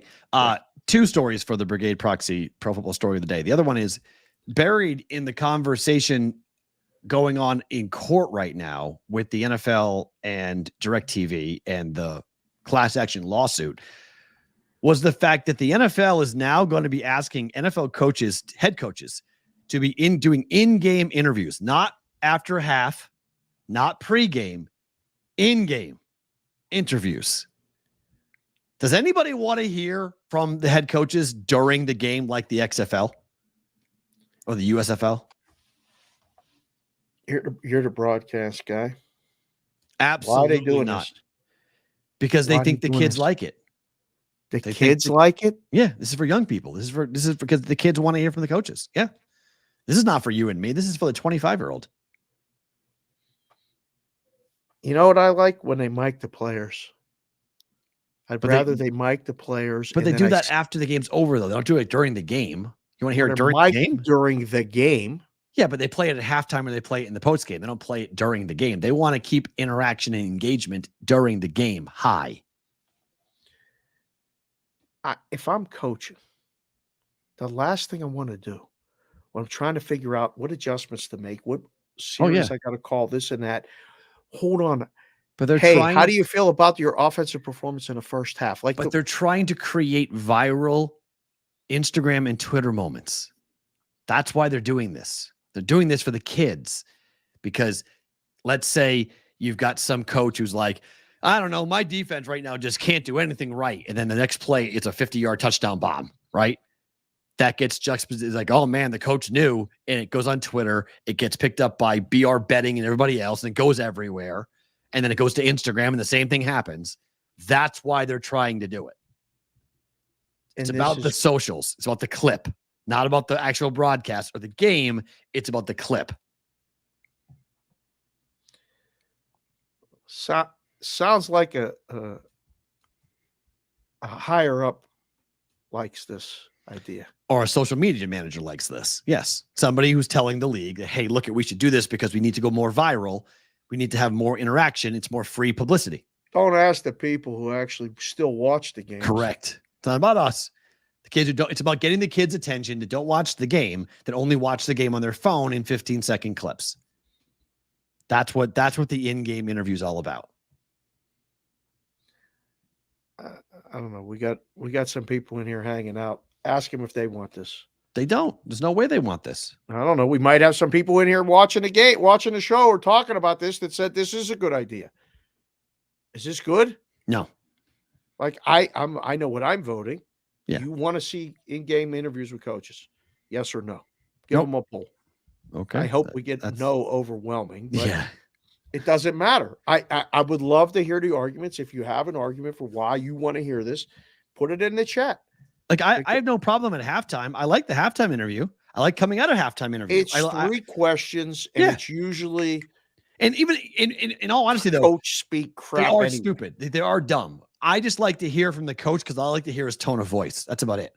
Speaker 6: Two stories for the Brigade Proxy Pro Football Story of the Day. The other one is buried in the conversation going on in court right now with the NFL and DirecTV and the class action lawsuit was the fact that the NFL is now going to be asking NFL coaches, head coaches, to be doing in-game interviews, not after half, not pre-game, in-game interviews. Does anybody want to hear from the head coaches during the game like the XFL or the USFL?
Speaker 7: You're the broadcast guy.
Speaker 6: Absolutely
Speaker 7: Why are they doing
Speaker 6: not.
Speaker 7: this?
Speaker 6: Because they think the kids like it.
Speaker 7: The kids like it?
Speaker 6: Yeah, this is for young people. This is because the kids want to hear from the coaches. Yeah. This is not for you and me. This is for the 25-year-old.
Speaker 7: You know what I like? When they mic the players. I'd rather they mic the players.
Speaker 6: But they do that after the game's over, though. They don't do it during the game. You want to hear it during the game?
Speaker 7: During the game.
Speaker 6: Yeah, but they play it at halftime or they play it in the post game. They don't play it during the game. They want to keep interaction and engagement during the game high.
Speaker 7: If I'm coaching, the last thing I want to do when I'm trying to figure out what adjustments to make, what series I got to call, this and that. Hold on.
Speaker 6: But they're
Speaker 7: trying. How do you feel about your offensive performance in the first half?
Speaker 6: But they're trying to create viral Instagram and Twitter moments. That's why they're doing this. They're doing this for the kids because let's say you've got some coach who's like, I don't know, my defense right now just can't do anything right. And then the next play, it's a 50-yard touchdown bomb, right? That gets juxtaposed. It's like, oh man, the coach knew, and it goes on Twitter. It gets picked up by BR Betting and everybody else, and it goes everywhere. And then it goes to Instagram, and the same thing happens. That's why they're trying to do it. It's about the socials. It's about the clip, not about the actual broadcast or the game. It's about the clip.
Speaker 7: Sounds like a higher up likes this idea.
Speaker 6: Or a social media manager likes this. Yes. Somebody who's telling the league, hey, look, we should do this because we need to go more viral. We need to have more interaction. It's more free publicity.
Speaker 7: Don't ask the people who actually still watch the game.
Speaker 6: Correct. It's not about us. The kids who don't, it's about getting the kids' attention that don't watch the game, that only watch the game on their phone in 15-second clips. That's what the in-game interview is all about.
Speaker 7: I don't know. We got some people in here hanging out. Ask them if they want this.
Speaker 6: They don't. There's no way they want this.
Speaker 7: I don't know. We might have some people in here watching the game, watching the show, or talking about this that said this is a good idea. Is this good?
Speaker 6: No.
Speaker 7: Like I know what I'm voting.
Speaker 6: Yeah.
Speaker 7: You want to see in-game interviews with coaches? Yes or no? Give them a poll.
Speaker 6: Okay.
Speaker 7: I hope we get no overwhelming. But
Speaker 6: yeah.
Speaker 7: It doesn't matter. I would love to hear the arguments. If you have an argument for why you want to hear this, put it in the chat.
Speaker 6: Like I have no problem at halftime. I like the halftime interview. I like coming out of halftime interview.
Speaker 7: It's three questions, and it's usually,
Speaker 6: and even in all honesty, though,
Speaker 7: coach speak crap.
Speaker 6: They are stupid. They are dumb. I just like to hear from the coach because I like to hear his tone of voice. That's about it.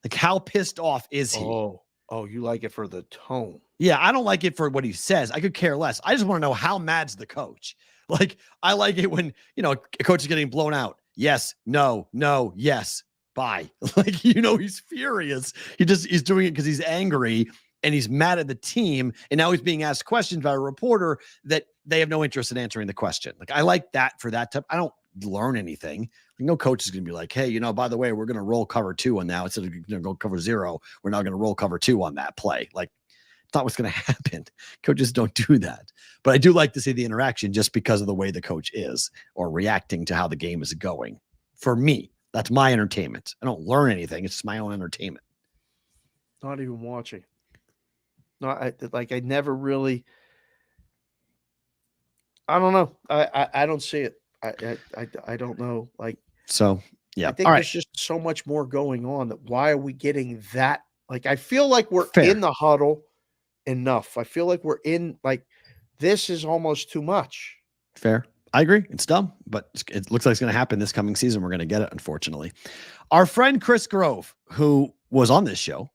Speaker 6: Like how pissed off is he?
Speaker 7: Oh, you like it for the tone.
Speaker 6: Yeah, I don't like it for what he says. I could care less. I just want to know how mad's the coach. Like I like it when a coach is getting blown out. Yes, no, yes. Bye. Like, he's furious. He's doing it because he's angry and he's mad at the team. And now he's being asked questions by a reporter that they have no interest in answering the question. Like, I like that for that type. I don't learn anything. Like, no coach is going to be like, hey, by the way, we're going to roll cover 2 on now. Instead of go cover 0, we're now going to roll cover 2 on that play. Like, it's not what's going to happen. Coaches don't do that. But I do like to see the interaction just because of the way the coach is or reacting to how the game is going. For me, that's my entertainment. I don't learn anything. It's just my own entertainment.
Speaker 7: Not even watching. No, I never really. I don't know. I don't see it. I don't know. Like,
Speaker 6: so, yeah.
Speaker 7: I think there's just so much more going on. That why are we getting that? Like, I feel like we're in the huddle enough. I feel like we're in, like, this is almost too much.
Speaker 6: Fair. I agree. It's dumb, but it looks like it's going to happen this coming season. We're going to get it, unfortunately. Our friend Chris Grove, who was on this show,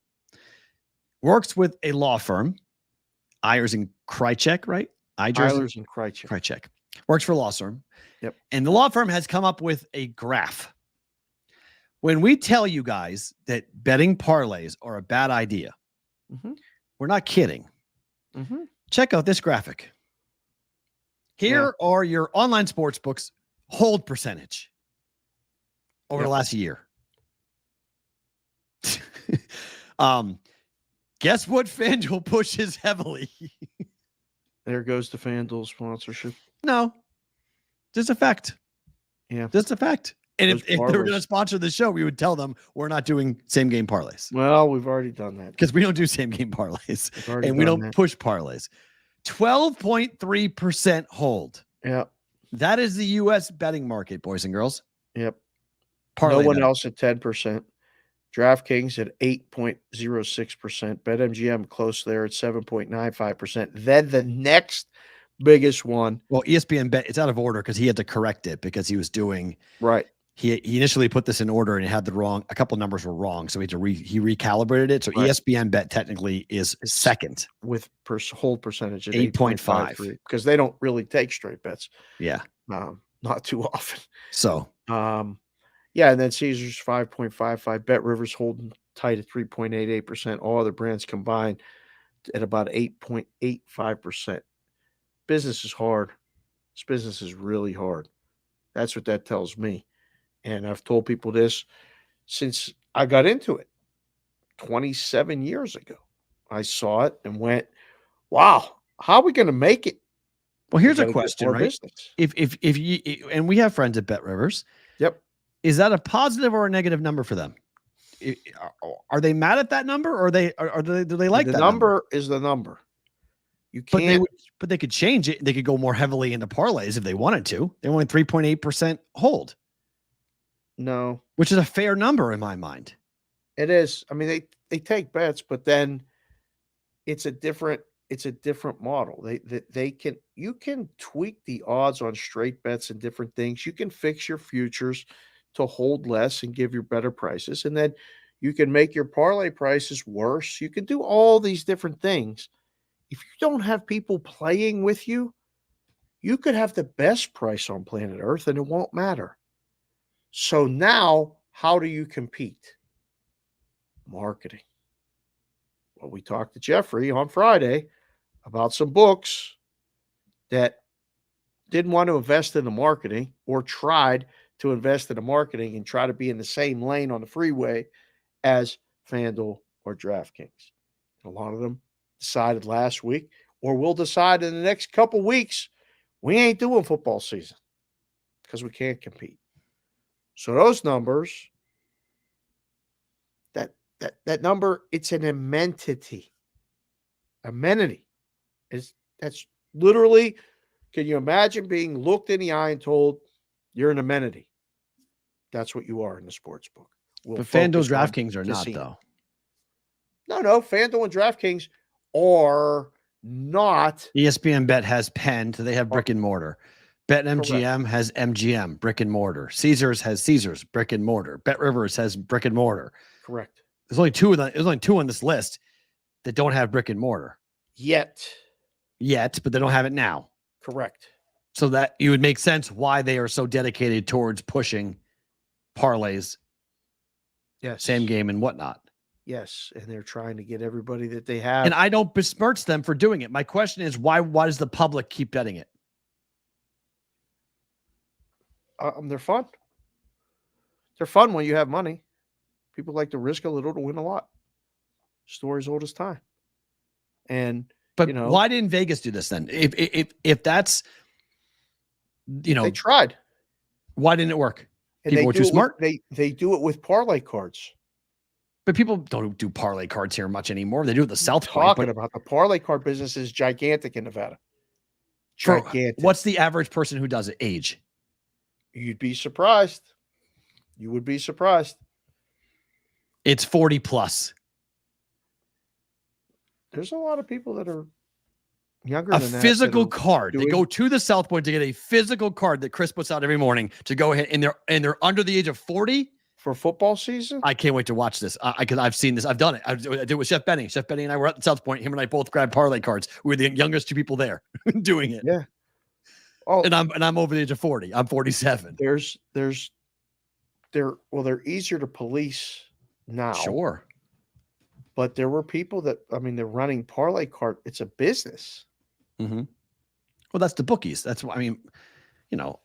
Speaker 6: works with a law firm, Ayers and Krychek, right?
Speaker 7: Ayers and Krychek.
Speaker 6: Works for a law firm.
Speaker 7: Yep.
Speaker 6: And the law firm has come up with a graph. When we tell you guys that betting parlays are a bad idea, we're not kidding. Check out this graphic. Here are your online sports books hold percentage over the last year. Guess what FanDuel pushes heavily?
Speaker 7: There goes the FanDuel sponsorship.
Speaker 6: No, just a fact.
Speaker 7: Yeah,
Speaker 6: just a fact. And if they were going to
Speaker 7: parlays.
Speaker 6: sponsor the show, we would tell them we're not doing same game parlays
Speaker 7: Well, we've already done that.
Speaker 6: because we don't do same game parlays
Speaker 7: We've already
Speaker 6: and we
Speaker 7: done
Speaker 6: don't
Speaker 7: that.
Speaker 6: push parlays. 12.3% hold.
Speaker 7: Yeah.
Speaker 6: That is the U.S. betting market, boys and girls.
Speaker 7: Yep.
Speaker 6: Parlay
Speaker 7: no one
Speaker 6: them.
Speaker 7: else at 10%. DraftKings at 8.06%. BetMGM close there at 7.95%. Then the next biggest one.
Speaker 6: Well, ESPN bet it's out of order because he had to correct it because he was doing
Speaker 7: Right.
Speaker 6: He initially put this in order and it had a couple numbers were wrong, so he had to he recalibrated it. So
Speaker 7: Right.
Speaker 6: ESPN bet technically is second
Speaker 7: with hold percentage at
Speaker 6: 8.5
Speaker 7: because they don't really take straight bets.
Speaker 6: Yeah,
Speaker 7: not too often.
Speaker 6: So
Speaker 7: yeah, and then Caesars 5.55. Bet Rivers holding tight at 3.88%. All other brands combined at about 8.85%. Business is hard. This business is really hard. That's what that tells me. And I've told people this since I got into it 27 years ago. I saw it and went, wow, how are we going to make it?
Speaker 6: Well, here's a question, right?
Speaker 7: Business.
Speaker 6: If you and we have friends at Bet Rivers.
Speaker 7: Yep.
Speaker 6: Is that a positive or a negative number for them? Are they mad at that number, or do they like
Speaker 7: the
Speaker 6: that
Speaker 7: number? Is the number? You can't.
Speaker 6: But they could change it. They could go more heavily into parlays if they wanted to. They only 3.8% hold.
Speaker 7: No,
Speaker 6: which is a fair number in my mind.
Speaker 7: It is. I mean, they take bets, but then it's a different model. You can tweak the odds on straight bets and different things. You can fix your futures to hold less and give you better prices, and then you can make your parlay prices worse. You can do all these different things. If you don't have people playing with you, you could have the best price on planet Earth and it won't matter. So now, how do you compete? Marketing. Well, we talked to Jeffrey on Friday about some books that didn't want to invest in the marketing or tried to invest in the marketing and try to be in the same lane on the freeway as FanDuel or DraftKings. A lot of them decided last week, or will decide in the next couple weeks, we ain't doing football season because we can't compete. So those numbers, that number, it's an amenity. That's literally, can you imagine being looked in the eye and told you're an amenity? That's what you are in the sports book.
Speaker 6: But FanDuel, DraftKings are not, though.
Speaker 7: No. FanDuel and DraftKings are not.
Speaker 6: ESPN Bet has Penn, so they have brick and mortar. BetMGM has MGM, brick and mortar. Caesars has Caesars, brick and mortar. Bet Rivers has brick and mortar.
Speaker 7: Correct.
Speaker 6: There's only two on this list that don't have brick and mortar
Speaker 7: yet,
Speaker 6: but they don't have it now.
Speaker 7: Correct.
Speaker 6: So that you would make sense why they are so dedicated towards pushing parlays, same game and whatnot.
Speaker 7: Yes, and they're trying to get everybody that they have.
Speaker 6: And I don't besmirch them for doing it. My question is, why does the public keep betting it?
Speaker 7: They're fun. They're fun when you have money. People like to risk a little to win a lot. Story's old as time. But
Speaker 6: why didn't Vegas do this then? If that's,
Speaker 7: they tried.
Speaker 6: Why didn't it work?
Speaker 7: And
Speaker 6: people were too smart.
Speaker 7: They do it with parlay cards.
Speaker 6: But people don't do parlay cards here much anymore. They do it the South Point.
Speaker 7: Talking about the parlay card business is gigantic in Nevada. Gigantic.
Speaker 6: What's the average person who does it? Age?
Speaker 7: You'd be surprised. You would be surprised.
Speaker 6: It's 40 plus.
Speaker 7: There's a lot of people that are younger than that.
Speaker 6: A physical card.
Speaker 7: They
Speaker 6: go to the South Point to get a physical card that Chris puts out every morning to go ahead, and they're under the age of 40
Speaker 7: for football season.
Speaker 6: I can't wait to watch this because I've seen this. I've done it. I did it with Chef Benny. Chef Benny and I were at the South Point. Him and I both grabbed parlay cards. We were the youngest two people there doing it.
Speaker 7: Yeah. Oh,
Speaker 6: and I'm over the age of 40. I'm 47.
Speaker 7: They're easier to police now.
Speaker 6: Sure.
Speaker 7: But there were people that, they're running parlay card. It's a business.
Speaker 6: Mm-hmm. Well, that's the bookies. That's what I mean.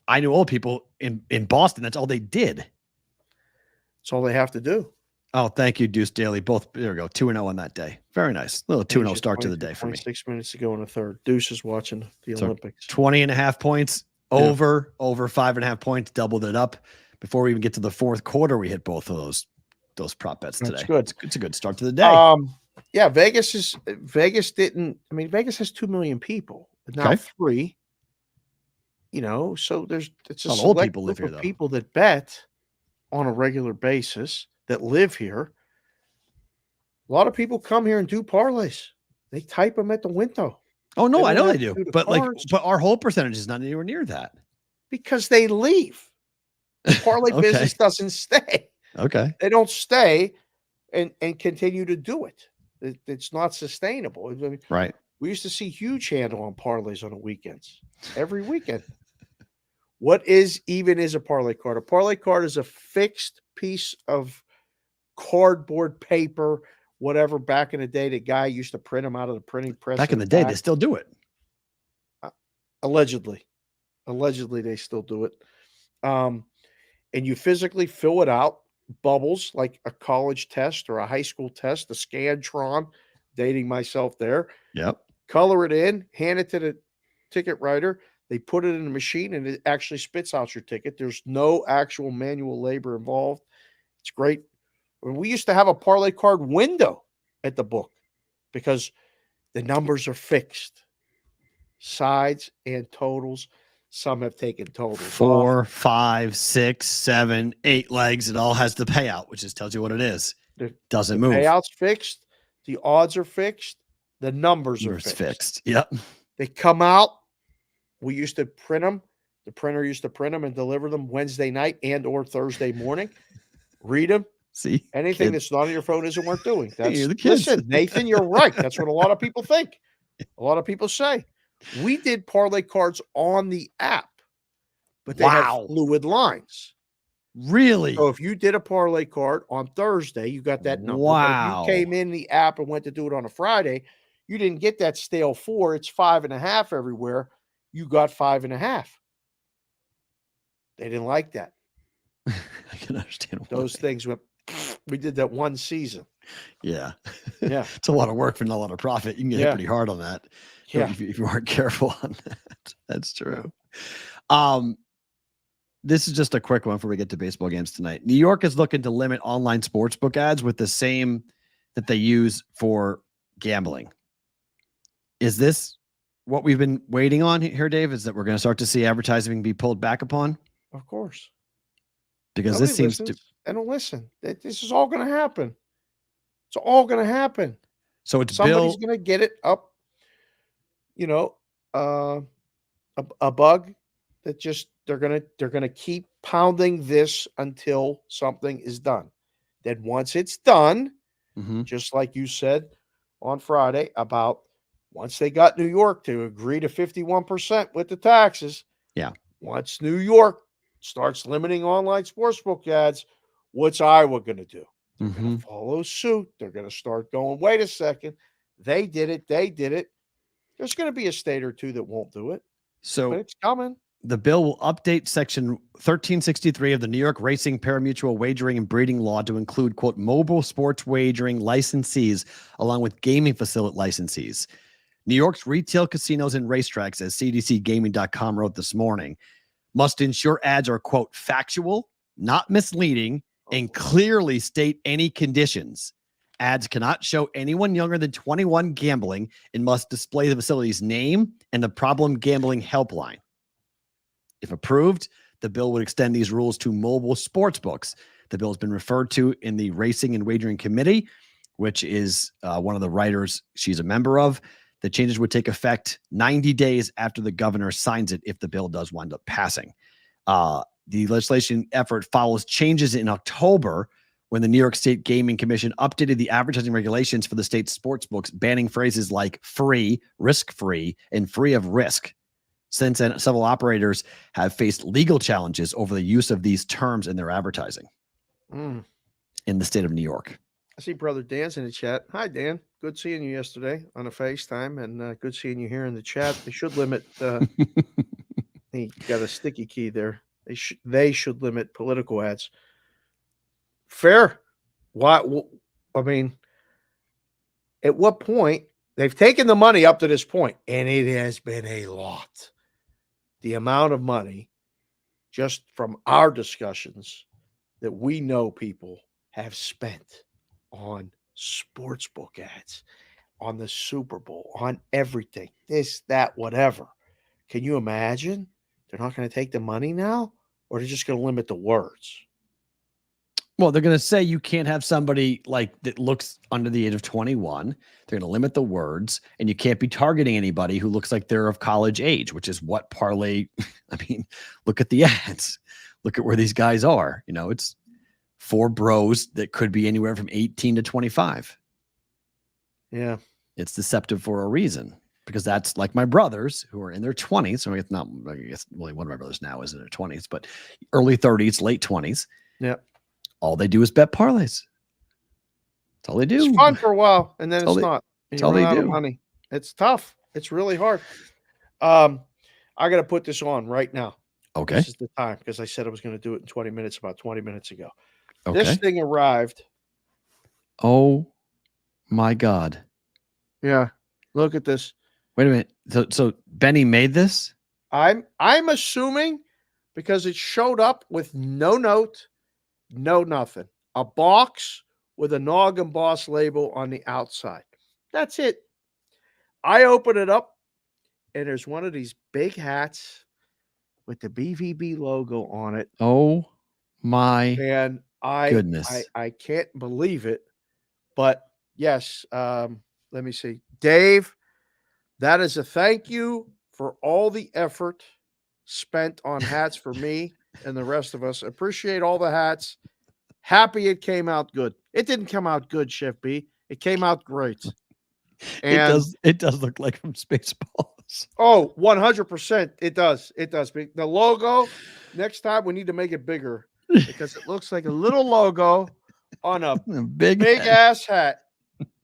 Speaker 6: I knew old people in Boston. That's all they did.
Speaker 7: That's all they have to do.
Speaker 6: Oh, thank you, Deuce Daly. Both, there we go. 2-0 on that day. Very nice. Little 2-0 start to the day for me.
Speaker 7: 6 minutes to go in the third. Deuce is watching the Olympics.
Speaker 6: 20.5 points, over 5.5 points, doubled it up. Before we even get to the fourth quarter, we hit both of those prop bets today.
Speaker 7: That's good.
Speaker 6: It's a good start to the day.
Speaker 7: Vegas has 2 million people, but now 3. So it's a
Speaker 6: old
Speaker 7: select
Speaker 6: people live
Speaker 7: group
Speaker 6: here,
Speaker 7: of
Speaker 6: though.
Speaker 7: people that bet on a regular basis that live here. A lot of people come here and do parlays. They type them at the window.
Speaker 6: Oh no, I know they do, but
Speaker 7: cards.
Speaker 6: but our whole percentage is not anywhere near that
Speaker 7: because they leave. The parlay business doesn't stay.
Speaker 6: Okay,
Speaker 7: they don't stay and continue to do it. It's not sustainable. I mean,
Speaker 6: right.
Speaker 7: We used to see huge handle on parlays on the weekends, every weekend. What is a parlay card? A parlay card is a fixed piece of cardboard paper, whatever. Back in the day, the guy used to print them out of the printing press.
Speaker 6: Back in the day, they still do it.
Speaker 7: Allegedly, they still do it. And you physically fill it out, bubbles like a college test or a high school test, a Scantron, dating myself there.
Speaker 6: Yep.
Speaker 7: Color it in, hand it to the ticket writer. They put it in the machine and it actually spits out your ticket. There's no actual manual labor involved. It's great. We used to have a parlay card window at the book because the numbers are fixed. Sides and totals. Some have taken totals.
Speaker 6: 4, 5, 6, 7, 8 legs. It all has the payout, which just tells you what it is. Doesn't move.
Speaker 7: Payout's fixed. The odds are fixed. The numbers are fixed.
Speaker 6: Yep.
Speaker 7: They come out. We used to print them. The printer used to print them and deliver them Wednesday night and or Thursday morning. Read them.
Speaker 6: See,
Speaker 7: anything that's not on your phone isn't worth doing. That's
Speaker 6: you're the kids.
Speaker 7: Listen, Nathan, you're right. That's what a lot of people think. A lot of people say. We did parlay cards on the app, but they have fluid lines.
Speaker 6: Really?
Speaker 7: So if you did a parlay card on Thursday, you got that number.
Speaker 6: Wow.
Speaker 7: But if you came in the app and went to do it on a Friday, you didn't get that stale 4. It's 5.5 everywhere. You got 5.5. They didn't like that.
Speaker 6: I can understand
Speaker 7: those things went. We did that one season.
Speaker 6: Yeah.
Speaker 7: Yeah.
Speaker 6: It's a lot of work for not a lot of profit. You can get hit pretty hard on that.
Speaker 7: Yeah.
Speaker 6: If you aren't careful on that. That's true. This is just a quick one before we get to baseball games tonight. New York is looking to limit online sportsbook ads with the same that they use for gambling. Is this what we've been waiting on here, Dave? Is that we're going to start to see advertising be pulled back upon?
Speaker 7: Of course.
Speaker 6: Because
Speaker 7: Nobody
Speaker 6: this seems
Speaker 7: listens. I don't listen. This is all going to happen. It's all going to happen.
Speaker 6: So it's
Speaker 7: somebody's going to get it up. A bug that just they're gonna keep pounding this until something is done. Then once it's done, just like you said on Friday about once they got New York to agree to 51% with the taxes.
Speaker 6: Yeah.
Speaker 7: Once New York starts limiting online sportsbook ads, what's Iowa going to do? They're going to follow suit. They're going to start going, wait a second. They did it. There's going to be a state or two that won't do it.
Speaker 6: So
Speaker 7: but it's coming.
Speaker 6: The bill will update section 1363 of the New York Racing Parimutuel Wagering and Breeding Law to include, quote, mobile sports wagering licensees along with gaming facility licensees. New York's retail casinos and racetracks, as cdcgaming.com wrote this morning, must ensure ads are, quote, factual, not misleading, and clearly state any conditions. Ads cannot show anyone younger than 21 gambling and must display the facility's name and the problem gambling helpline. If approved, the bill would extend these rules to mobile sports books. The bill has been referred to in the Racing and Wagering Committee, which is one of the writers she's a member of. The changes would take effect 90 days after the governor signs it if the bill does wind up passing. The legislation effort follows changes in October when the New York State Gaming Commission updated the advertising regulations for the state's sports books, banning phrases like free, risk-free, and free of risk. Since then, several operators have faced legal challenges over the use of these terms in their advertising in the state of New York.
Speaker 7: I see Brother Dan's in the chat. Hi, Dan. Good seeing you yesterday on a FaceTime, and good seeing you here in the chat. They should limit. He got a sticky key there. They should limit political ads. Fair. Why? I mean, at what point they've taken the money up to this point, and it has been a lot. The amount of money, just from our discussions, that we know people have spent on sportsbook ads, on the Super Bowl, on everything, this, that, whatever. Can you imagine? They're not going to take the money now, or they're just going to limit the words.
Speaker 6: Well, they're going to say you can't have somebody like that looks under the age of 21. They're going to limit the words, and you can't be targeting anybody who looks like they're of college age, which is what parlay. I mean, look at the ads. Look at where these guys are. You know, it's 4 bros that could be anywhere from 18 to 25.
Speaker 7: Yeah.
Speaker 6: It's deceptive for a reason, because that's like my brothers who are in their 20s. So it's not, I guess, well, one of my brothers now is in their 20s, but early 30s, late 20s.
Speaker 7: Yeah.
Speaker 6: All they do is bet parlays. That's all they do.
Speaker 7: It's fun for a while, and then
Speaker 6: That's
Speaker 7: it's
Speaker 6: all
Speaker 7: not.
Speaker 6: that's
Speaker 7: You
Speaker 6: all
Speaker 7: run
Speaker 6: they
Speaker 7: out of
Speaker 6: do.
Speaker 7: money. It's tough. It's really hard. I got to put this on right now.
Speaker 6: Okay.
Speaker 7: This is the time, because I said I was going to do it in 20 minutes, about 20 minutes ago.
Speaker 6: Okay.
Speaker 7: This thing arrived.
Speaker 6: Oh my God.
Speaker 7: Yeah. Look at this.
Speaker 6: Wait a minute. So Benny made this?
Speaker 7: I'm assuming, because it showed up with no note, no nothing. A box with a Noggin Boss label on the outside. That's it. I open it up, and there's one of these big hats with the BVB logo on it.
Speaker 6: Oh my
Speaker 7: And
Speaker 6: goodness.
Speaker 7: I can't believe it. But yes, let me see. Dave, that is a thank you for all the effort spent on hats for me and the rest of us. Appreciate all the hats. Happy it came out good. It didn't come out good, Chef B. It came out great. And
Speaker 6: it does look like from Spaceballs.
Speaker 7: oh, 100%. It does. It does. The logo, next time we need to make it bigger, because it looks like a little logo on a
Speaker 6: Big
Speaker 7: ass hat.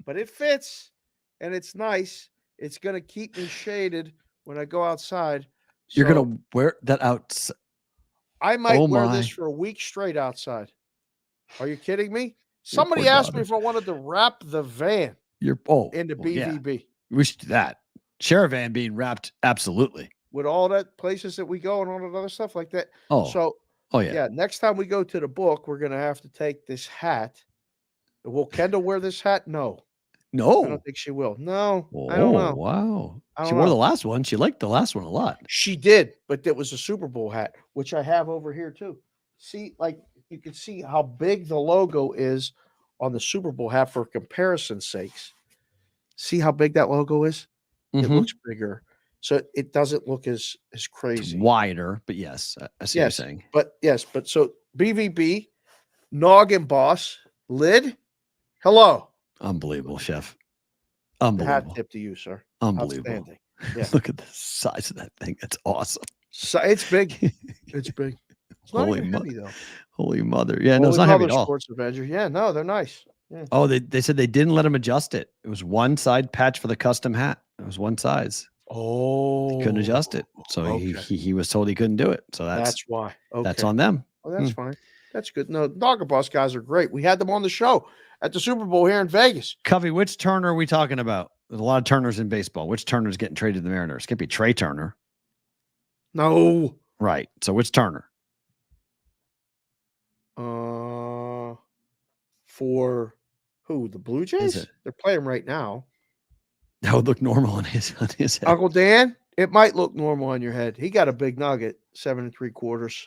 Speaker 7: But it fits, and it's nice. It's going to keep me shaded when I go outside.
Speaker 6: You're
Speaker 7: So
Speaker 6: going to wear that out.
Speaker 7: I might
Speaker 6: Oh
Speaker 7: wear
Speaker 6: my.
Speaker 7: this for a week straight outside. Are you kidding me? Somebody
Speaker 6: poor
Speaker 7: asked me
Speaker 6: daughter.
Speaker 7: if I wanted to wrap the van in the
Speaker 6: yeah.
Speaker 7: BVB.
Speaker 6: We should do that. Sheravan being wrapped. Absolutely.
Speaker 7: With all that places that we go and all that other stuff like that.
Speaker 6: Oh,
Speaker 7: So
Speaker 6: yeah.
Speaker 7: yeah, next time we go to the book, we're going to have to take this hat. Will Kendall wear this hat? No. I don't
Speaker 6: No.
Speaker 7: think she will. No, I don't know.
Speaker 6: Wow.
Speaker 7: I
Speaker 6: She
Speaker 7: don't
Speaker 6: wore
Speaker 7: know.
Speaker 6: the last one. She liked the last one a lot.
Speaker 7: She did, but it was a Super Bowl hat, which I have over here too. See, like you can see how big the logo is on the Super Bowl hat for comparison's sakes. See how big that logo is? It
Speaker 6: Mhm.
Speaker 7: looks bigger. So it doesn't look as
Speaker 6: It's
Speaker 7: crazy.
Speaker 6: wider, but yes, I see what you're saying.
Speaker 7: But so BVB, Noggin Boss, lid. Hello.
Speaker 6: Unbelievable, Chef.
Speaker 7: Hat
Speaker 6: Unbelievable.
Speaker 7: tip to you, sir.
Speaker 6: Unbelievable.
Speaker 7: Outstanding. Yeah.
Speaker 6: Look at the size of that thing. That's awesome.
Speaker 7: So it's big. It's big. It's not
Speaker 6: Holy
Speaker 7: even
Speaker 6: mo-
Speaker 7: heavy though.
Speaker 6: Holy mother. Yeah, no, it's
Speaker 7: Holy
Speaker 6: not heavy
Speaker 7: Mother
Speaker 6: at all.
Speaker 7: Sports Avenger. Yeah, no, they're nice. Yeah.
Speaker 6: Oh, they said they didn't let him adjust it. It was one side patch for the custom hat. It was one size.
Speaker 7: Oh,
Speaker 6: He couldn't adjust it. So
Speaker 7: okay.
Speaker 6: he was told he couldn't do it. So
Speaker 7: That's why. Okay.
Speaker 6: that's on them.
Speaker 7: Oh, that's fine. That's good. No, Dogger Boss guys are great. We had them on the show at the Super Bowl here in Vegas.
Speaker 6: Covey, which Turner are we talking about? There's a lot of Turners in baseball. Which Turner's getting traded to the Mariners? It can't be Trey Turner.
Speaker 7: No.
Speaker 6: Right. So which Turner?
Speaker 7: For who? The Blue Jays?
Speaker 6: it?
Speaker 7: They're playing right now.
Speaker 6: That would look normal on his head.
Speaker 7: Uncle Dan, it might look normal on your head. He got a big nugget, 7 3/4.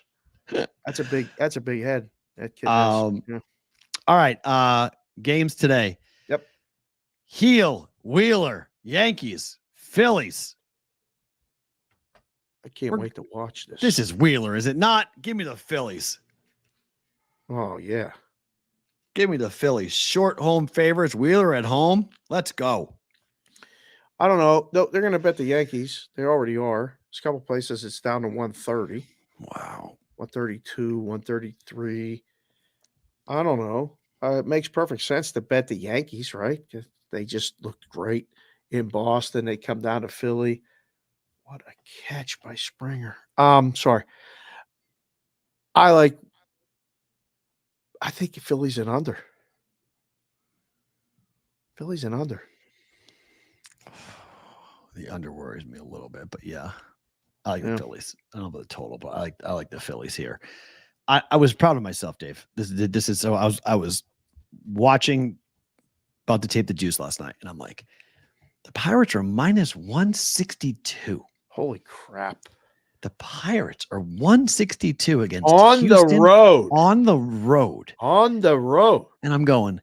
Speaker 7: That's a big head. That kid has. Yeah.
Speaker 6: All right. Games today.
Speaker 7: Yep.
Speaker 6: Heel, Wheeler, Yankees, Phillies.
Speaker 7: I can't wait to watch this.
Speaker 6: This is Wheeler, is it not? Give me the Phillies.
Speaker 7: Oh, yeah.
Speaker 6: Give me the Phillies. Short home favorites. Wheeler at home. Let's go.
Speaker 7: I don't know. They're going to bet the Yankees. They already are. There's a couple places it's down to 130.
Speaker 6: Wow.
Speaker 7: 132, 133. I don't know. It makes perfect sense to bet the Yankees, right? They just looked great in Boston. They come down to Philly. What a catch by Springer. Sorry. I think Philly's an under. Philly's an under.
Speaker 6: The under worries me a little bit, but yeah. I like the Phillies. I don't know about the total, but I like the Phillies here. I was proud of myself, Dave. This is so I was watching about to tape the juice last night, and I'm like, the Pirates are minus 162.
Speaker 7: Holy crap.
Speaker 6: The Pirates are 162 against
Speaker 7: on
Speaker 6: Houston
Speaker 7: the road.
Speaker 6: On the road.
Speaker 7: On the road.
Speaker 6: And I'm going,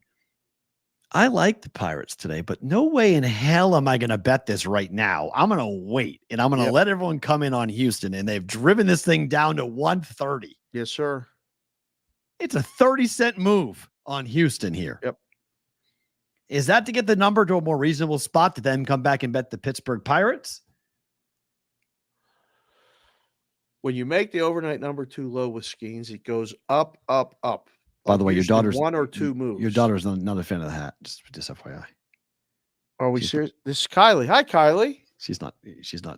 Speaker 6: I like the Pirates today, but no way in hell am I going to bet this right now. I'm going to wait, and I'm going to let everyone come in on Houston, and they've driven this thing down to 130.
Speaker 7: Yes, sir.
Speaker 6: It's a 30-cent move on Houston here.
Speaker 7: Yep.
Speaker 6: Is that to get the number to a more reasonable spot to then come back and bet the Pittsburgh Pirates?
Speaker 7: When you make the overnight number too low with Skeens, it goes up, up, up.
Speaker 6: By the way, your daughter's
Speaker 7: one or two moves.
Speaker 6: Your daughter's not a fan of the hat. Just FYI.
Speaker 7: Are we serious? This is Kylie. Hi, Kylie.
Speaker 6: She's not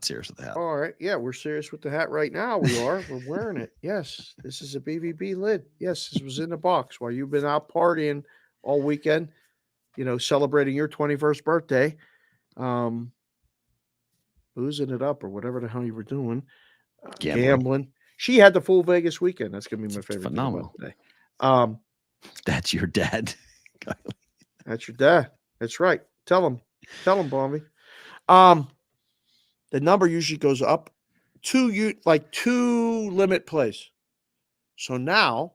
Speaker 6: serious with the hat.
Speaker 7: All right. Yeah, we're serious with the hat right now. We are. We're wearing it. Yes. This is a BVB lid. Yes, this was in the box while you've been out partying all weekend, celebrating your 21st birthday. Boozing it up or whatever the hell you were doing. Gambling. She had the full Vegas weekend. That's gonna be my favorite.
Speaker 6: Phenomenal.
Speaker 7: Thing today.
Speaker 6: That's your dad.
Speaker 7: That's your dad. That's right. Tell him, Bombi. The number usually goes up two limit plays. So now,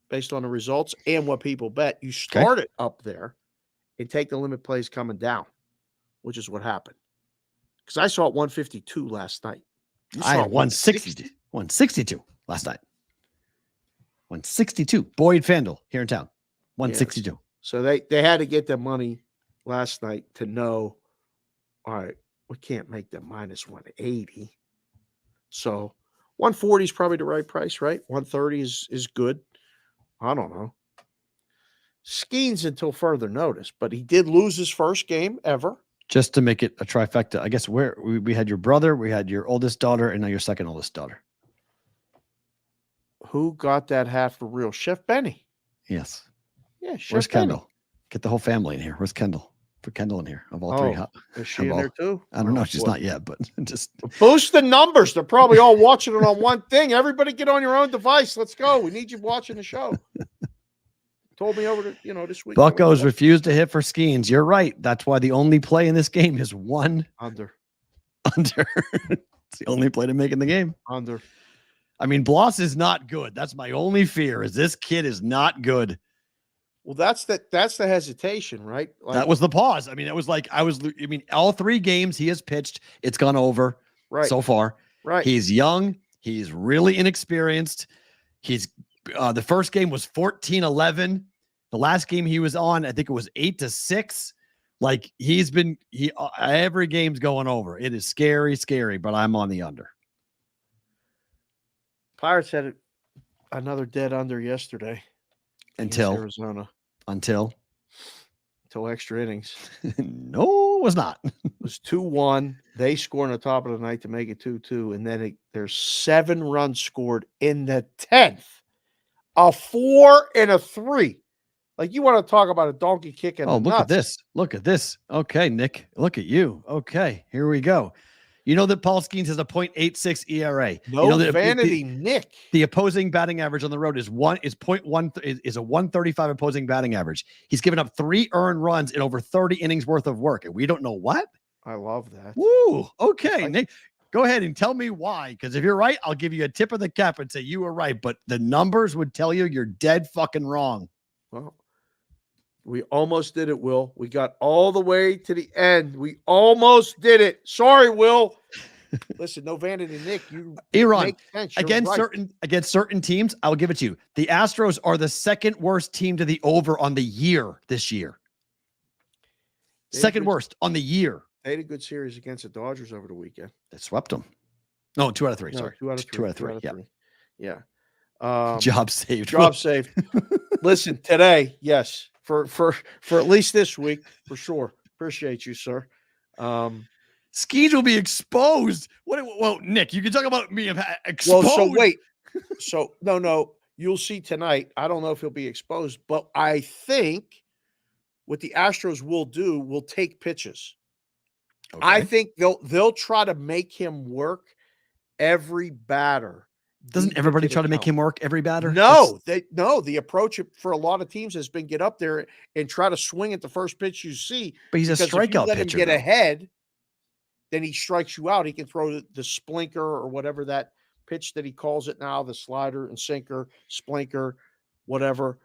Speaker 7: based on the results and what people bet, you start it up there and take the limit plays coming down, which is what happened. Because I saw it 152 last night.
Speaker 6: I had 162 last night. 162. Boyd Fandle here in town. 162.
Speaker 7: Yes. So they had to get the money last night to know, all right, we can't make them minus 180. So 140 is probably the right price, right? 130 is good. I don't know. Skeens until further notice, but he did lose his first game ever.
Speaker 6: Just to make it a trifecta, I guess where we had your brother, we had your oldest daughter, and now your second oldest daughter.
Speaker 7: Who got that hat for real? Chef Benny.
Speaker 6: Yes.
Speaker 7: Yeah, Chef
Speaker 6: Where's
Speaker 7: Benny.
Speaker 6: Kendall? Get the whole family in here. Where's Kendall? Put Kendall in here of all three.
Speaker 7: Is she in there too?
Speaker 6: I don't know. She's not yet, but just
Speaker 7: boost the numbers. They're probably all watching it on one thing. Everybody get on your own device. Let's go. We need you watching the show. Told me over to, this week.
Speaker 6: Buccos refused to hit for Skeens. You're right. That's why the only play in this game is one
Speaker 7: under.
Speaker 6: It's the only play to make in the game.
Speaker 7: Under.
Speaker 6: I mean, Bloss is not good. That's my only fear. Is this kid is not good.
Speaker 7: Well, that's the hesitation, right?
Speaker 6: That was the pause. I mean, it was like all three games he has pitched, it's gone over so far.
Speaker 7: Right.
Speaker 6: He's young. He's really inexperienced. He's the first game was 14-11. The last game he was on, I think it was 8-6. Like every game's going over. It is scary, but I'm on the under.
Speaker 7: Pirates had another dead under yesterday.
Speaker 6: Until
Speaker 7: Arizona.
Speaker 6: Until
Speaker 7: extra innings.
Speaker 6: No, it was not.
Speaker 7: It was 2-1. They scored on the top of the night to make it 2-2. And then there's 7 runs scored in the 10th. A 4 and a 3. Like, you want to talk about a donkey kick in the nuts.
Speaker 6: Look at this. Okay, Nick. Look at you. Okay, here we go. You know that Paul Skeens has a .86 ERA.
Speaker 7: Vanity, Nick.
Speaker 6: The opposing batting average on the road is 135 opposing batting average. He's given up 3 earned runs in over 30 innings worth of work, and we don't know what.
Speaker 7: I love that.
Speaker 6: Woo. Okay, Nick. Go ahead and tell me why. Because if you're right, I'll give you a tip of the cap and say you were right. But the numbers would tell you you're dead fucking wrong.
Speaker 7: Well, we almost did it, Will. We got all the way to the end. We almost did it. Sorry, Will. Listen, no vanity, Nick. You
Speaker 6: Aaron, against certain teams, I'll give it to you. The Astros are the second worst team to the over on the year this year. Second worst on the year.
Speaker 7: They had a good series against the Dodgers over the weekend.
Speaker 6: They swept them. No, 2 out of 3.
Speaker 7: No,
Speaker 6: sorry.
Speaker 7: 2 out of 3.
Speaker 6: 2 out of 3. Yeah.
Speaker 7: Yeah.
Speaker 6: Job saved.
Speaker 7: Job saved. Listen, today, yes, for at least this week, for sure. Appreciate you, sir.
Speaker 6: Skeens will be exposed. Well, Nick, you can talk about me exposed.
Speaker 7: Well, so wait. So no, you'll see tonight. I don't know if he'll be exposed, but I think what the Astros will take pitches. Okay. I think they'll try to make him work every batter.
Speaker 6: Doesn't everybody try to make him work every batter?
Speaker 7: No, the approach for a lot of teams has been get up there and try to swing at the first pitch you see.
Speaker 6: But he's a strikeout
Speaker 7: let
Speaker 6: pitcher.
Speaker 7: Him get ahead, then he strikes you out. He can throw the splinker or whatever that pitch that he calls it now, the slider and sinker, splinker, whatever.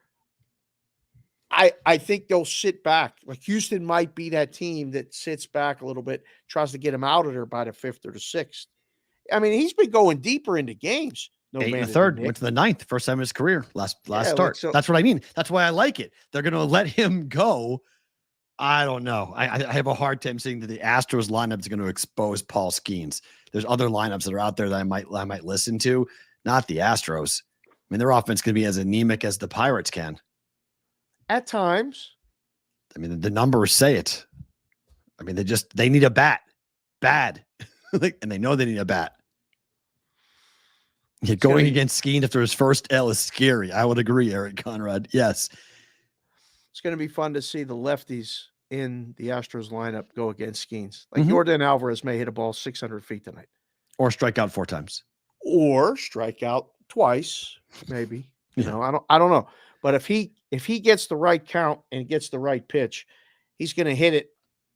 Speaker 7: I think they'll sit back. Like Houston might be that team that sits back a little bit, tries to get him out of there by the 5th or the 6th. I mean, he's been going deeper into games. No
Speaker 6: 8 in the 3rd, went to the 9th, first time in his career, last start.
Speaker 7: Like, so,
Speaker 6: that's what I mean. That's why I like it. They're going to let him go. I don't know. I have a hard time seeing that the Astros lineup is going to expose Paul Skeens. There's other lineups that are out there that I might listen to, not the Astros. I mean, their offense can be as anemic as the Pirates can.
Speaker 7: At times.
Speaker 6: I mean, the numbers say it. I mean, they need a bat. Bad. And they know they need a bat. Yeah, going against Skeens after his first L is scary. I would agree, Eric Conrad. Yes.
Speaker 7: It's going to be fun to see the lefties in the Astros lineup go against Skeens. Like Jordan Alvarez may hit a ball 600 feet tonight.
Speaker 6: Or strike out 4 times.
Speaker 7: Or strike out twice, maybe. You know, I don't know. But if he gets the right count and gets the right pitch, he's going to hit it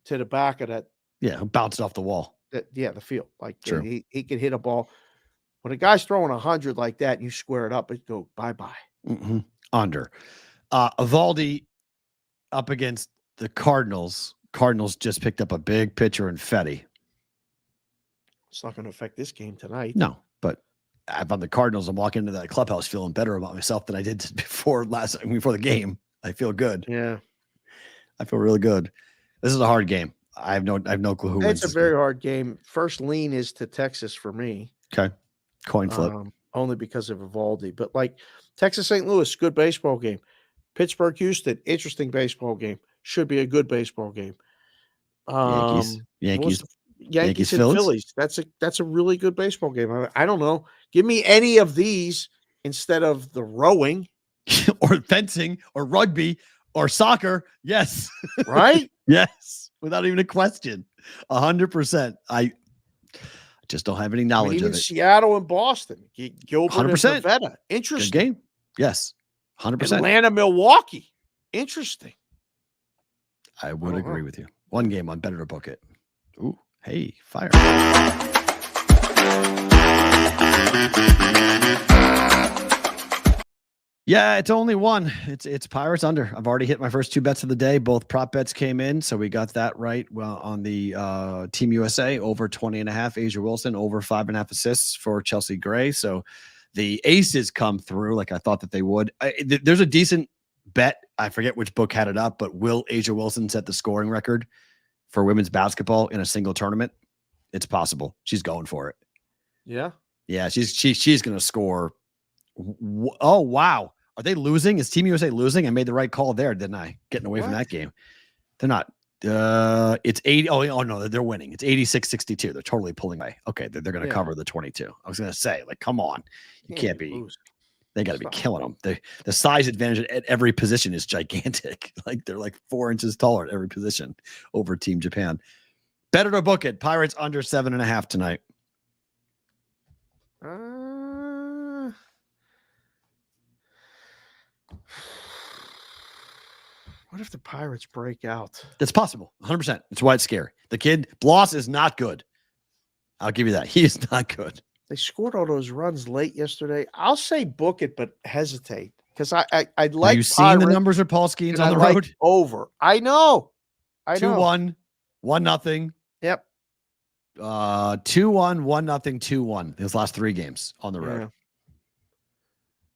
Speaker 7: to the back of that.
Speaker 6: Yeah, bounce it off the wall.
Speaker 7: The field. Like
Speaker 6: he
Speaker 7: could hit a ball. When a guy's throwing 100 like that and you square it up, it go bye-bye.
Speaker 6: Under. Evaldi up against the Cardinals. Cardinals just picked up a big pitcher in Fetty.
Speaker 7: It's not going to affect this game tonight.
Speaker 6: No, but if I'm the Cardinals, I'm walking into that clubhouse feeling better about myself than I did before the game. I feel good.
Speaker 7: Yeah.
Speaker 6: I feel really good. This is a hard game. I have no clue who wins.
Speaker 7: It's a very hard game. First lean is to Texas for me.
Speaker 6: Okay. Coin flip.
Speaker 7: Only because of Evaldi. But like Texas St. Louis, good baseball game. Pittsburgh Houston, interesting baseball game. Should be a good baseball game.
Speaker 6: Yankees
Speaker 7: and Phillies. That's a really good baseball game. I don't know. Give me any of these instead of the rowing.
Speaker 6: Or fencing or rugby or soccer. Yes.
Speaker 7: Right?
Speaker 6: Yes. Without even a question. 100%. I just don't have any knowledge of it.
Speaker 7: Seattle and Boston. Gilbert
Speaker 6: 100%.
Speaker 7: and Pavetta. Interesting.
Speaker 6: Good game. Yes. 100%.
Speaker 7: Atlanta, Milwaukee. Interesting.
Speaker 6: I would agree with you. One game on Better to Book It. Ooh, hey, fire. Yeah, it's only one. It's Pirates under. I've already hit my first 2 bets of the day. Both prop bets came in, so we got that right. Well, on the Team USA, over 20.5. Asia Wilson, over 5.5 assists for Chelsea Gray. So the aces come through like I thought that they would. There's a decent bet. I forget which book had it up, but will Asia Wilson set the scoring record for women's basketball in a single tournament? It's possible. She's going for it.
Speaker 7: Yeah.
Speaker 6: Yeah, she's going to score. Oh, wow. Are they losing? Is Team USA losing? I made the right call there, didn't I? Getting away from that game. They're not. It's 80. Oh, no, they're winning. It's 86-62. They're totally pulling away. Okay, they're going to cover the 22. I was going to say, like, come on. You can't be. Losing. They got to be killing them. The size advantage at every position is gigantic. Like, they're like 4 inches taller at every position over Team Japan. Better to book it. Pirates under 7.5 tonight.
Speaker 7: What if the Pirates break out?
Speaker 6: That's possible. 100%. That's why it's scary. The kid, Bloss, is not good. I'll give you that. He is not good.
Speaker 7: They scored all those runs late yesterday. I'll say book it, but hesitate because I'd like.
Speaker 6: Are you seeing the numbers with Paul Skeens on the road?
Speaker 7: Over. I know.
Speaker 6: 2-1, 1-0.
Speaker 7: Yep.
Speaker 6: 2-1, 1-0, 2-1. His last 3 games on the road.
Speaker 7: Yeah.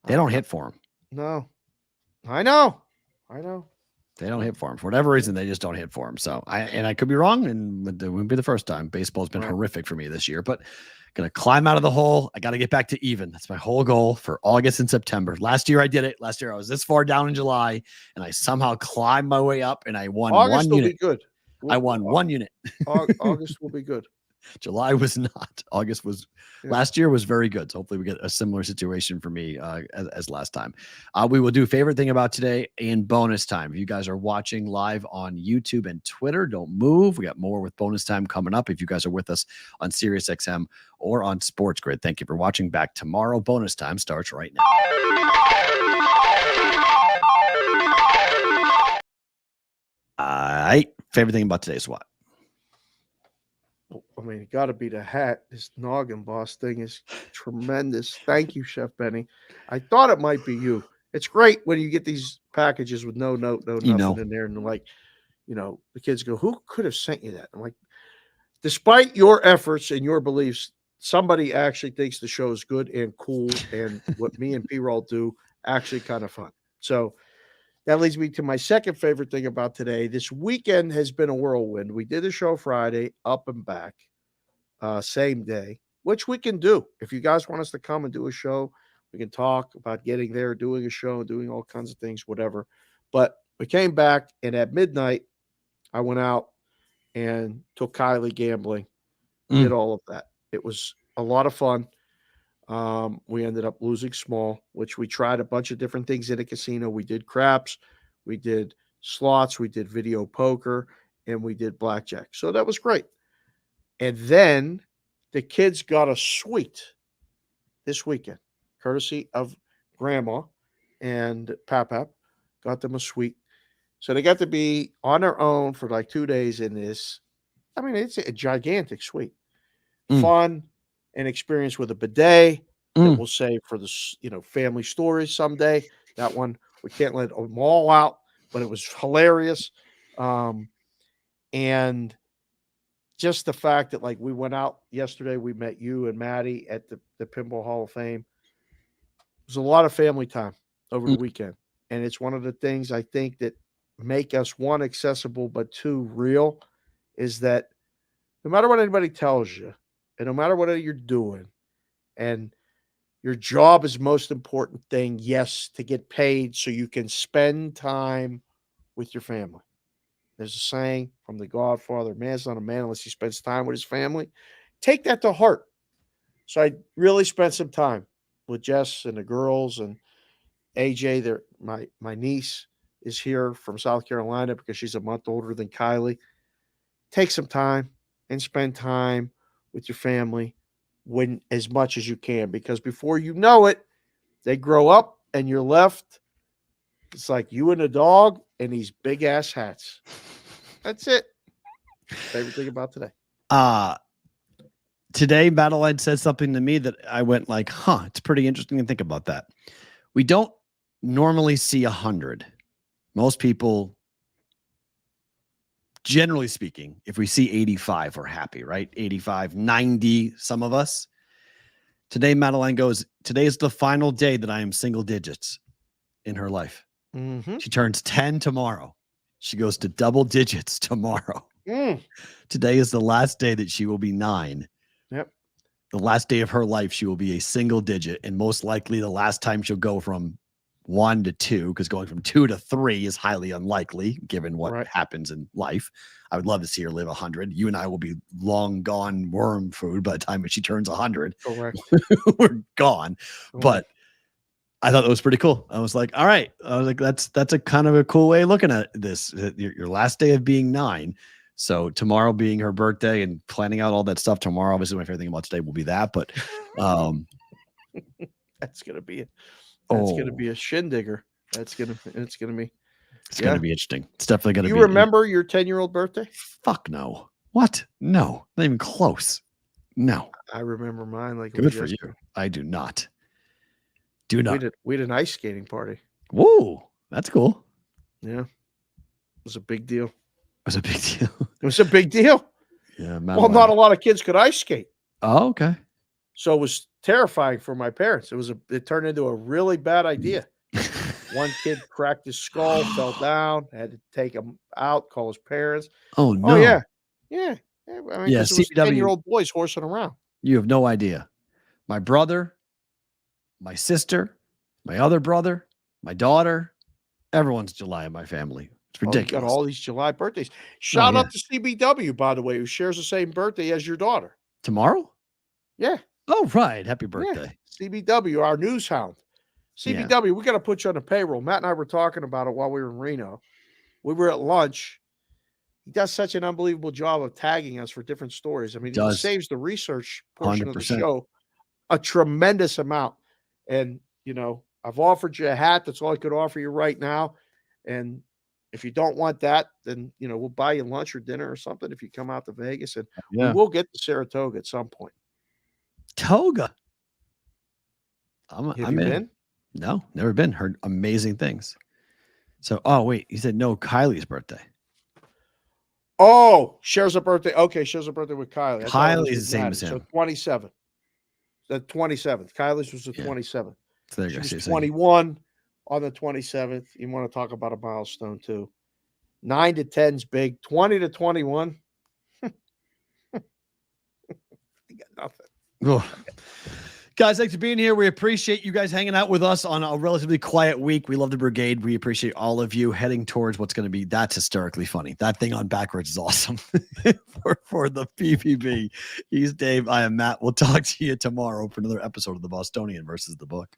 Speaker 6: They don't hit for him.
Speaker 7: No. I know.
Speaker 6: They don't hit for him for whatever reason. They just don't hit for him. So I could be wrong, and it wouldn't be the first time. Baseball's been horrific for me this year, but gonna climb out of the hole. I got to get back to even. That's my whole goal for August and September. Last year I did it. Last year I was this far down in July, and I somehow climbed my way up, and I won
Speaker 7: August
Speaker 6: one
Speaker 7: will
Speaker 6: unit.
Speaker 7: be good.
Speaker 6: I won 1 unit.
Speaker 7: August will be good.
Speaker 6: July was not. August was last year was very good. So hopefully we get a similar situation for me as last time. We will do favorite thing about today and bonus time. If you guys are watching live on YouTube and Twitter, don't move. We got more with bonus time coming up. If you guys are with us on SiriusXM or on Sports Grid, thank you for watching. Back tomorrow. Bonus time starts right now. Favorite thing about today is what?
Speaker 7: I mean, it got to be the hat. This noggin boss thing is tremendous. Thank you, Chef Benny. I thought it might be you. It's great when you get these packages with no note, no nothing in there. And like, the kids go, who could have sent you that? I'm like, despite your efforts and your beliefs, somebody actually thinks the show is good and cool. And what me and P-Roll do actually kind of fun. So that leads me to my second favorite thing about today. This weekend has been a whirlwind. We did a show Friday, up and back, same day, which we can do. If you guys want us to come and do a show, we can talk about getting there, doing a show, doing all kinds of things, whatever. But we came back, and at midnight, I went out and took Kylie gambling, did all of that. It was a lot of fun. We ended up losing small, which we tried a bunch of different things in a casino. We did craps, we did slots, we did video poker, and we did blackjack. So that was great. And then the kids got a suite this weekend, courtesy of Grandma and Pap got them a suite. So they got to be on their own for like 2 days in this. I mean, it's a gigantic suite. Fun. An experience with a bidet that we'll save for the family stories someday. That one we can't let them all out, but it was hilarious. And just the fact that like we went out yesterday, we met you and Maddie at the Pinball Hall of Fame. It was a lot of family time over the weekend, and it's one of the things I think that make us, one, accessible, but two, real, is that no matter what anybody tells you, and no matter what you're doing, and your job is the most important thing, yes, to get paid so you can spend time with your family. There's a saying from The Godfather, man's not a man unless he spends time with his family. Take that to heart. So I really spent some time with Jess and the girls and AJ. My niece is here from South Carolina because she's a month older than Kylie. Take some time and spend time with your family when as much as you can, because before you know it, they grow up and you're left. It's like you and a dog and these big ass hats. That's it. Favorite thing about today.
Speaker 6: Today, Madeline said something to me that I went like, it's pretty interesting to think about that. We don't normally see 100. Most people, generally speaking, if we see 85, we're happy, right? 85, 90, some of us. Today, Madeline goes, today is the final day that I am single digits in her life. She turns 10 tomorrow. She goes to double digits tomorrow. Today is the last day that she will be 9.
Speaker 7: Yep.
Speaker 6: The last day of her life, she will be a single digit, and most likely the last time she'll go from 1 to 2, because going from 2 to 3 is highly unlikely given what happens in life. I would love to see her live 100. You and I will be long gone worm food by the time she turns 100.
Speaker 7: Correct.
Speaker 6: We're gone. But I thought that was pretty cool. I was like, all right. I was like, that's a kind of a cool way of looking at this. Your last day of being 9. So tomorrow being her birthday and planning out all that stuff tomorrow, obviously my favorite thing about today will be that. But
Speaker 7: that's gonna be it. That's gonna be a shindigger. It's gonna be
Speaker 6: interesting. It's definitely gonna be.
Speaker 7: You remember your 10-year-old birthday?
Speaker 6: Fuck no. What? No, not even close. No.
Speaker 7: I remember mine like
Speaker 6: good for you. I do not. Do not.
Speaker 7: We had an ice skating party.
Speaker 6: Whoa, that's cool.
Speaker 7: Yeah. It was a big deal.
Speaker 6: It was a big deal.
Speaker 7: It was a big deal.
Speaker 6: Yeah.
Speaker 7: Well, not a lot of kids could ice skate.
Speaker 6: Oh, okay.
Speaker 7: So it was terrifying for my parents. It turned into a really bad idea. One kid cracked his skull, fell down, had to take him out, call his parents.
Speaker 6: Oh, no.
Speaker 7: Oh, yeah. Yeah. I mean,
Speaker 6: Yeah,
Speaker 7: because it was
Speaker 6: CBW
Speaker 7: 10-year-old boys horsing around.
Speaker 6: You have no idea. My brother, my sister, my other brother, my daughter, everyone's July in my family. It's
Speaker 7: Oh, you
Speaker 6: ridiculous.
Speaker 7: got all these July birthdays. Shout
Speaker 6: yeah.
Speaker 7: out to CBW, by the way, who shares the same birthday as your daughter.
Speaker 6: Tomorrow?
Speaker 7: Yeah.
Speaker 6: Oh, right. Happy birthday.
Speaker 7: Yeah. CBW, our news hound. CBW, we got to put you on the payroll. Matt and I were talking about it while we were in Reno. We were at lunch. He does such an unbelievable job of tagging us for different stories. I mean, he saves the research portion
Speaker 6: 100%.
Speaker 7: of the show a tremendous amount. And, you know, I've offered you a hat. That's all I could offer you right now. And if you don't want that, then, you know, we'll buy you lunch or dinner or something if you come out to Vegas. And we will get to Saratoga at some point.
Speaker 6: Toga.
Speaker 7: Have you been?
Speaker 6: No, never been. Heard amazing things. So, oh, wait. You said no, Kylie's birthday.
Speaker 7: Oh, shares a birthday. Okay, shares a birthday with Kylie.
Speaker 6: Kylie's the same as him.
Speaker 7: So 27. The 27th. Kylie's was the 27th.
Speaker 6: So there you go.
Speaker 7: She was 21 on the 27th. You want to talk about a milestone, too. 9 to 10's big. 20 to 21. You got nothing.
Speaker 6: Oh. Guys, thanks for being here. We appreciate you guys hanging out with us on a relatively quiet week. We love the brigade. We appreciate all of you heading towards what's going to be. That's hysterically funny. That thing on backwards is awesome for the PPB. He's Dave. I am Matt. We'll talk to you tomorrow for another episode of the Bostonian versus the Book.